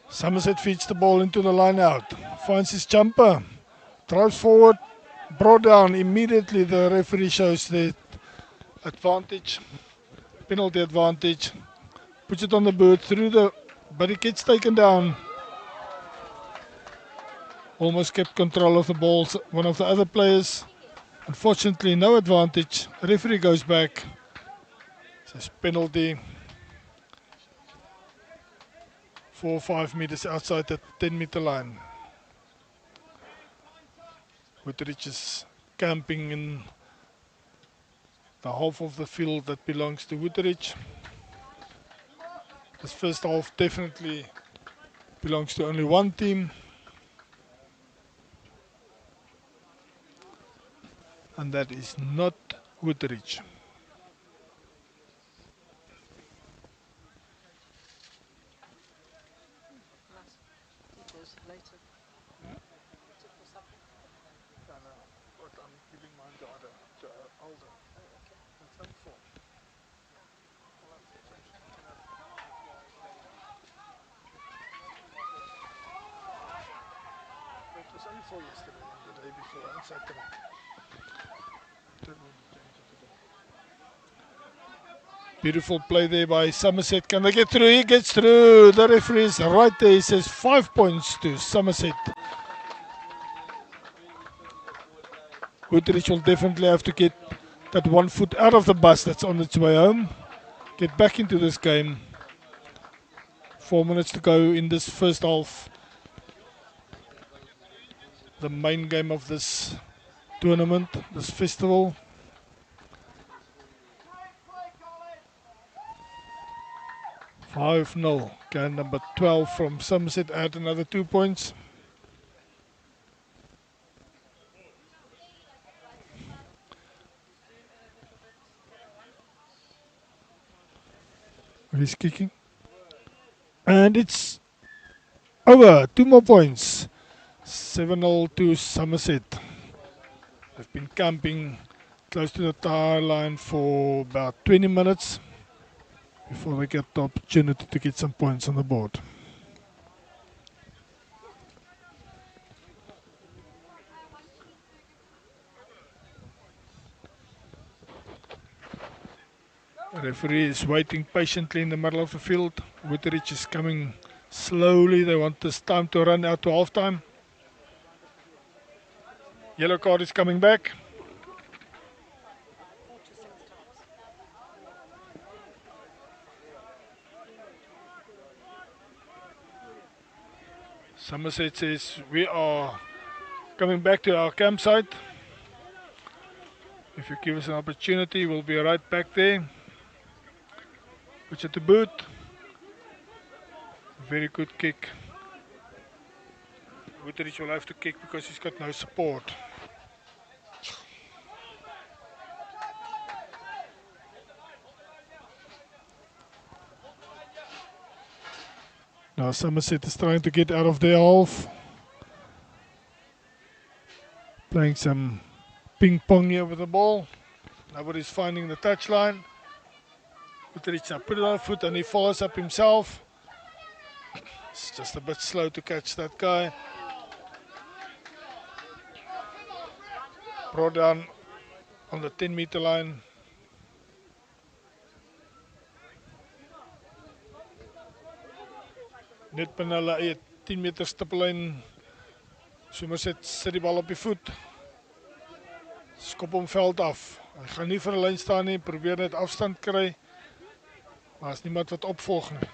Somerset feeds the ball into the line out. Finds his jumper. Drives forward. Brought down immediately. The referee shows the advantage. Penalty advantage. Puts it on the boot through the... But it gets taken down. Almost kept control of the ball. One of the other players. Unfortunately, no advantage. Referee goes back. Says penalty. 4 or 5 meters outside the 10-meter line. Woodridge is camping in the half of the field that belongs to Woodridge. This first half definitely belongs to only one team. And that is not Woodridge. Details later. Tip or something. But I'm giving mine to Alder. That's only 4. It was only 4 yesterday and the day before and Saturday. Beautiful play there by Somerset. Can they get through? He gets through. The referee is right there. He says 5 points to Somerset. Woodridge will definitely have to get that 1 foot out of the bus that's on its way home. Get back into this game. 4 minutes to go in this first half. The main game of this tournament, this festival. $5-0. Can number 12 from Somerset add another 2 points? He's kicking. And it's over. 2 more points. 7-0 to Somerset. They've been camping close to the tire line for about 20 minutes before they get the opportunity to get some points on the board. The referee is waiting patiently in the middle of the field. Woodridge is coming slowly. They want this time to run out to half time. Yellow card is coming back. 4 to 6 times. Somerset says we are coming back to our campsite. If you give us an opportunity, we'll be right back there. Puts it to boot. Very good kick. Woodridge will have to kick because he's got no support. Now Somerset is trying to get out of their half. Playing some ping pong here with the ball. Nobody's finding the touchline. Woodridge now put it on foot and he follows up himself. It's just a bit slow to catch that guy. Brought down on the 10-meter line. Net binne hulle eie 10 meter stippellyn. Somerset sit die bal op die voet. Skop hom veld af. Hy gaan nie vir 'n lyn staan nie, probeer net afstand kry. Maar is niemand wat opvolg nie.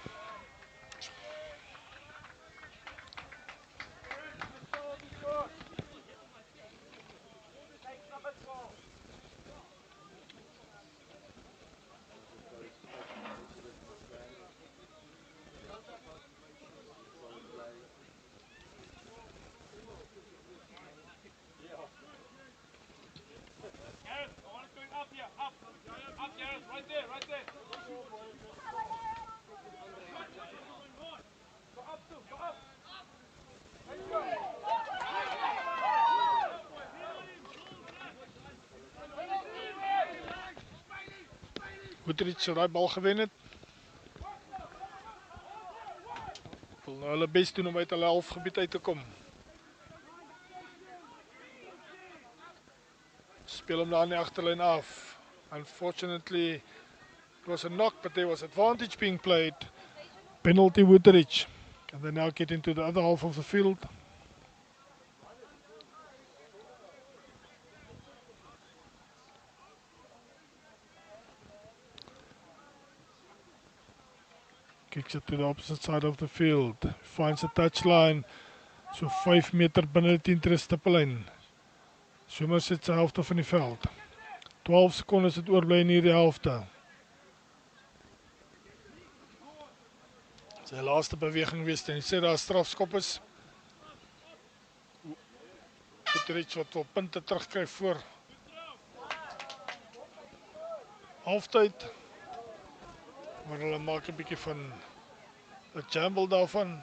Woodridge sou daai bal gewen het. Wil nou hulle bes doen om uit hulle halfgebied uit te kom. Speel hom daar in die agterlyn af. Unfortunately, it was a knock, but there was advantage being played. Penalty Woodridge. And they now get into the other half of the field. Kicks it to the opposite side of the field. Finds a touchline. So 5 meter binne die 10 stippellyn. Somerset se helfte van die veld. 12 sekondes het oorbly in hierdie helfte. Sy laaste beweging wees en sê daar strafskop is. Woodridge wat op punte terugkry voor halftyd. Maar hulle maak 'n bietjie van 'n jamble daarvan.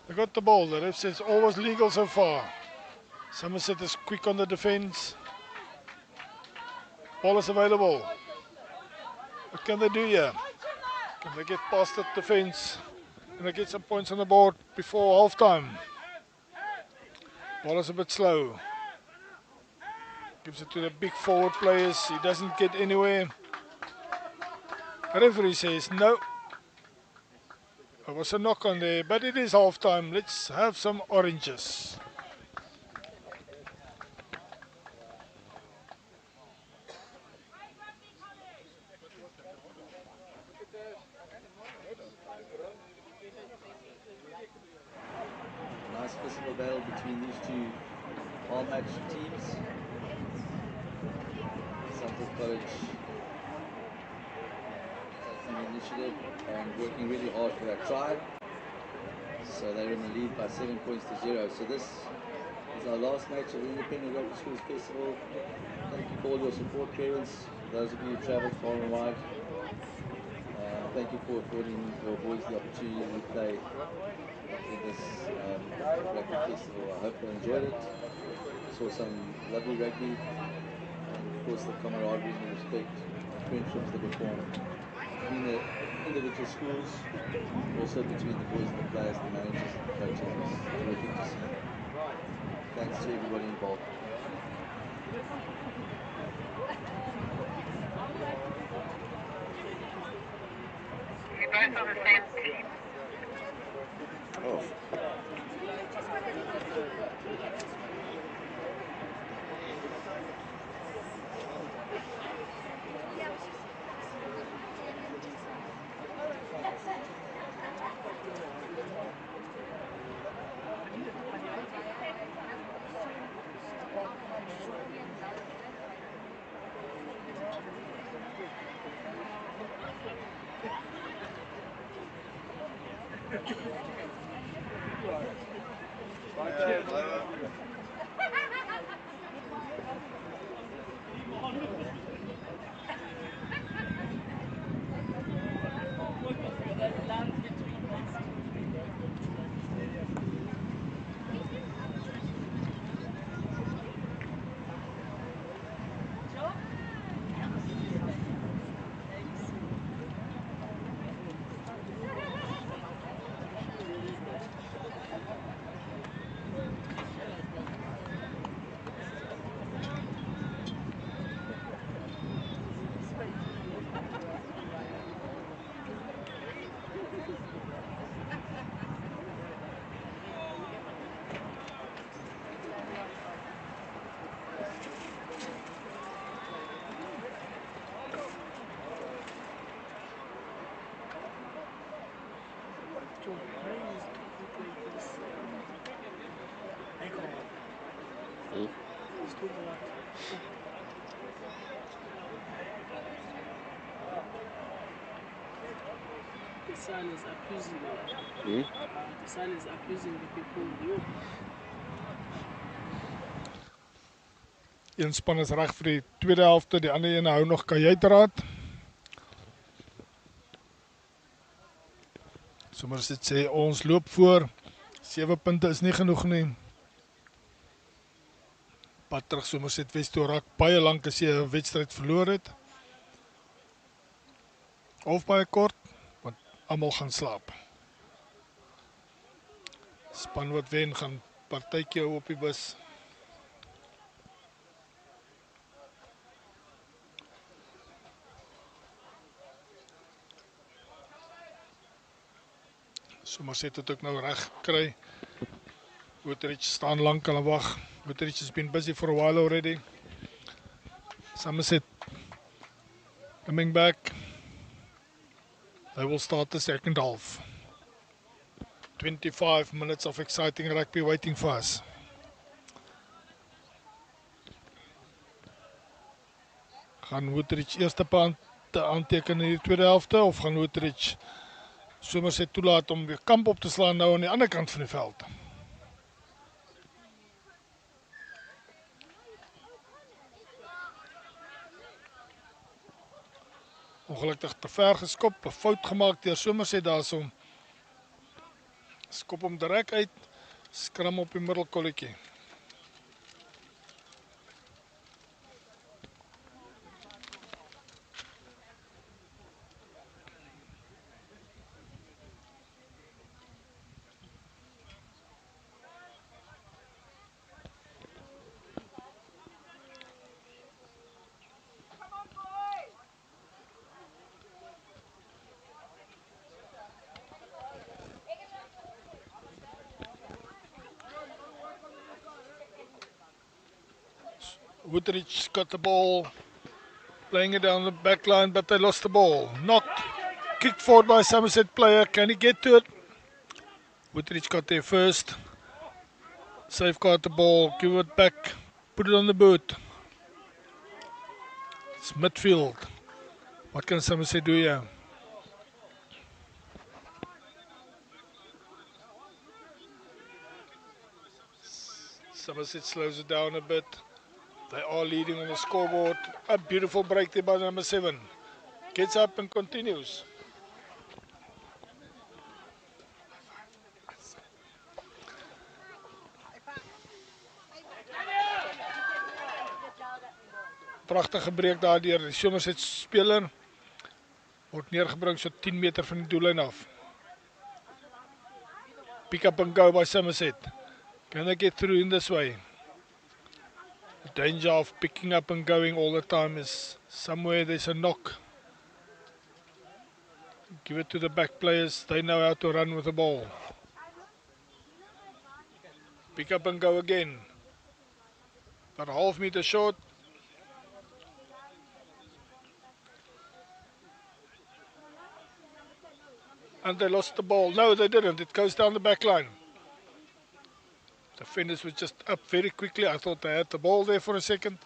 They got the ball. The ref says all was legal so far. Somerset is quick on the defense. Ball is available. What can they do here? Can they get past the defense? Can they get some points on the board before halftime? Ball is a bit slow. Gives it to the big forward players. He doesn't get anywhere. The referee says no. There was a knock on there, but it is halftime. Let's have some oranges. Nice physical battle between these two all-match teams. Somerset College taking the initiative and working really hard for that try. So they're in the lead by 7 points to 0. So this is our last match of the Independent Rugby Schools Festival. Thank you for all your support, parents, those of you who travelled far and wide. Thank you for affording your boys the opportunity to play in this rugby festival. I hope they enjoyed it. Saw some lovely rugby, and of course the camaraderie and the respect and friendships that were formed between the individual schools, also between the boys and the players, the managers and the coaches. It was terrific to see. Thanks to everybody involved. You both on the same team. Oh. The son is accusing them. The son is accusing the people. Een span is reg vir die tweede helfte, die ander een hou nog kajuitdraad. Somerset sê ons loop voor. 7 punte is nie genoeg nie. Pad terug Somerset Wes toe raak baie lank as jy 'n wedstryd verloor het. Of baie kort, want almal gaan slaap. Span wat wen gaan partytjie op die bus. Somerset het ook nou reg gekry. Woodridge staan lank en wag. Woodridge has been busy for a while already. Somerset coming back. They will start the second half. 25 minutes of exciting rugby waiting for us. Gaan Woodridge eerste punt aanteken in die tweede helfte of gaan Woodridge Somerset toelaat om weer kamp op te slaan nou aan die ander kant van die veld? Ongelukkig te ver geskop, 'n fout gemaak deur Somerset daarso. Skop hom direk uit, skram op die middelkolletjie. Woodridge got the ball, playing it down the back line, but they lost the ball. Knocked, kicked forward by a Somerset player. Can he get to it? Woodridge got there first. Safeguard the ball, give it back, put it on the boot. It's midfield. What can Somerset do here? Somerset slows it down a bit. They are leading on the scoreboard. A beautiful break there by number 7. Gets up and continues. Pragtige breek daar deur die Somerset speler. Word neergebring so 10 meter van die doellyn af. Pick up and go by Somerset. Can they get through in this way? The danger of picking up and going all the time is somewhere there's a knock. Give it to the back players. They know how to run with the ball. Pick up and go again. But a half meter short. And they lost the ball. No, they didn't. It goes down the back line. The defenders were just up very quickly. I thought they had the ball there for a second.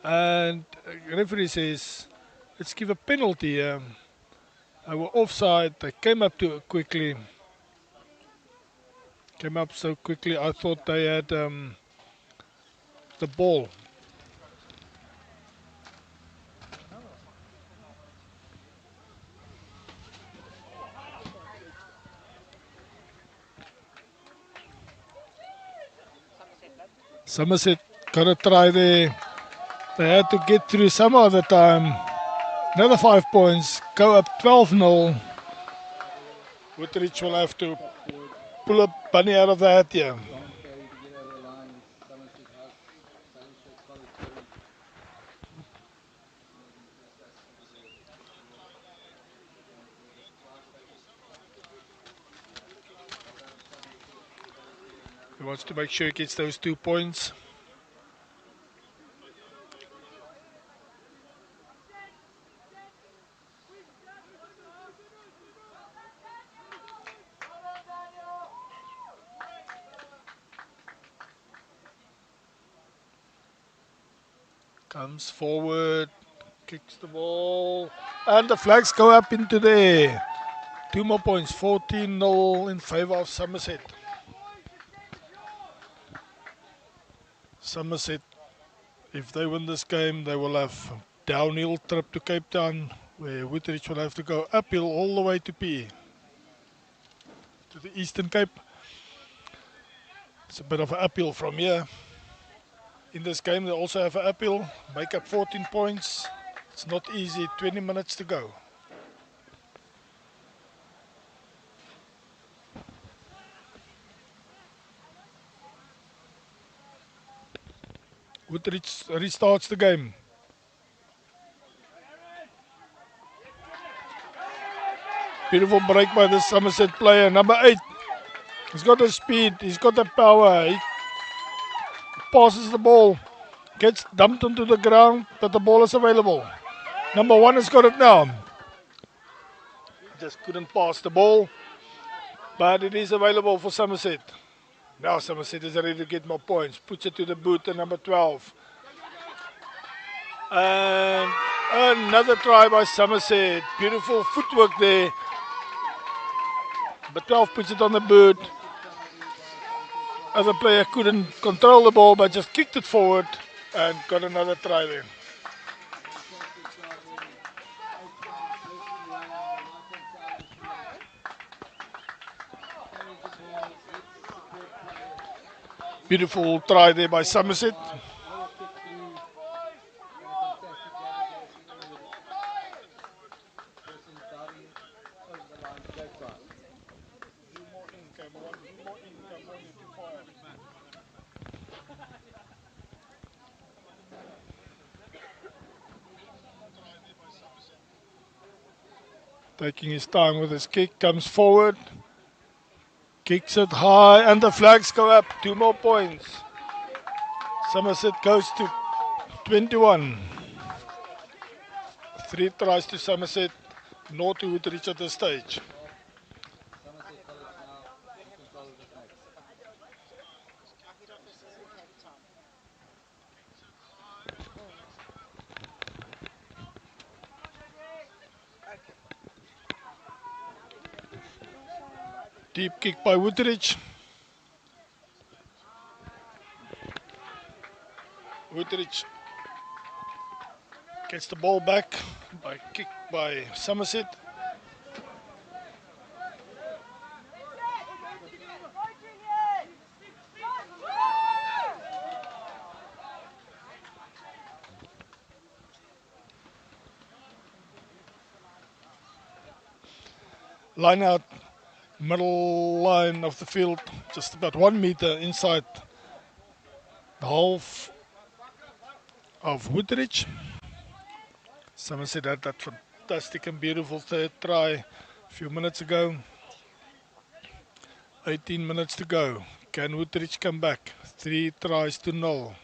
And the referee says, let's give a penalty. They were offside. They came up too quickly. Came up so quickly. I thought they had the ball. Somerset got to try there. They had to get through some other time. Another 5 points. Go up 12-0. Woodridge will have to pull a bunny out of the hat here. He wants to make sure he gets those 2 points. Comes forward, kicks the ball, and the flags go up into the air. 2 more points, 14-0 in favour of Somerset. Somerset, if they win this game, they will have a downhill trip to Cape Town, where Woodridge will have to go uphill all the way to PE, to the Eastern Cape. It's a bit of an uphill from here. In this game, they also have an uphill, make up 14 points. It's not easy, 20 minutes to go. Woodridge restarts the game. Beautiful break by the Somerset player, number 8. He's got the speed, he's got the power. He passes the ball, gets dumped onto the ground, but the ball is available. Number 1 has got it now. Just couldn't pass the ball, but it is available for Somerset. Now Somerset is ready to get more points. Puts it to the boot, the number 12. And another try by Somerset. Beautiful footwork there. But 12 puts it on the boot. Other player couldn't control the ball, but just kicked it forward and got another try there. Beautiful try there by Somerset. Taking his time with his kick, comes forward, kicks it high, and the flags go up. 2 more points. Somerset goes to 21. 3 tries to Somerset, no to Woodridge at this stage. Deep kick by Woodridge. Woodridge gets the ball back by kick by Somerset. Line out, middle line of the field, just about 1 meter inside the half of Woodridge. Somerset had that fantastic and beautiful third try a few minutes ago. 18 minutes to go. Can Woodridge come back? 3 tries to 0.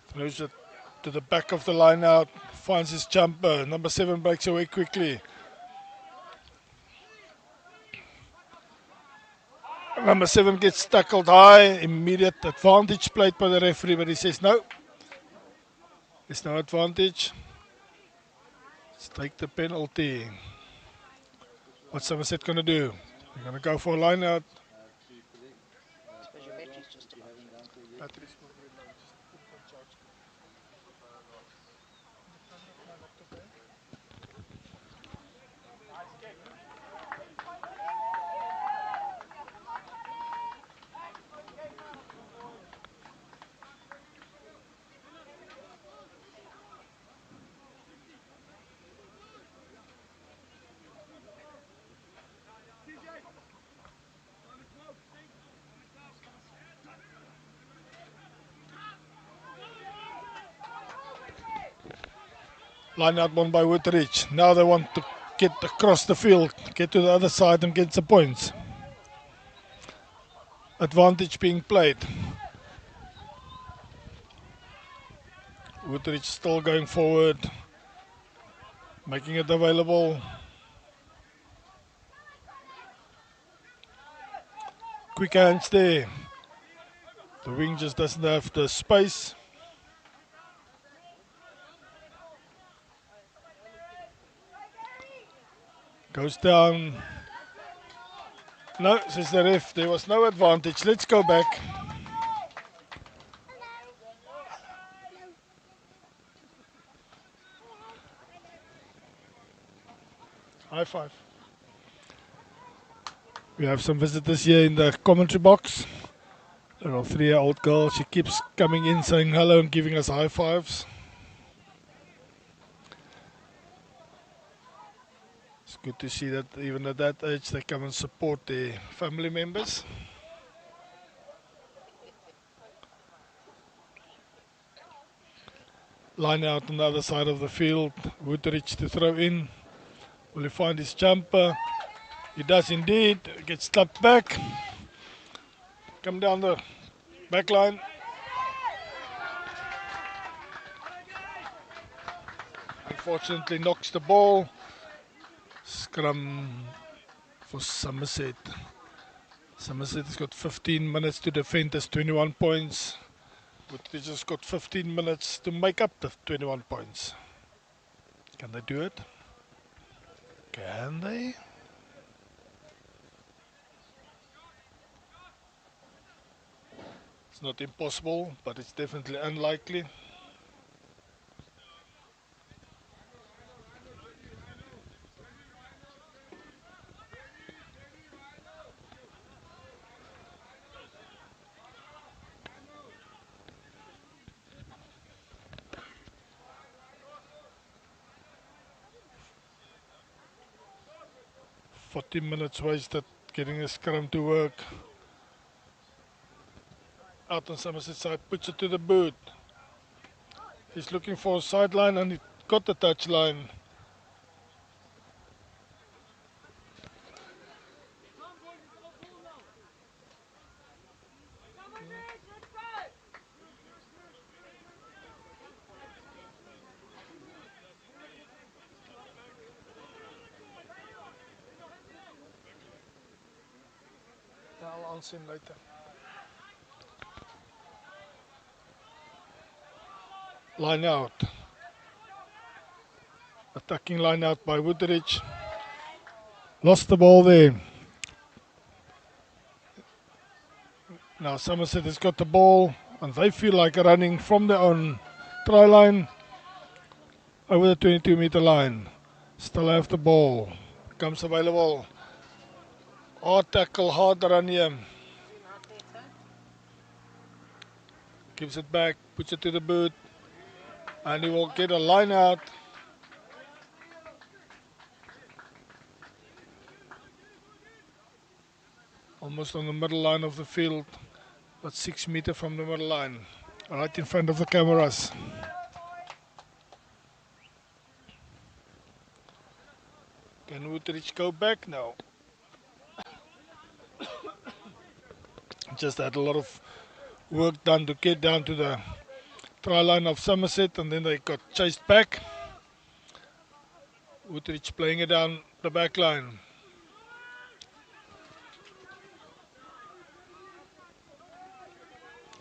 Throws it to the back of the line out, finds his jumper. Number 7 breaks away quickly. Number 7 gets tackled high, immediate advantage played by the referee, but he says no. There's no advantage. Let's take the penalty. What's Somerset going to do? They're going to go for a line out. Line out one by Woodridge. Now they want to get across the field, get to the other side and get the points. Advantage being played. Woodridge still going forward, making it available. Quick hands there. The wing just doesn't have the space. Goes down. No, says the ref, there was no advantage. Let's go back. High five. We have some visitors here in the commentary box. Little 3-year-old girl, she keeps coming in saying hello and giving us high fives. It's good to see that even at that age they come and support their family members. Line out on the other side of the field. Woodridge to throw in. Will he find his jumper? He does indeed. Gets slapped back. Come down the back line. Unfortunately knocks the ball. Scrum for Somerset. Somerset has got 15 minutes to defend his 21 points. But they just got 15 minutes to make up the 21 points. Can they do it? Can they? It's not impossible, but it's definitely unlikely. Minutes wasted getting a scrum to work. Out on Somerset side, puts it to the boot. He's looking for a sideline and he got the touch line. I'll answer him later. Line out. Attacking line out by Woodridge. Lost the ball there. Now Somerset has got the ball and they feel like running from their own try line over the 22-meter line. Still have the ball. Comes available. Hard tackle, hard run here. Gives it back, puts it to the boot. And he will get a line out. Almost on the middle line of the field. But 6 meters from the middle line. Right in front of the cameras. Can Woodridge go back? No. Just had a lot of work done to get down to the try line of Somerset and then they got chased back. Woodridge playing it down the back line.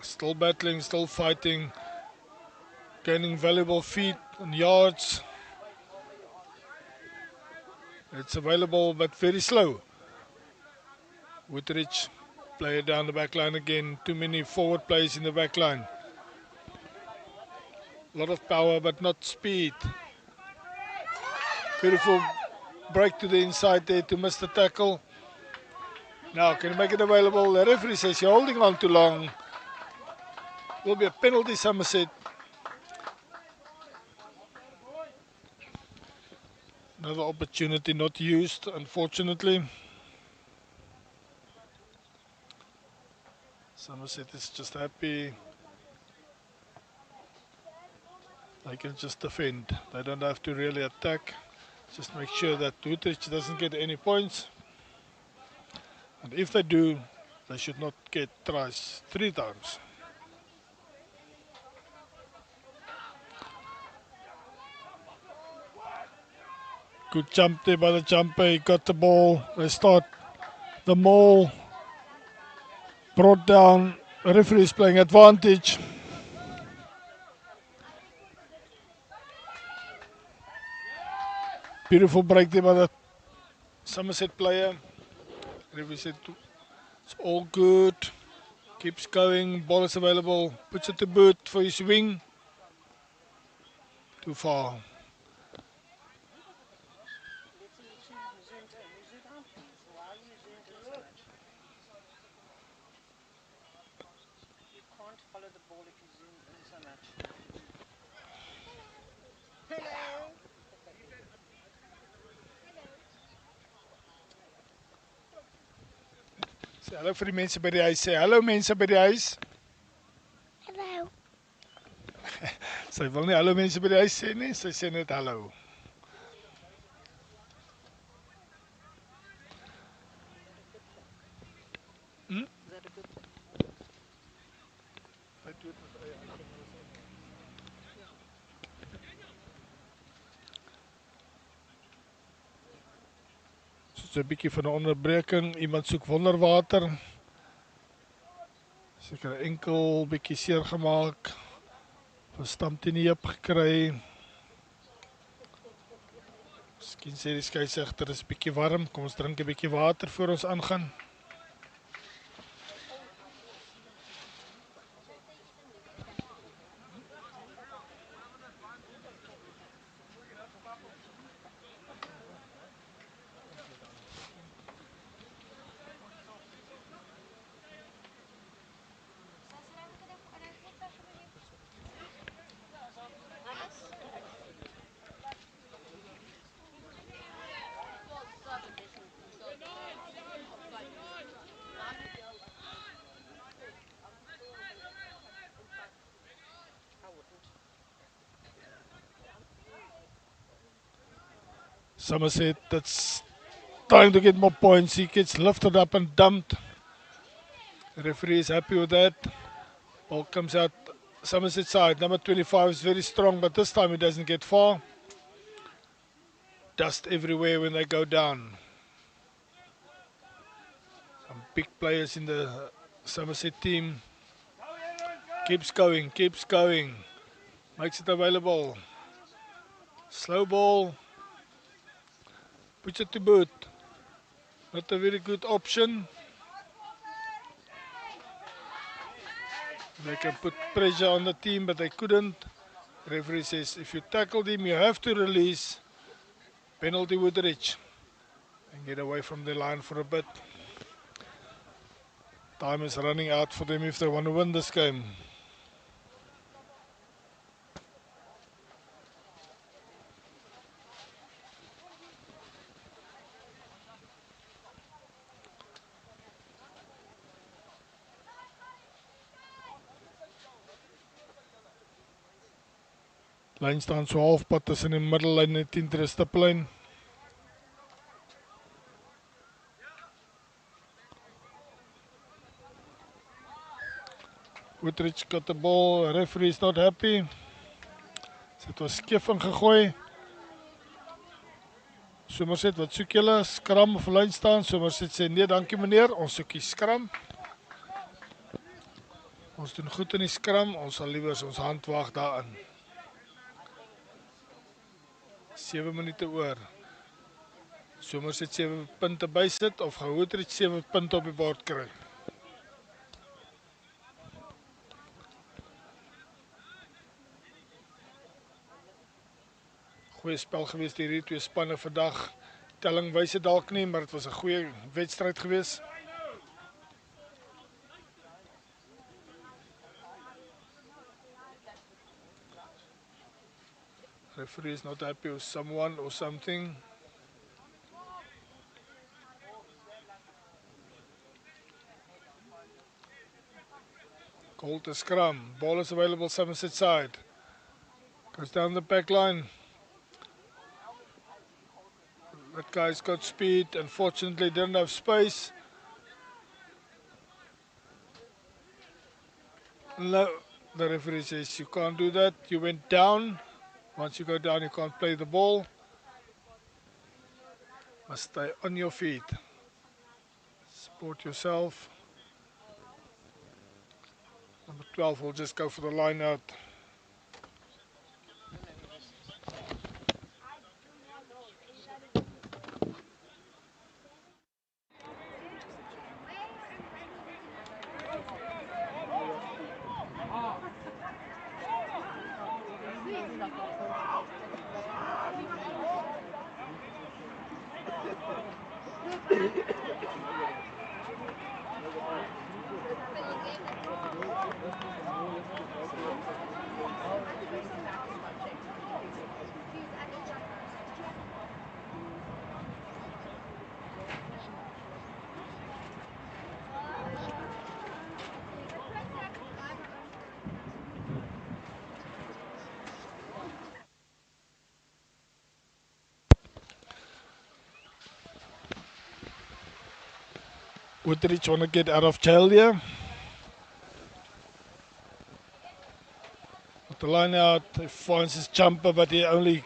Still battling, still fighting, gaining valuable feet and yards. It's available but very slow. Woodridge play it down the back line again. Too many forward plays in the back line. A lot of power but not speed. Beautiful break to the inside there to miss the tackle. Now can you make it available? The referee says you're holding on too long. Will be a penalty Somerset. Another opportunity not used, unfortunately. Somerset is just happy. They can just defend. They don't have to really attack. Just make sure that Woodridge doesn't get any points. And if they do, they should not get tries 3 times. Good jump there by the jumper. He got the ball. They start the maul. brought down. Referee is playing advantage. Beautiful break there by the Somerset player. Referee said it's all good. Keeps going. Ball is available. Puts it to boot for his wing. Too far. Let's see, zoomed in. You zoom out, please. Why are you zoomed in so much? You can't follow the ball if you zoomed in so much. Hello. Sê hallo vir die mense by die huis. Sê hallo mense by die huis. Hello. Sy wil nie hallo mense by die huis sê nie. Sy sê net hallo. Is that a good thing? Soos 'n bietjie van 'n onderbreking. Iemand soek wonderwater. Seker enkel bietjie seer gemaak. Verstamp teen die heup gekry. Miskien sê die skeieregter is bietjie warm. Kom ons drink 'n bietjie water voor ons aangaan. I wouldn't. Somerset that's trying to get more points. He gets lifted up and dumped. The referee is happy with that. Ball comes out Somerset side. Number 25 is very strong, but this time he doesn't get far. Dust everywhere when they go down. Some big players in the Somerset team. Keeps going, keeps going. Makes it available. Slow ball. Puts it to boot. Not a very good option. They can put pressure on the team, but they couldn't. Referee says if you tackled him, you have to release. Penalty Woodridge. And get away from the line for a bit. Time is running out for them if they want to win this game. Lyn staan so halfpad tussen die middellyn en die 10 stiplyn. Woodridge got the ball. Referee is not happy. Dit was skeef ingegooi. Somerset, wat soek julle? Skram of lyn staan? Somerset sê nee, dankie meneer. Ons soek die skram. Ons doen goed in die skram. Ons sal liewer ons hand waag daarin. 7 minute oor. Somerset 7 punte bysit of gaan Woodridge 7 punte op die bord kry. Goeie spel gewees deur hierdie twee spanne vandag. Telling wys dit dalk nie, maar dit was 'n goeie wedstryd gewees. Referee is not happy with someone or something. Called the scrum. Ball is available Somerset side. Goes down the back line. That guy's got speed. Unfortunately, didn't have space. No, the referee says you can't do that. You went down. Once you go down, you can't play the ball. Must stay on your feet. Support yourself. Number 12 will just go for the line out. Woodridge want to get out of jail here. With the line out, he finds his jumper, but he only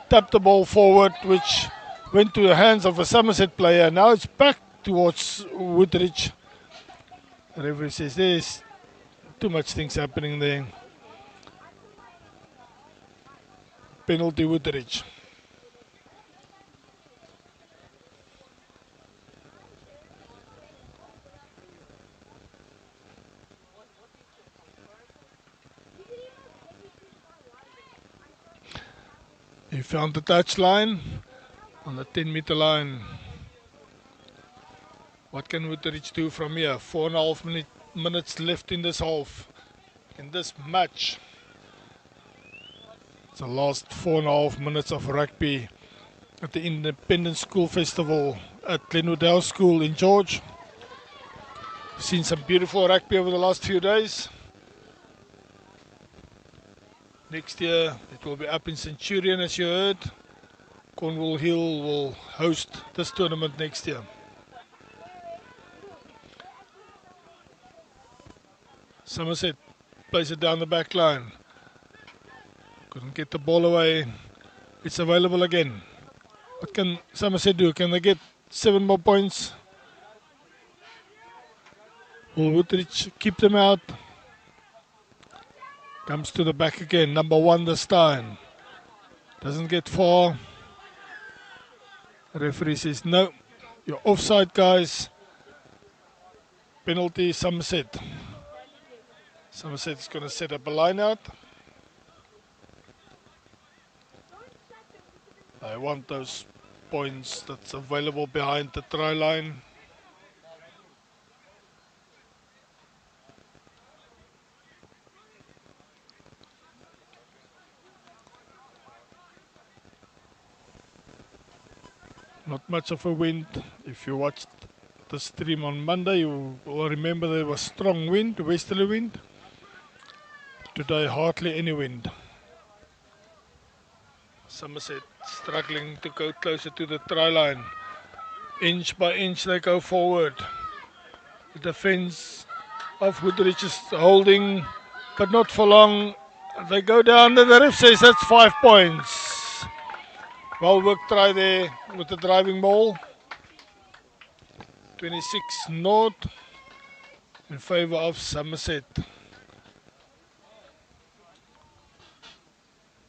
tapped the ball forward, which went to the hands of a Somerset player. Now it's back towards Woodridge. The referee says there's too much things happening there. Penalty Woodridge. He found the touchline on the 10-meter line. What can Woodridge do from here? 4.5 minutes left in this half, in this match. It's the last 4.5 minutes of rugby at the Independent School Festival at Glenwood House School in George. Seen some beautiful rugby over the last few days. Next year it will be up in Centurion, as you heard. Cornwall Hill will host this tournament next year. Somerset plays it down the back line. Couldn't get the ball away. It's available again. What can Somerset do? Can they get 7 more points? Will Woodridge keep them out? Comes to the back again. Number 1 this time. Doesn't get far. The referee says, no, you're offside, guys. Penalty Somerset. Somerset is going to set up a line out. I want those points that's available behind the try line. Not much of a wind. If you watched the stream on Monday, you will remember there was strong wind, westerly wind. Today hardly any wind. Somerset struggling to go closer to the try line. Inch by inch they go forward. The defense of Woodridge is holding, but not for long. They go down and the ref says that's 5 points. Well worked try there with the driving ball. 26-0 in favour of Somerset.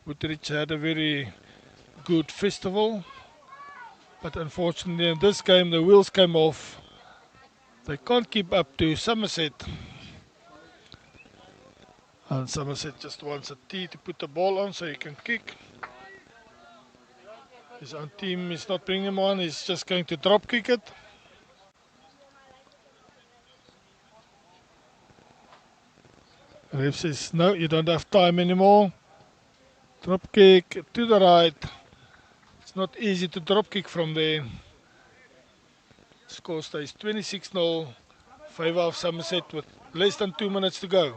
Woodridge had a very good festival, but unfortunately in this game the wheels came off. They can't keep up to Somerset. And Somerset just wants a tee to put the ball on so he can kick. His own team is not bringing him on, he's just going to drop kick it. The ref says, no, you don't have time anymore. Drop kick to the right. It's not easy to drop kick from there. Score stays 26-0, favour of Somerset with less than 2 minutes to go.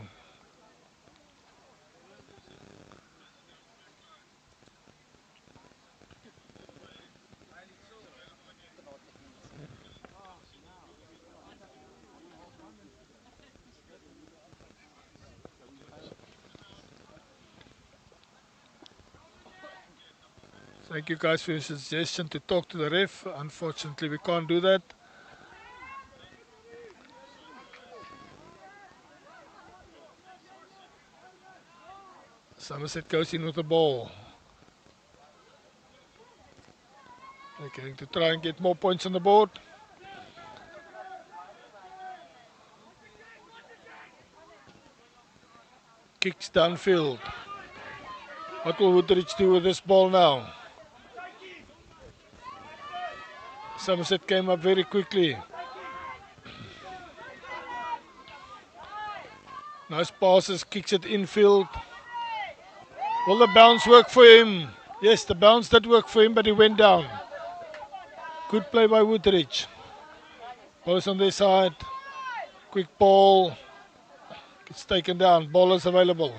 Thank you guys for your suggestion to talk to the ref. Unfortunately, we can't do that. Somerset goes in with the ball. They're going to try and get more points on the board. Kicks downfield. What will Woodridge do with this ball now? Somerset came up very quickly. Nice passes, kicks it infield. Will the bounce work for him? Yes, the bounce did work for him, but he went down. Good play by Woodridge. Ball is on their side. Quick ball. It's taken down. Ball is available.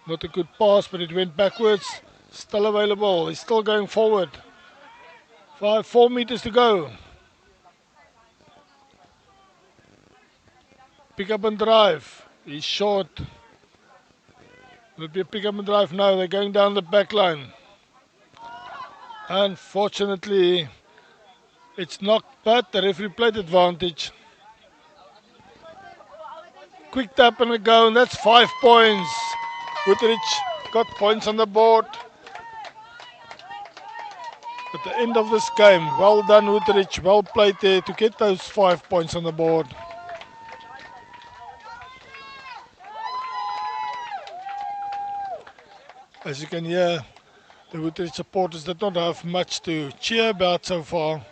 Not a good pass, but it went backwards. Still available. He's still going forward. 4 meters to go. Pick up and drive. He's short. Will it be a pick up and drive? No, they're going down the back line. Unfortunately, it's knocked, but the referee played advantage. Quick tap and a go, and that's 5 points. Woodridge got points on the board. At the end of this game, well done Woodridge, well played there to get those 5 points on the board. As you can hear, the Woodridge supporters did not have much to cheer about so far.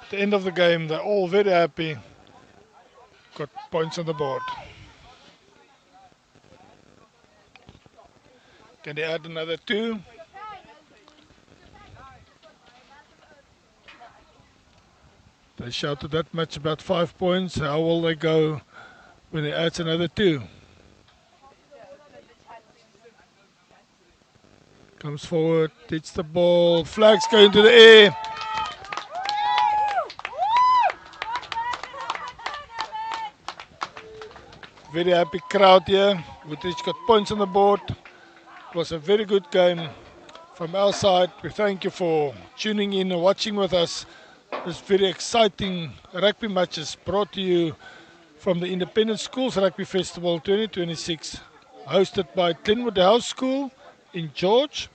At the end of the game, they're all very happy. Got points on the board. Can they add another 2? They shouted that much about 5 points. How will they go when they add another 2? Comes forward, hits the ball, flags go into the air. Very happy crowd here. Woodridge got points on the board. It was a very good game from our side. We thank you for tuning in and watching with us. This very exciting rugby matches brought to you from the Independent Schools Rugby Festival 2026, hosted by Glenwood House School in George.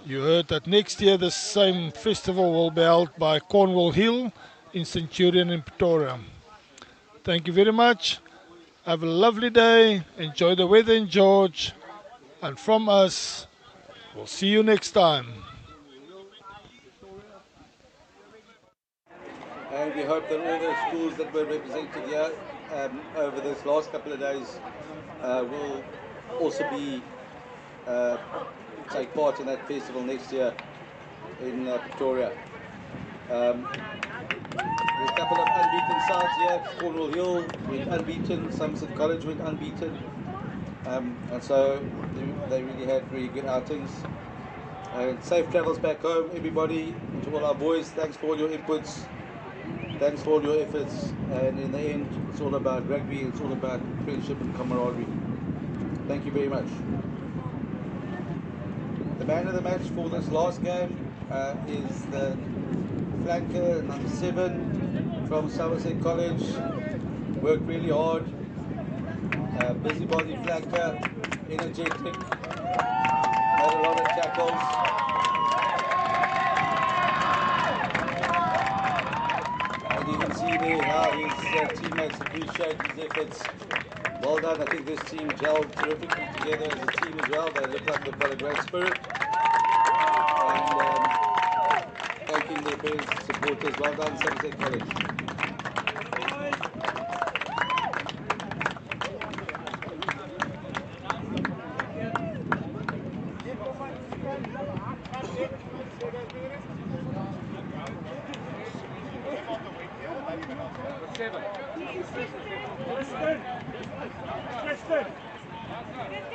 You heard that next year the same festival will be held by Cornwall Hill in Centurion in Pretoria. Thank you very much. Have a lovely day. Enjoy the weather in George. And from us, we'll see you next time. And we hope that all the schools that were represented here over this last couple of days will also be take part in that festival next year in Pretoria. There's a couple of unbeaten sides here. Cornwall Hill went unbeaten, Somerset College went unbeaten, and so they really had very good outings. And safe travels back home, everybody. To all our boys, thanks for all your inputs, thanks for all your efforts, and in the end it's all about rugby, it's all about friendship and camaraderie. Thank you very much. The man of the match for this last game is the flanker, number 7 from Somerset College. Worked really hard, busybody flanker, energetic, had a lot of tackles. And you can see there how his teammates appreciate his efforts. Well done. I think this team gelled terrifically together as a team as well. They look like they've got a great spirit. And thanking their parents and supporters. Well done, Somerset College.